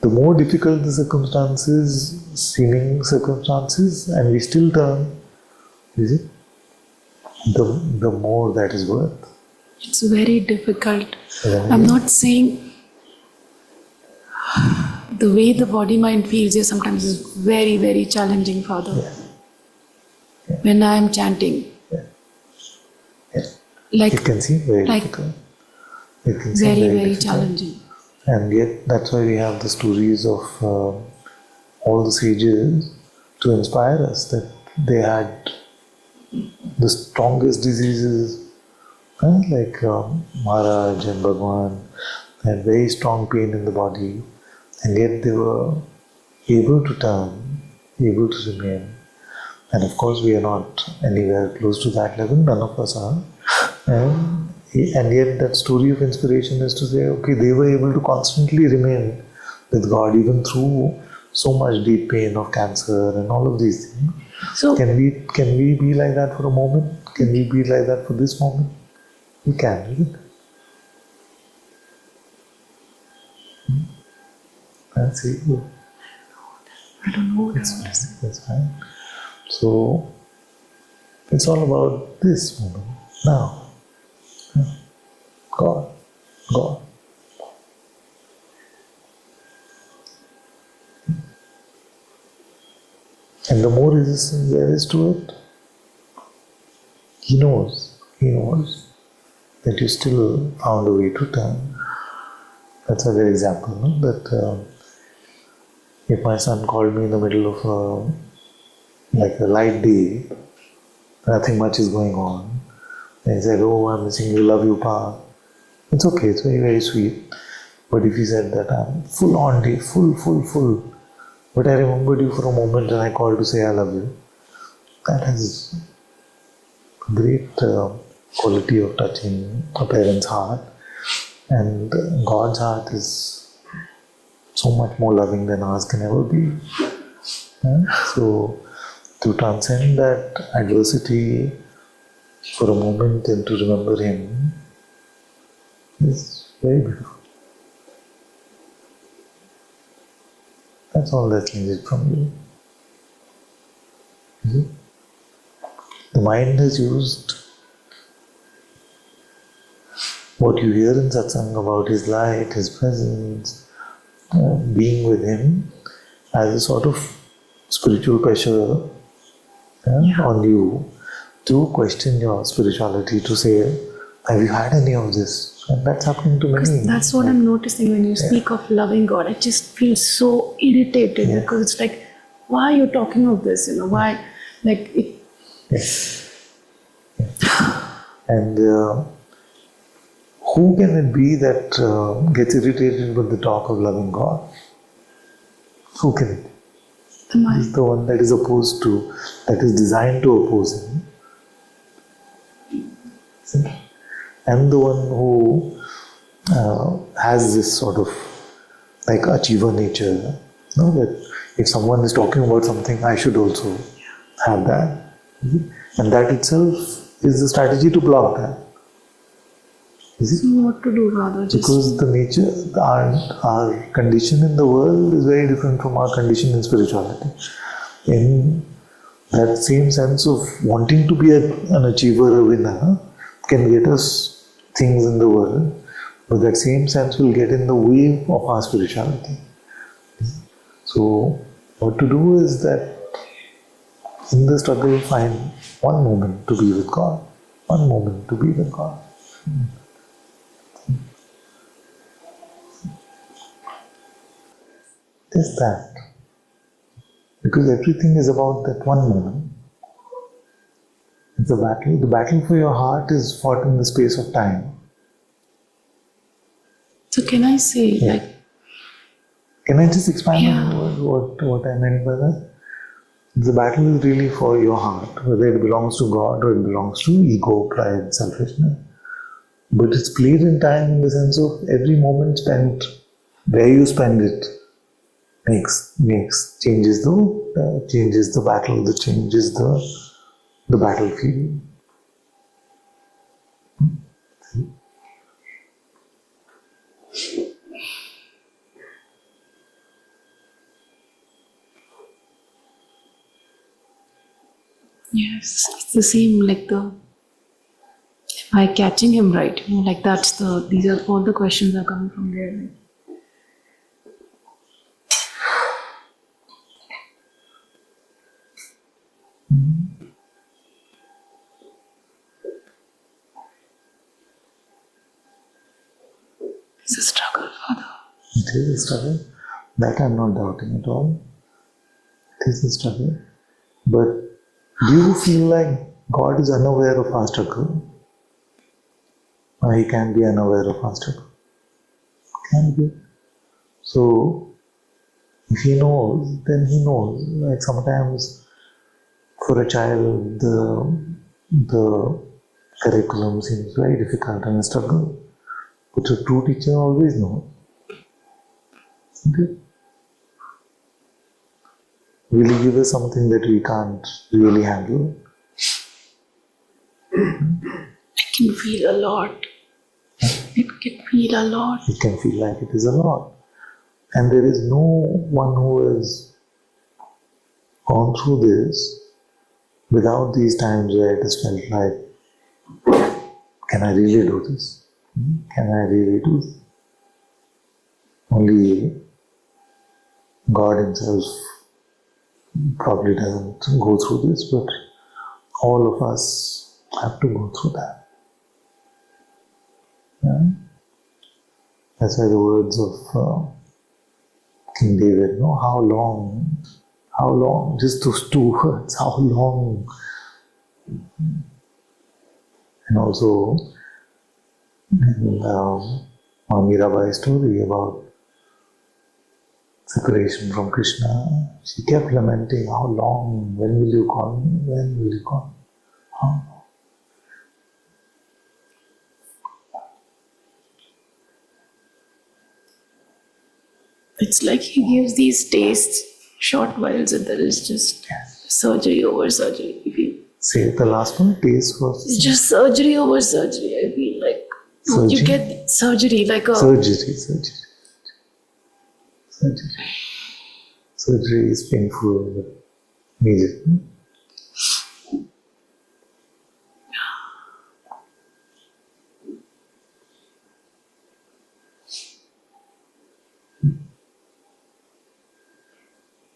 The more difficult the circumstances, seeming circumstances, and we still turn, you see, the more that is worth. It's very difficult. Yeah. I'm not saying the way the body-mind feels here sometimes is very, very challenging, Father. When I am chanting. Like, it can seem very like difficult. It can seem very, very difficult. challenging. And yet, that's why we have the stories of all the sages to inspire us that they had the strongest diseases, like Maharaj and Bhagwan had very strong pain in the body, and yet they were able to turn, able to remain. And of course, we are not anywhere close to that level, none of us are. And yet that story of inspiration is to say, okay, they were able to constantly remain with God even through so much deep pain of cancer and all of these things. So Can we be like that for a moment? Can we be like that for this moment? We can, isn't it? That's it. I don't know what I want to say. That's fine. So it's all about this moment, now. God. And the more resistance there is to it, He knows that you still found a way to turn. That's a good example, no? That if my son called me in the middle of a light day, nothing much is going on, and he said, "Oh, I'm missing you, love you, Pa." It's okay, it's very, very sweet. But if he said that I'm full on day, full, but I remembered you for a moment and I called to say I love you, that has a great quality of touching a parent's heart. And God's heart is so much more loving than ours can ever be. So to transcend that adversity for a moment and to remember Him is very beautiful. That's all that's needed from you. See? The mind has used what you hear in Satsang about His light, His presence, being with Him as a sort of spiritual pressure on you to question your spirituality, to say, have you had any of this? And that's happening to many. That's what I'm noticing when you speak of loving God. I just feel so irritated because it's like, why are you talking of this? Why? Like it. And who can it be that gets irritated with the talk of loving God? Who can it be? The mind. He's the one that is opposed to, that is designed to oppose Him. See? And the one who has this sort of like achiever nature, that if someone is talking about something, I should also have that. And that itself is the strategy to block that. So what to do, Father? Because the nature, our condition in the world is very different from our condition in spirituality. In that same sense of wanting to be an achiever, a winner, can get us things in the world, but that same sense will get in the way of our spirituality. So what to do is that in the struggle find one moment to be with God, one moment to be with God. Just that. Because everything is about that one moment. It's a battle. The battle for your heart is fought in the space of time. So can I say, Can I just expand on what I meant by that? The battle is really for your heart, whether it belongs to God or it belongs to ego, pride, selfishness. But it's played in time in the sense of every moment spent, where you spend it, changes the battle, changes the battlefield. yes, it's the same like by catching Him right, these are all the questions are coming from there. It's a struggle, Father. It is a struggle. That I'm not doubting at all. It is a struggle. But do you feel like God is unaware of our struggle? Or He can be unaware of our struggle? Can be. So, if He knows, then He knows. Like sometimes for a child, the curriculum seems very difficult and a struggle. But a true teacher always knows. Okay. Will He give us something that we can't really handle? I can feel a lot. It can feel a lot. It can feel like it is a lot. And there is no one who has gone through this without these times where it has felt like, can I really do this? Can I really do this? Only God Himself probably doesn't go through this, but all of us have to go through that. Yeah? That's why the words of King David, no? How long, just those two words, how long? And also, in Mirabai's story about separation from Krishna, she kept lamenting, how long, when will you call me, when will you call me? How long? It's like He gives these tastes, short whiles, and there is just surgery over surgery. I feel. Say the last one, taste first. It's just surgery over surgery. I feel like Surgery? you get surgery like a Surgery. Surgery is painful, but needed.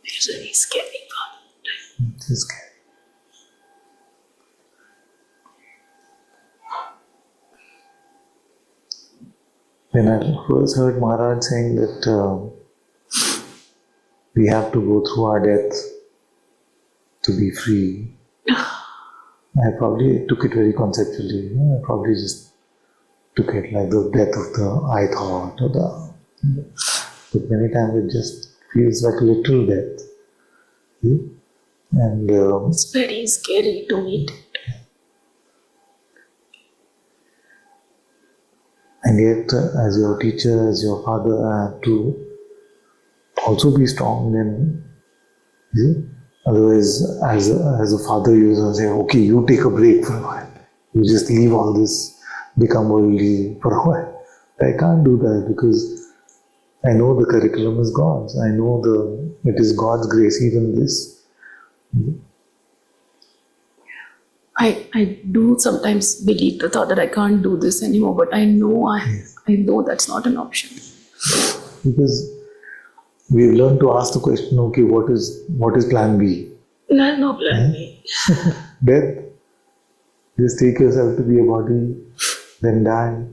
It's very scary. It is scary. When I first heard Maharaj saying that we have to go through our death to be free, I probably took it very conceptually. I probably just took it like the death of the I thought or the. But many times it just feels like a literal death. And It's very scary to meet. And yet, as your teacher, as your father, I have to also be strong. Then, otherwise, as a father, you just say, "Okay, you take a break for a while. You just leave all this, become worldly for a while." I can't do that because I know the curriculum is God's. I know it is God's grace. Even this. I do sometimes believe the thought that I can't do this anymore, but I know I know that's not an option. Because we've learned to ask the question, okay, what is plan B? No plan B. Death. Just take yourself to be a body, then die.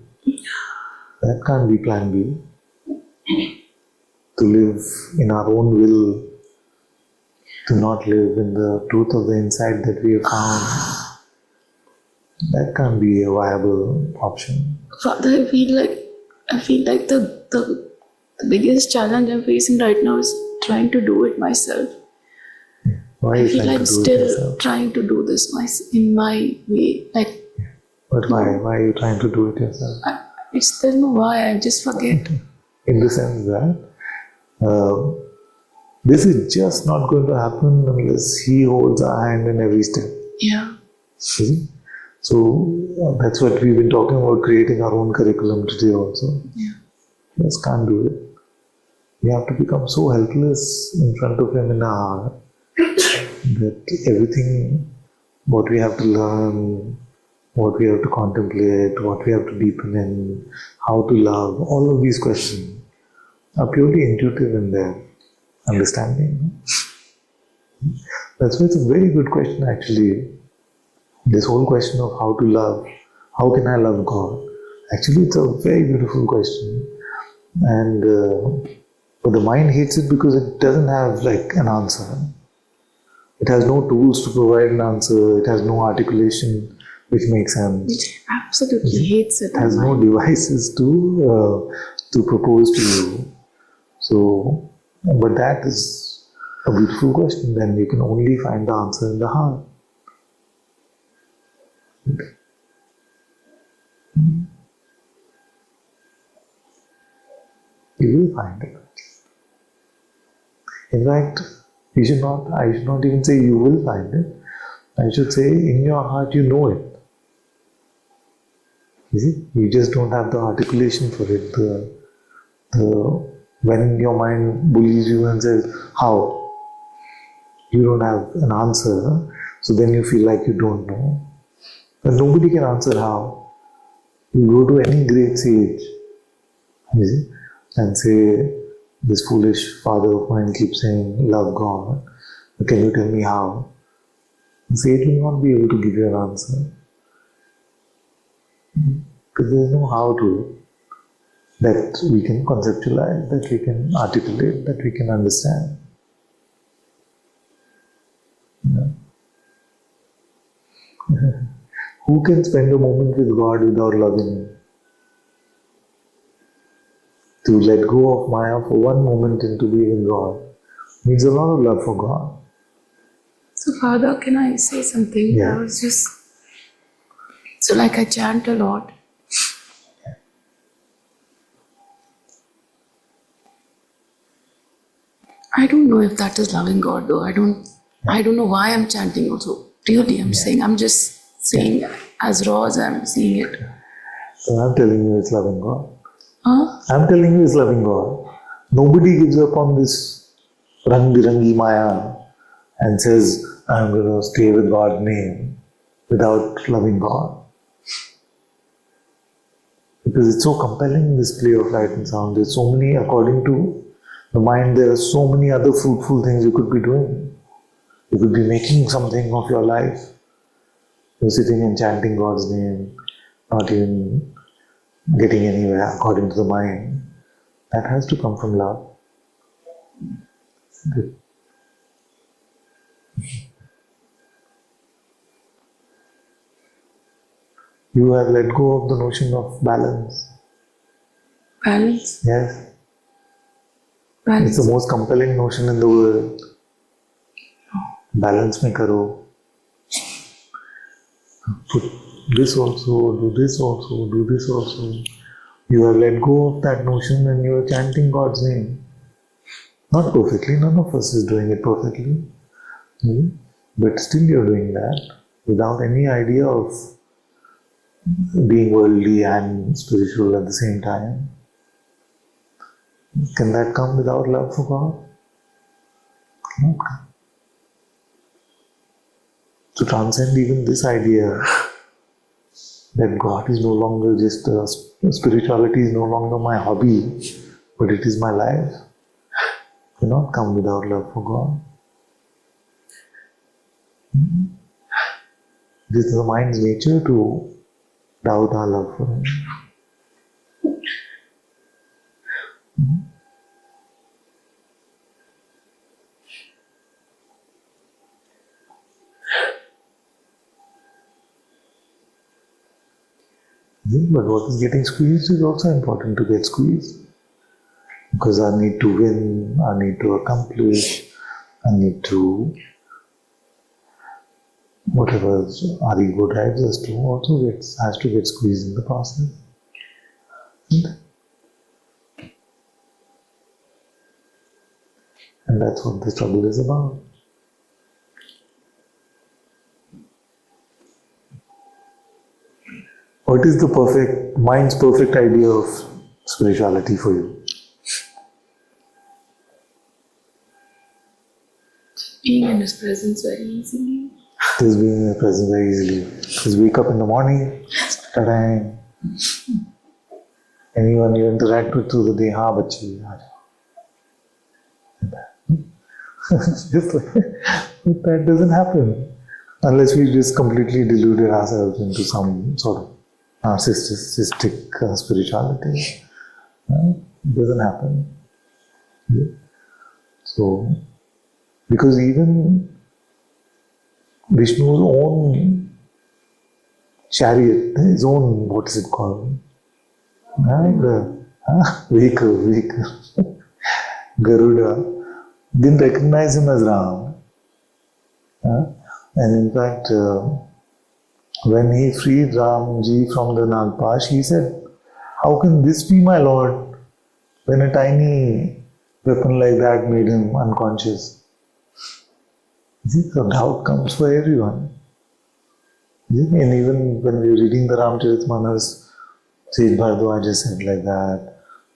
That can't be plan B. To live in our own will, to not live in the truth of the insight that we have found. That can't be a viable option. Father, I feel like the biggest challenge I'm facing right now is trying to do it myself. Why I are you feel trying I'm to do it still yourself? trying to do this in my way. Like, But why? Why are you trying to do it yourself? I still know why. I just forget. In the sense that this is just not going to happen unless He holds our hand in every step. Yeah. See? So that's what we've been talking about, creating our own curriculum today also. Yeah. Just can't do it. We have to become so helpless in front of Him in our heart that everything, what we have to learn, what we have to contemplate, what we have to deepen in, how to love, all of these questions are purely intuitive in their understanding. That's why it's a very good question actually. This whole question of how to love, how can I love God? Actually, it's a very beautiful question And but the mind hates it because it doesn't have like an answer. It has no tools to provide an answer. It has no articulation which makes sense. It absolutely hates it. It has no devices to propose to you. So, but that is a beautiful question. Then you can only find the answer in the heart. You will find it. In fact, I should not even say you will find it. I should say in your heart you know it. You see, you just don't have the articulation for it. When your mind bullies you and says, how? You don't have an answer, so then you feel like you don't know. But nobody can answer how. You go to any great sage, you see, and say, this foolish father of mine keeps saying, love God. Can you tell me how? The sage will not be able to give you an answer. Because there is no how to it that we can conceptualize, that we can articulate, that we can understand. Who can spend a moment with God without loving Him? To let go of Maya for one moment into being God needs a lot of love for God. So, Father, can I say something? Yeah. I was just, so like I chant a lot. I don't know if that is loving God though. I don't know why I'm chanting also. Really, I'm saying, I'm just saying as raw as I'm seeing it. So I'm telling you it's loving God. Huh? I'm telling you it's loving God. Nobody gives up on this rang-birangi Maya and says, I'm going to stay with God's name without loving God. Because it's so compelling, this play of light and sound. There's so many, according to the mind, there are so many other fruitful things you could be doing. You could be making something of your life. You're sitting and chanting God's name, not even getting anywhere according to the mind. That has to come from love. Good. You have let go of the notion of balance. Balance? Yes. Balance. It's the most compelling notion in the world. Balance mein karo. Put this also, do this also, do this also. You have let go of that notion and you are chanting God's name. Not perfectly, none of us is doing it perfectly. But still you're doing that without any idea of being worldly and spiritual at the same time. Can that come without love for God? Cannot come. To transcend even this idea that God is no longer just spirituality is no longer my hobby, but it is my life, cannot come without love for God. This is the mind's nature to doubt our love for Him. But what is getting squeezed is also important to get squeezed. Because our need to win, our need to accomplish, our need to, whatever our ego drives us to, also has to get squeezed in the process. And that's what the struggle is about. What is the mind's perfect idea of spirituality for you? Being in His presence very easily. Just being in His presence very easily. Just wake up in the morning, ta-da. Anyone you interact with through the day, हाँ बच्ची, आ जाओ. Just like that doesn't happen unless we just completely deluded ourselves into some sort of narcissistic spirituality. It doesn't happen. Yeah. So, because even Vishnu's own chariot, his own, what is it called? Vehicle, Garuda, didn't recognize him as Ram. And in fact, when he freed Ramji from the Nagpash, he said, how can this be my Lord when a tiny weapon like that made him unconscious? See, so doubt comes for everyone. See? And even when we were reading the Ramcharitmanas, Sage Bhardwaj said like that,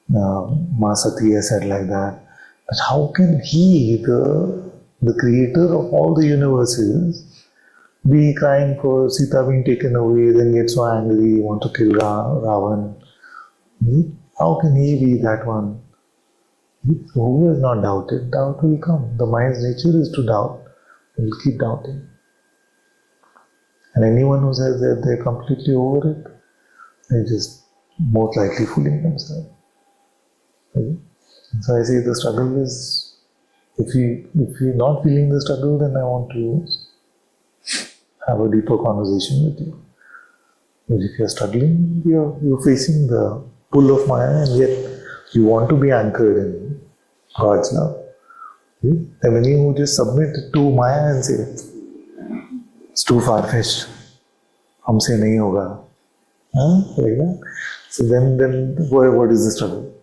Ma Sati said like that. But how can he, the creator of all the universes, be crying for Sita being taken away, then get so angry, want to kill Ravan? How can he be that one? So who has not doubted? Doubt will come. The mind's nature is to doubt. It will keep doubting. And anyone who says that they're completely over it, they're just most likely fooling themselves. Okay? So I say the struggle is, if you're not feeling the struggle, then I want to have a deeper conversation with you. But if you're struggling, you're facing the pull of Maya, and yet you want to be anchored in God's love. Okay? There are many who just submit to Maya and say, it's too far-fetched. Humse nahi hoga. Like that. So then what is the struggle?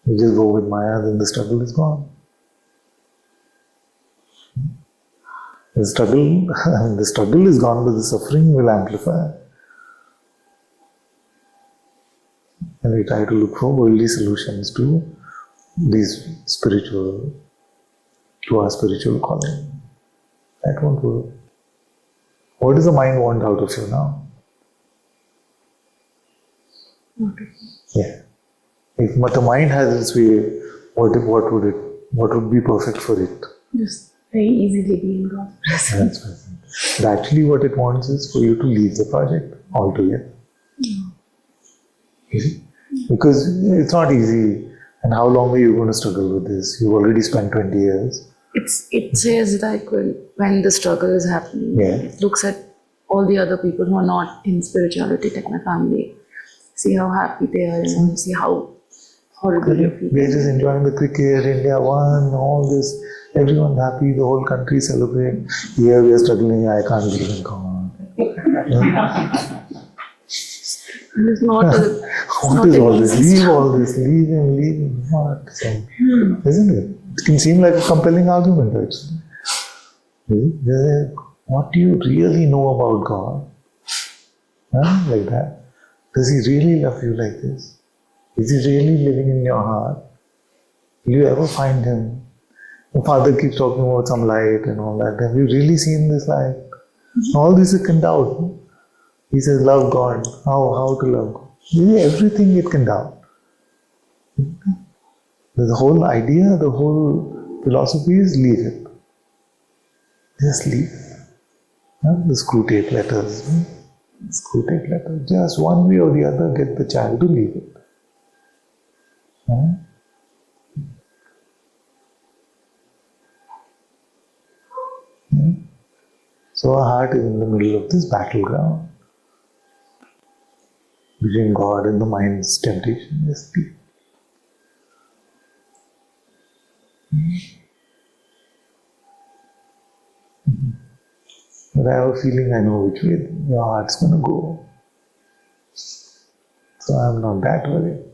You just go with Maya, then the struggle is gone. The struggle is gone, but the suffering will amplify. And we try to look for worldly solutions to our spiritual calling. That won't work. What does the mind want out of you now? Yeah. If the mind has its way, what would be perfect for it? Just very easily be in God's presence. But actually what it wants is for you to leave the project altogether. You see? Because it's not easy. And how long are you going to struggle with this? You've already spent 20 years. It says like when the struggle is happening, it looks at all the other people who are not in spirituality, like my family. See how happy they are and see how horrible you feel. They're just enjoying the cricket, India won, all this. Everyone's happy, the whole country celebrating. Here we are struggling, I can't believe in God. It's not what is all this? Leave all this, leave him. What? So, isn't it? It can seem like a compelling argument, actually. What do you really know about God? Like that. Does He really love you like this? Is He really living in your heart? Will you ever find Him? The Father keeps talking about some light and all that. Have you really seen this light? All this you can doubt. He says, love God. How to love God? Everything it can doubt. The whole idea, the whole philosophy is leave it. Just leave it. The screw tape letters. Screw tape letters. Just one way or the other, get the child to leave it. So our heart is in the middle of this battleground between God and the mind's temptation. Just leave. But I have a feeling I know which way your heart's going to go. So I'm not that worried.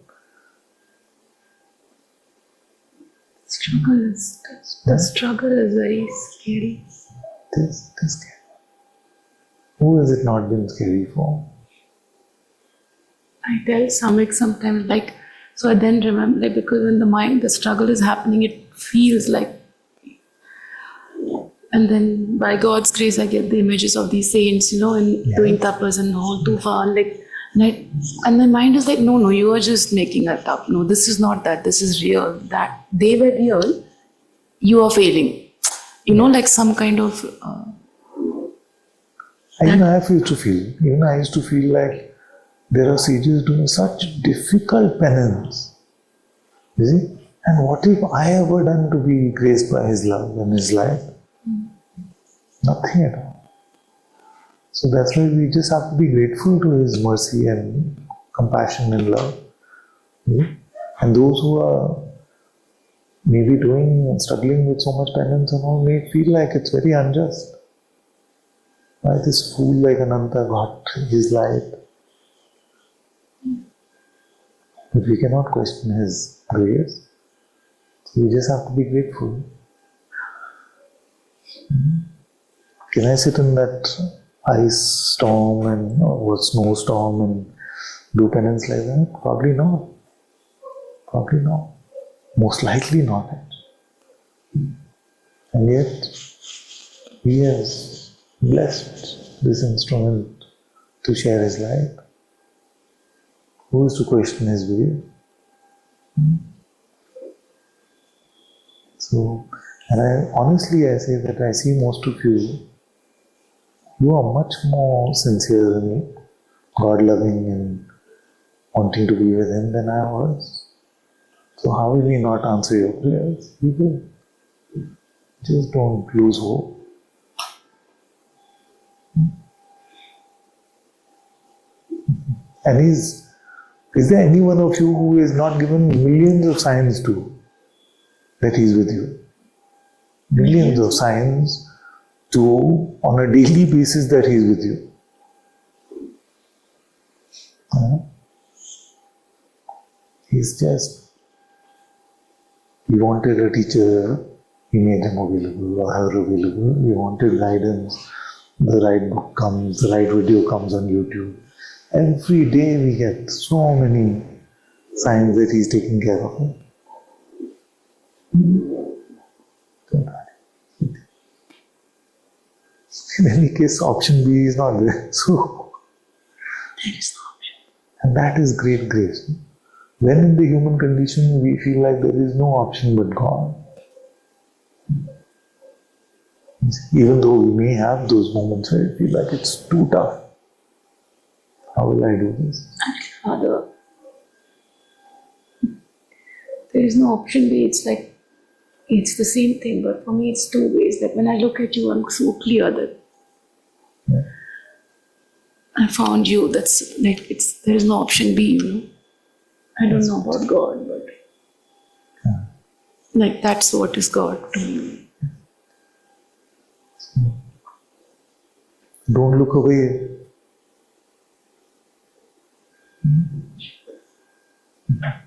The struggle is very scary. It is scary. Who has it not been scary for? I tell Samik sometimes, like, so I then remember, like, because when the struggle is happening, it feels like, and then by God's grace, I get the images of these saints, and doing tapas and all tufan, like, and my mind is like, no, you are just making that up. No, this is not that. This is real. That they were real. You are failing. Like some kind of. Even I used to feel like there are sages doing such difficult penance. You see? And what have I ever done to be graced by His love and His light? Nothing at all. So that's why we just have to be grateful to His mercy and compassion and love. And those who are maybe doing and struggling with so much penance and all may feel like it's very unjust. Why this fool like Ananta got his light? But we cannot question His grace. So we just have to be grateful. Can I sit in that ice storm and or snowstorm and do penance like that? Probably not. Probably not. Most likely not. And yet, He has blessed this instrument to share His light. Who is to question His will? So, and I say that I see most of you, you are much more sincere than me, God-loving and wanting to be with Him than I was. So how will He not answer your prayers? He will. Just don't lose hope. And is there any one of you who is not given millions of signs to that He is with you? Millions of signs to on a daily basis that He is with you. He's just, He wanted a teacher, He made him available or her available. He wanted guidance, the right book comes, the right video comes on YouTube. Every day we get so many signs that He's taking care of it. In any case, option B is not there. So, there is no option. And that is great grace. When in the human condition we feel like there is no option but God, even though we may have those moments where we feel like it's too tough. How will I do this? Father, there is no option B. It's like, it's the same thing, but for me it's two ways. That when I look at you, I'm so clear that I found you. That's like, there is no option B, I don't know about God, but like that's what is God to me. Don't look away.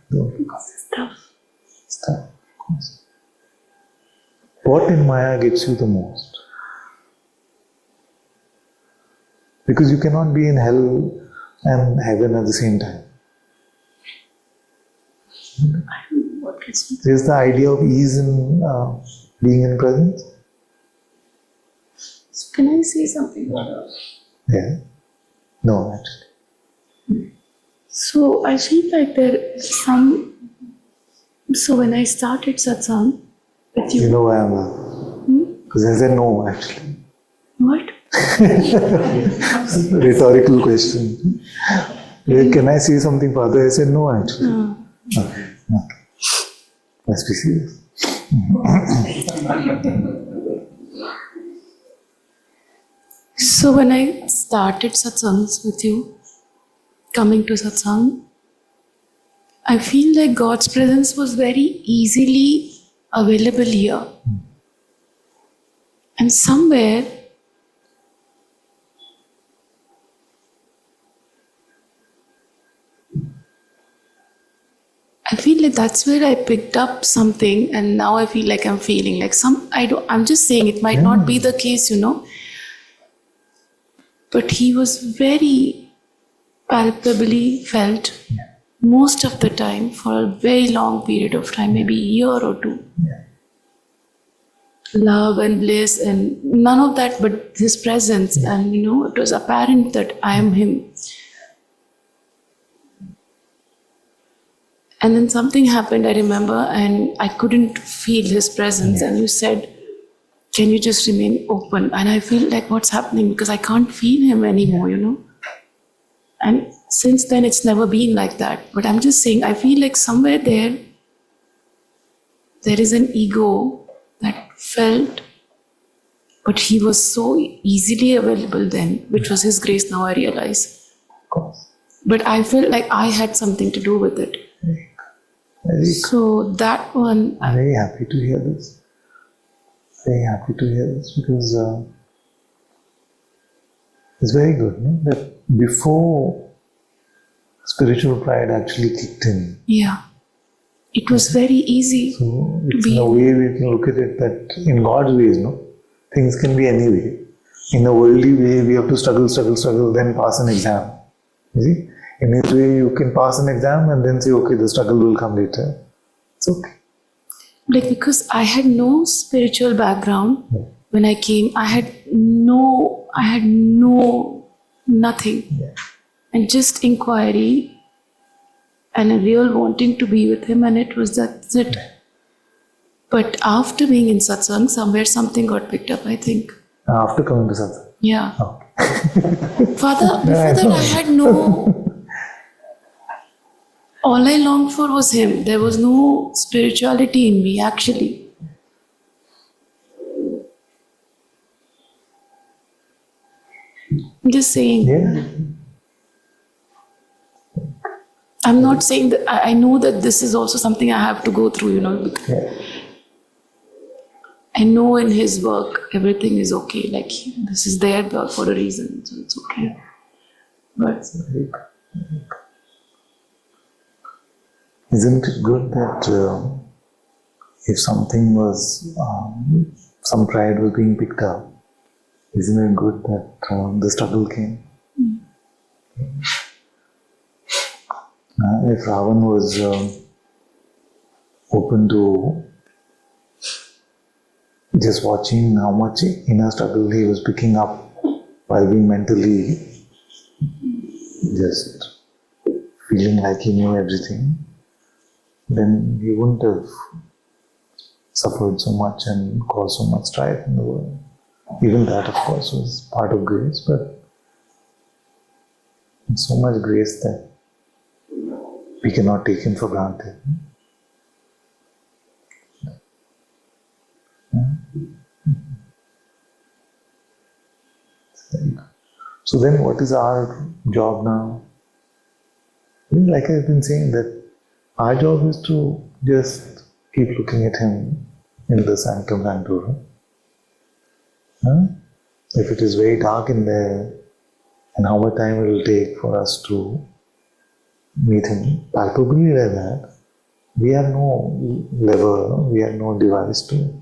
Because it's tough. It's tough, of course. What in Maya gets you the most? Because you cannot be in hell and heaven at the same time. I don't know what gets me. There's the idea of ease in being in presence. So can I say something about that? Yeah. No, actually. So I feel like there is some. So when I started satsang with you. You know why I'm laughing? Because I said no, actually. What? Rhetorical question. Can I say something, Father? I said no, actually. No. Okay. Let's be serious. So when I started satsangs with you, coming to satsang, I feel like God's presence was very easily available here. And somewhere, I feel like that's where I picked up something, and now I feel like I'm feeling like I'm just saying it might not be the case, but He was very palpably felt most of the time for a very long period of time, maybe a year or two. Love and bliss and none of that but His presence, and it was apparent that I am Him. And then something happened, I remember, and I couldn't feel His presence, and you said, can you just remain open? And I feel like what's happening, because I can't feel Him anymore, And since then, it's never been like that. But I'm just saying, I feel like somewhere there, there is an ego that felt, but he was so easily available then, which was his grace, now I realize. Of course. But I felt like I had something to do with it. So that one, I'm very happy to hear this. Very happy to hear this because it's very good, no? That before spiritual pride actually kicked in. yeah, it was very easy. So it's in a way we can look at it that in God's ways, no? Things can be any way. In a worldly way, we have to struggle, then pass an exam. You see? In this way, you can pass an exam and then say, okay, the struggle will come later. It's okay. Like, because I had no spiritual background when I came, I had nothing. Yeah. And just inquiry and a real wanting to be with him, and that's it. But after being in Satsang, somewhere something got picked up, I think. After coming to Satsang? Yeah. Okay. Father, before that I had no... All I longed for was him. There was no spirituality in me, actually. I'm just saying. Yeah. I'm not saying that... I know that this is also something I have to go through, you know. Yeah. I know in his work, everything is okay. Like, this is there for a reason, so it's okay. But... Isn't it good that if something was, some pride was being picked up, isn't it good that the struggle came? If Ravan was open to just watching how much inner struggle he was picking up while being mentally just feeling like he knew everything, then he wouldn't have suffered so much and caused so much strife in the world. Even that, of course, was part of grace, but so much grace that we cannot take him for granted. So then what is our job now? Like I've been saying, that our job is to just keep looking at him in the sanctum sanctorum. If it is very dark in there, and how much time it will take for us to meet him, palpably like that, we have no lever, we have no device to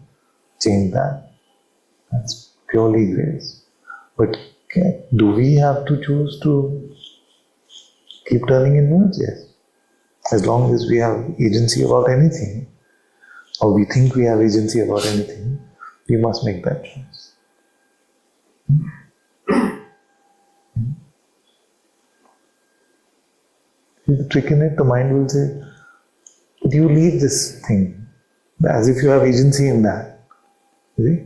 change that. That's purely grace. But do we have to choose to keep turning inwards? Yes. As long as we have agency about anything, or we think we have agency about anything, we must make that choice. The trick in it, the mind will say, you leave this thing, as if you have agency in that. See?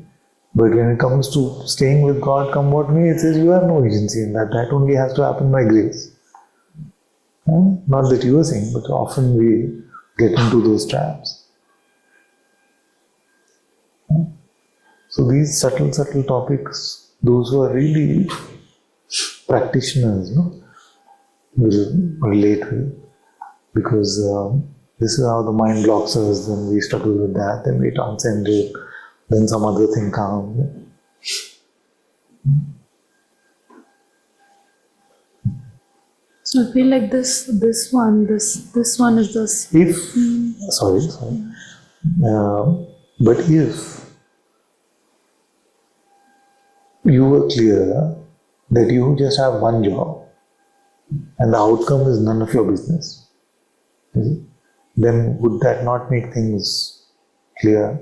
But when it comes to staying with God, come what may, it says you have no agency in that. That only has to happen by grace. Not that you are saying, but often we get into those traps. So these subtle topics, those who are really practitioners, will relate with, because this is how the mind blocks us, then we struggle with that, then we transcend it, then some other thing comes. So I feel like this one is this. But if you were clear that you just have one job and the outcome is none of your business, then would that not make things clear?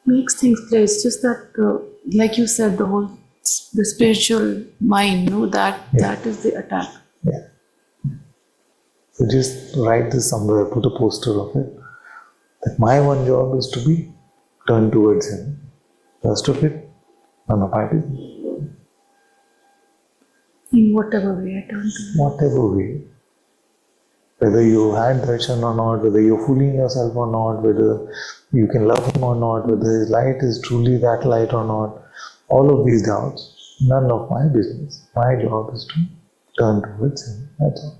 Makes things clear. It's just that, like you said, the spiritual mind, that is the attack. Yeah. So just write this somewhere, put a poster of it, that my one job is to be turned towards him. Rest of it, none of my business. In whatever way I turn to him. Whatever way. Whether you had darshan or not, whether you're fooling yourself or not, whether you can love him or not, whether his light is truly that light or not, all of these doubts, none of my business. My job is to turn towards him. That's all.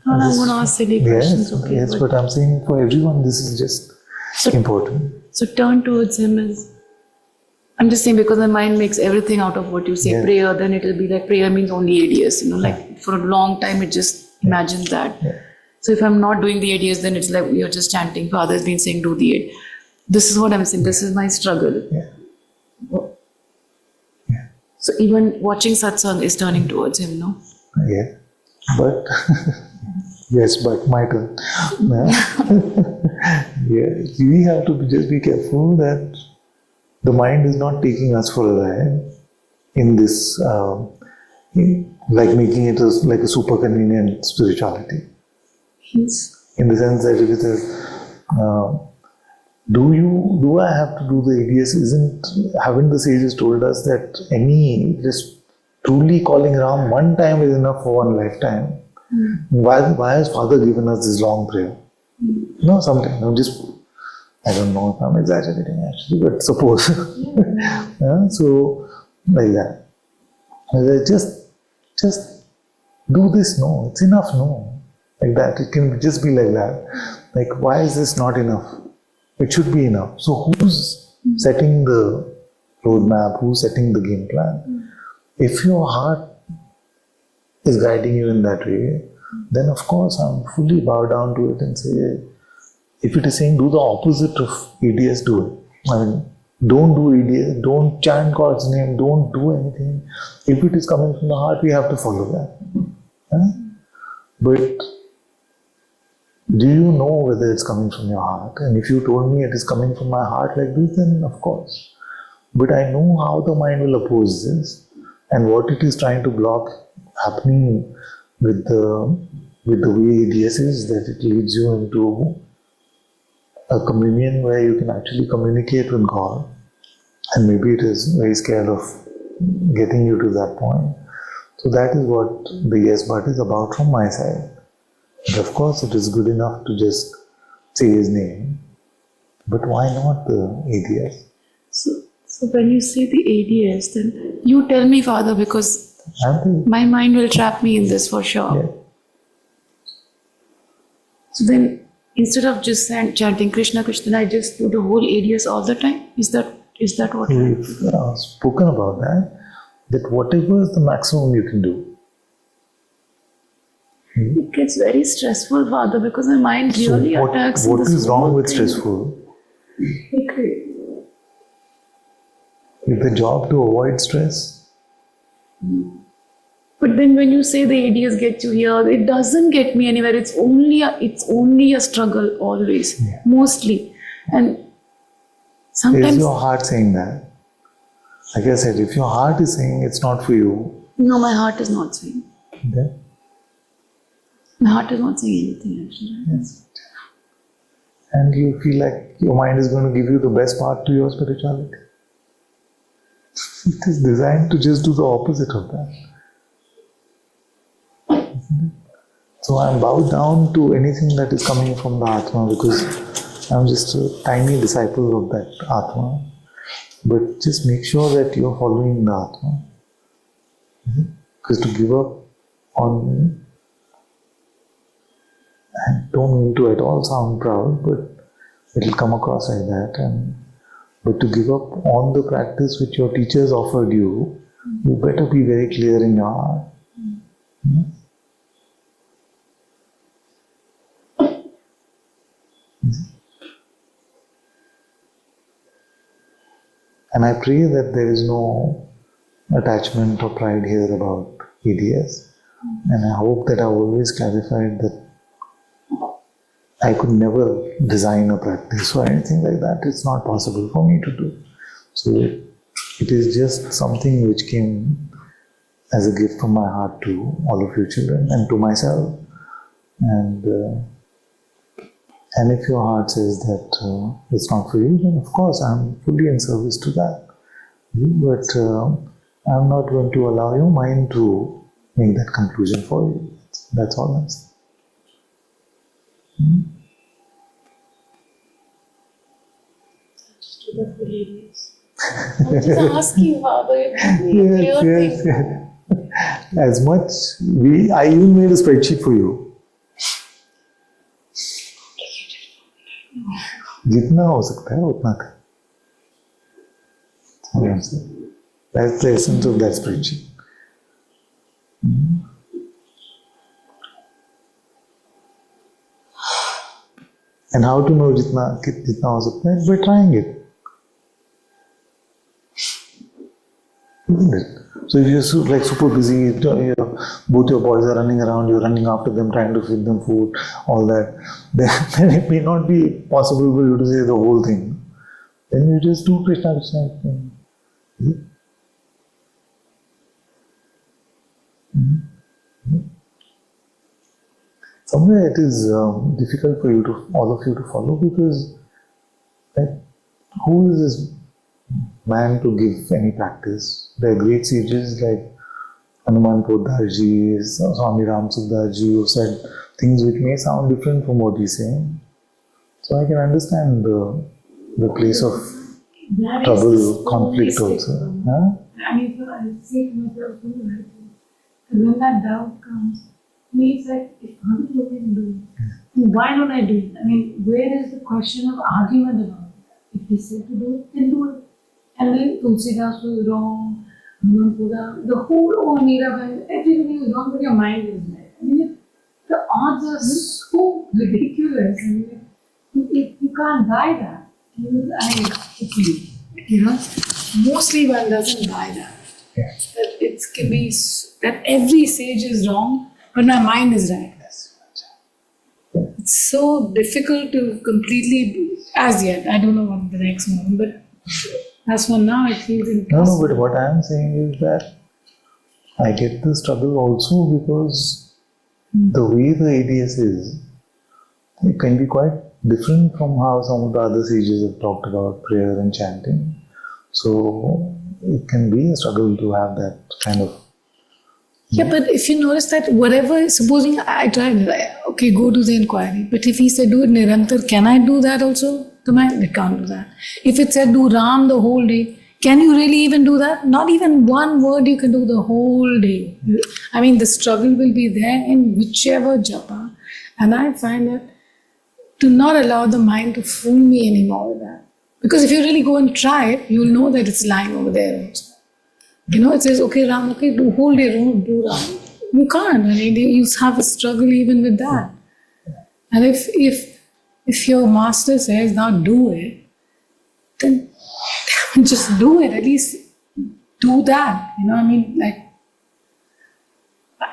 Well, I'm going to ask silly questions. Yes, Okay, yes, but I'm saying for everyone this is just important. So turn towards him is. I'm just saying because my mind makes everything out of what you say. Yeah. Prayer, then it will be like prayer means only ADS. Like for a long time it just imagines that. Yeah. So if I'm not doing the ADS, then it's like you're just chanting. Father has been saying do the AD. This is what I'm saying. This is my struggle. Yeah. So even watching satsang is turning towards him, no? Yeah, but yes, but my turn. Yeah, we have to just be careful that the mind is not taking us for a ride in this, like making it as like a super convenient spirituality. Yes. In the sense that if it is, do I have to do the ADS? Haven't the sages told us that just truly calling Ram one time is enough for one lifetime? Why has Father given us this long prayer? No, sometimes, I don't know if I'm exaggerating actually, but suppose. Yeah, so, like that. Just do this, no, it's enough, no. Like that, it can just be like that. Like, why is this not enough? It should be enough. So who's setting the roadmap? Who's setting the game plan? If your heart is guiding you in that way, then of course I'm fully bow down to it and say, if it is saying do the opposite of ADS, do it. I mean, don't do ADS, don't chant God's name, don't do anything. If it is coming from the heart, we have to follow that. Huh? But do you know whether it's coming from your heart? And if you told me it is coming from my heart like this, then of course. But I know how the mind will oppose this and what it is trying to block happening with the way ADS is, that it leads you into a communion where you can actually communicate with God. And maybe it is very scared of getting you to that point. So that is what the yes but is about from my side. But of course, it is good enough to just say his name, but why not the ADS? So when you say the ADS, then you tell me, Father, because my mind will trap me in this for sure. Yeah. So then, instead of just chanting Krishna, Krishna, I just do the whole ADS all the time? Is that what? We've spoken about that whatever is the maximum you can do. It gets very stressful, Father, because my mind really attacks. What is wrong with thing. stressful? Okay. Is the job to avoid stress? But then when you say the ADS get you here, it doesn't get me anywhere. It's only a struggle always, mostly. And sometimes... Is your heart saying that? Like I said, if your heart is saying it's not for you... No, my heart is not saying. Then? My heart is not saying anything actually. Yes. And you feel like your mind is going to give you the best part to your spirituality. It is designed to just do the opposite of that. So I'm bowed down to anything that is coming from the Atma because I'm just a tiny disciple of that Atma. But just make sure that you're following the Atma. Because to give up on... I don't mean to at all sound proud, but it'll come across like that. But to give up on the practice which your teachers offered you, you better be very clear in your heart. And I pray that there is no attachment or pride here about ADS. And I hope that I've always clarified that I could never design a practice or anything like that. It's not possible for me to do. So it is just something which came as a gift from my heart to all of you children and to myself. And if your heart says that it's not for you, then of course I'm fully in service to that. But I'm not going to allow your mind to make that conclusion for you. That's all I'm saying. I'm just asking, Father. Yes. As much, I even made a spreadsheet for you. जितना हो सकता है उतना था. That's the essence of that spreadsheet. And how to know जितना हो सकता है? By trying it. Isn't it? So if you're like super busy, both your boys are running around, you're running after them, trying to feed them food, all that, then it may not be possible for you to say the whole thing. Then you just do Krishna Krishna. Somewhere it is difficult for all of you to follow, because like, who is this man to give any practice? There are great sages like Ananta-Part, Swami Ram Sukdarji, who said things which may sound different from what he's saying. So I can understand the place of trouble, conflict also. Huh? I mean, I say to myself, and when that doubt comes, me it's like, if other people can do it, why don't I do it? I mean, where is the question of argument about it? If he said to do it, then do it. And then Tulsidas was wrong, the whole Mirabai, everybody was wrong, but your mind is right. I mean, the odds are so ridiculous. I mean, you can't buy that. Mostly one doesn't buy that. Yeah. That it can be that every sage is wrong, but my mind is right. It's so difficult to completely, as yet, I don't know what the next moment, but as for now, it feels impossible. No, but what I am saying is that I get the struggle also because the way the ADS is, it can be quite different from how some of the other sages have talked about prayer and chanting. So it can be a struggle to have that kind of. Yeah, but if you notice that whatever, supposing I tried, okay, go to the inquiry. But if he said do it Nirantar, can I do that also? I can't do that. If it said do Ram the whole day, can you really even do that? Not even one word you can do the whole day. I mean, the struggle will be there in whichever japa. And I find that to not allow the mind to fool me anymore with that. Because if you really go and try it, you'll know that it's lying over there also. It says, okay, Ram, okay, do whole day, do Ram. You can't. I mean, you have a struggle even with that. And if your master says, now do it, then just do it. At least do that.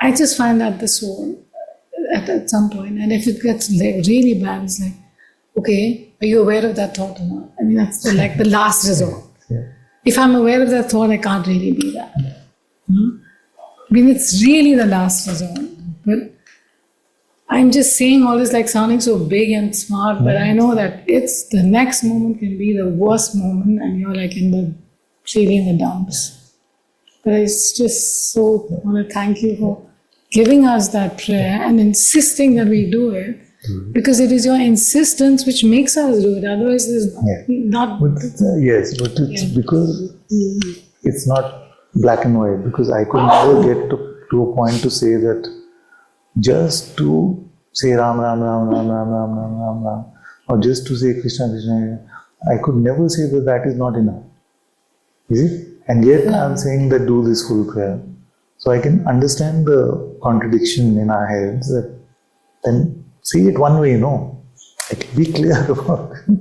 I just find that the soul at some point. And if it gets really bad, it's like, okay, are you aware of that thought or not? I mean, that's the last resort. Yeah. If I'm aware of that thought, I can't really be that. I mean, it's really the last resort. But I'm just saying all this like sounding so big and smart, but I know that it's the next moment can be the worst moment and you're like really in the dumps. But I just so want to thank you for giving us that prayer and insisting that we do it. Because it is your insistence which makes us do it. Otherwise, it's not. But it's because it's not black and white. Because I could never get to a point to say that just to say Ram, Ram, Ram, Ram, Ram, Ram, Ram, Ram, Ram, or just to say Krishna, Krishna, I could never say that is not enough. Is it? And yet I'm saying that do this full prayer. So I can understand the contradiction in our heads that then see it one way, Like, be clear about it.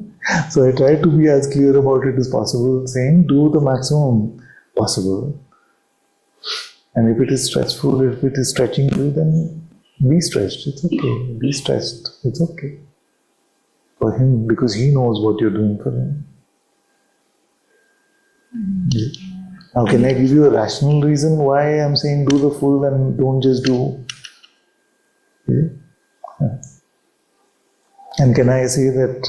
So I try to be as clear about it as possible, saying do the maximum possible. And if it is stressful, if it is stretching you, then be stretched. It's okay. Be stressed. It's okay. For him, because he knows what you're doing for him. Now, can I give you a rational reason why I'm saying do the full and don't just do? And can I say that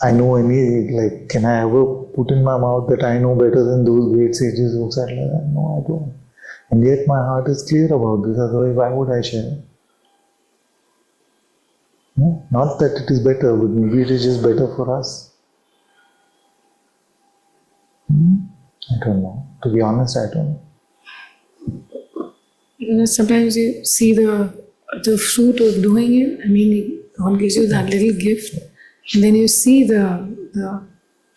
I know any, like, can I ever put in my mouth that I know better than those great sages who said like that? No, I don't. And yet my heart is clear about this, otherwise why would I share? No? Not that it is better, but maybe it is just better for us. I don't know. To be honest, I don't know. Sometimes you see the fruit of doing it. I mean, God gives you that little gift, and then you see the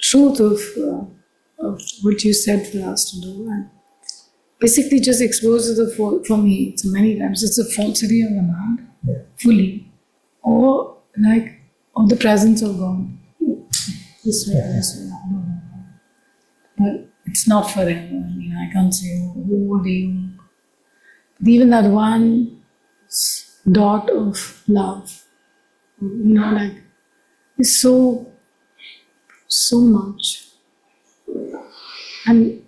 truth of what you said for us to do, and basically just exposes for me. So many times it's a falsity of the mind, fully, or the presence of God. This way. But it's not forever. I mean, I can't say whole day. Even that one dot of love, is so much. And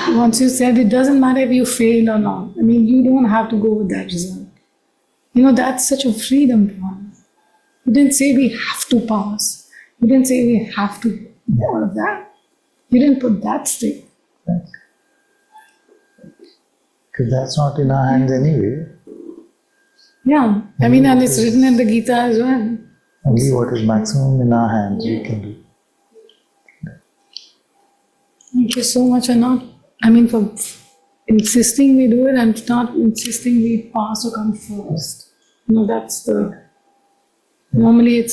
once you said, it doesn't matter if you fail or not. I mean, you don't have to go with that result. That's such a freedom for us. You didn't say we have to pass. You didn't say we have to do all of that. You didn't put that stick. Because that's not in our hands anyway. Yeah, I mean, and it's written in the Gita as well. Only what is maximum in our hands we can do. Thank you so much, and for insisting we do it and not insisting we pass or come first. That's normally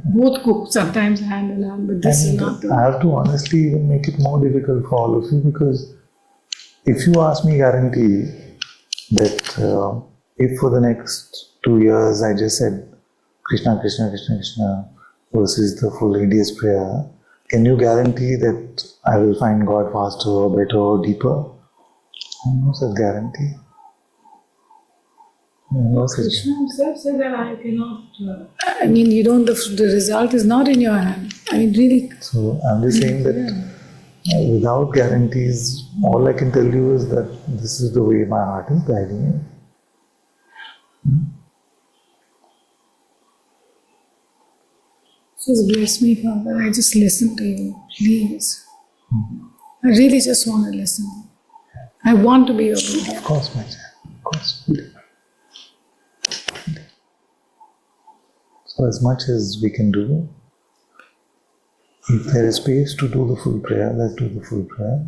both cook sometimes hand in hand, but this is not I have to honestly even make it more difficult for all of you, because if you ask me guarantee that if for the next 2 years I just said Krishna, Krishna, Krishna, Krishna versus the full hideous prayer, can you guarantee that I will find God faster or better or deeper? No such guarantee. No such. Krishna himself said that I cannot. I mean, you don't. The result is not in your hand. I mean, really. So I'm just saying that without guarantees, all I can tell you is that this is the way my heart is guiding me. Just bless me, Father. I just listen to you, please. I really just want to listen. I want to be obedient. Of course, my child. Of course. So as much as we can do, if there is space to do the full prayer, let's do the full prayer.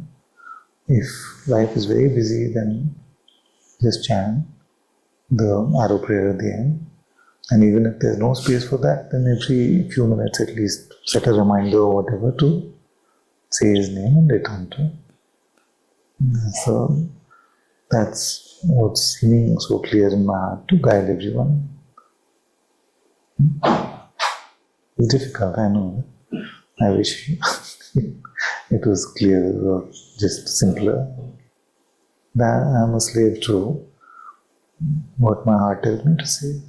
If life is very busy, then just chant the arrow prayer at the end. And even if there's no space for that, then every few minutes at least set a reminder or whatever to say his name and return to him. So that's what's seeming so clear in my heart to guide everyone. It's difficult, I know. I wish it was clear or just simpler. That I'm a slave to what my heart tells me to say.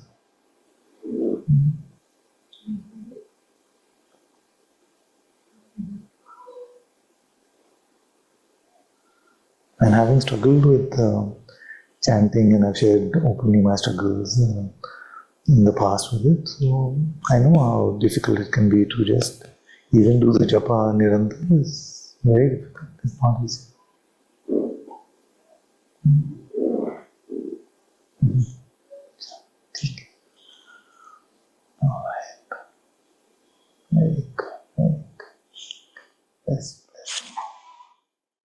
And having struggled with chanting, and I've shared openly my struggles in the past with it, so I know how difficult it can be to just even do the japa nirantar. Is very difficult. It's not easy. All right. Very good. Very good. Yes.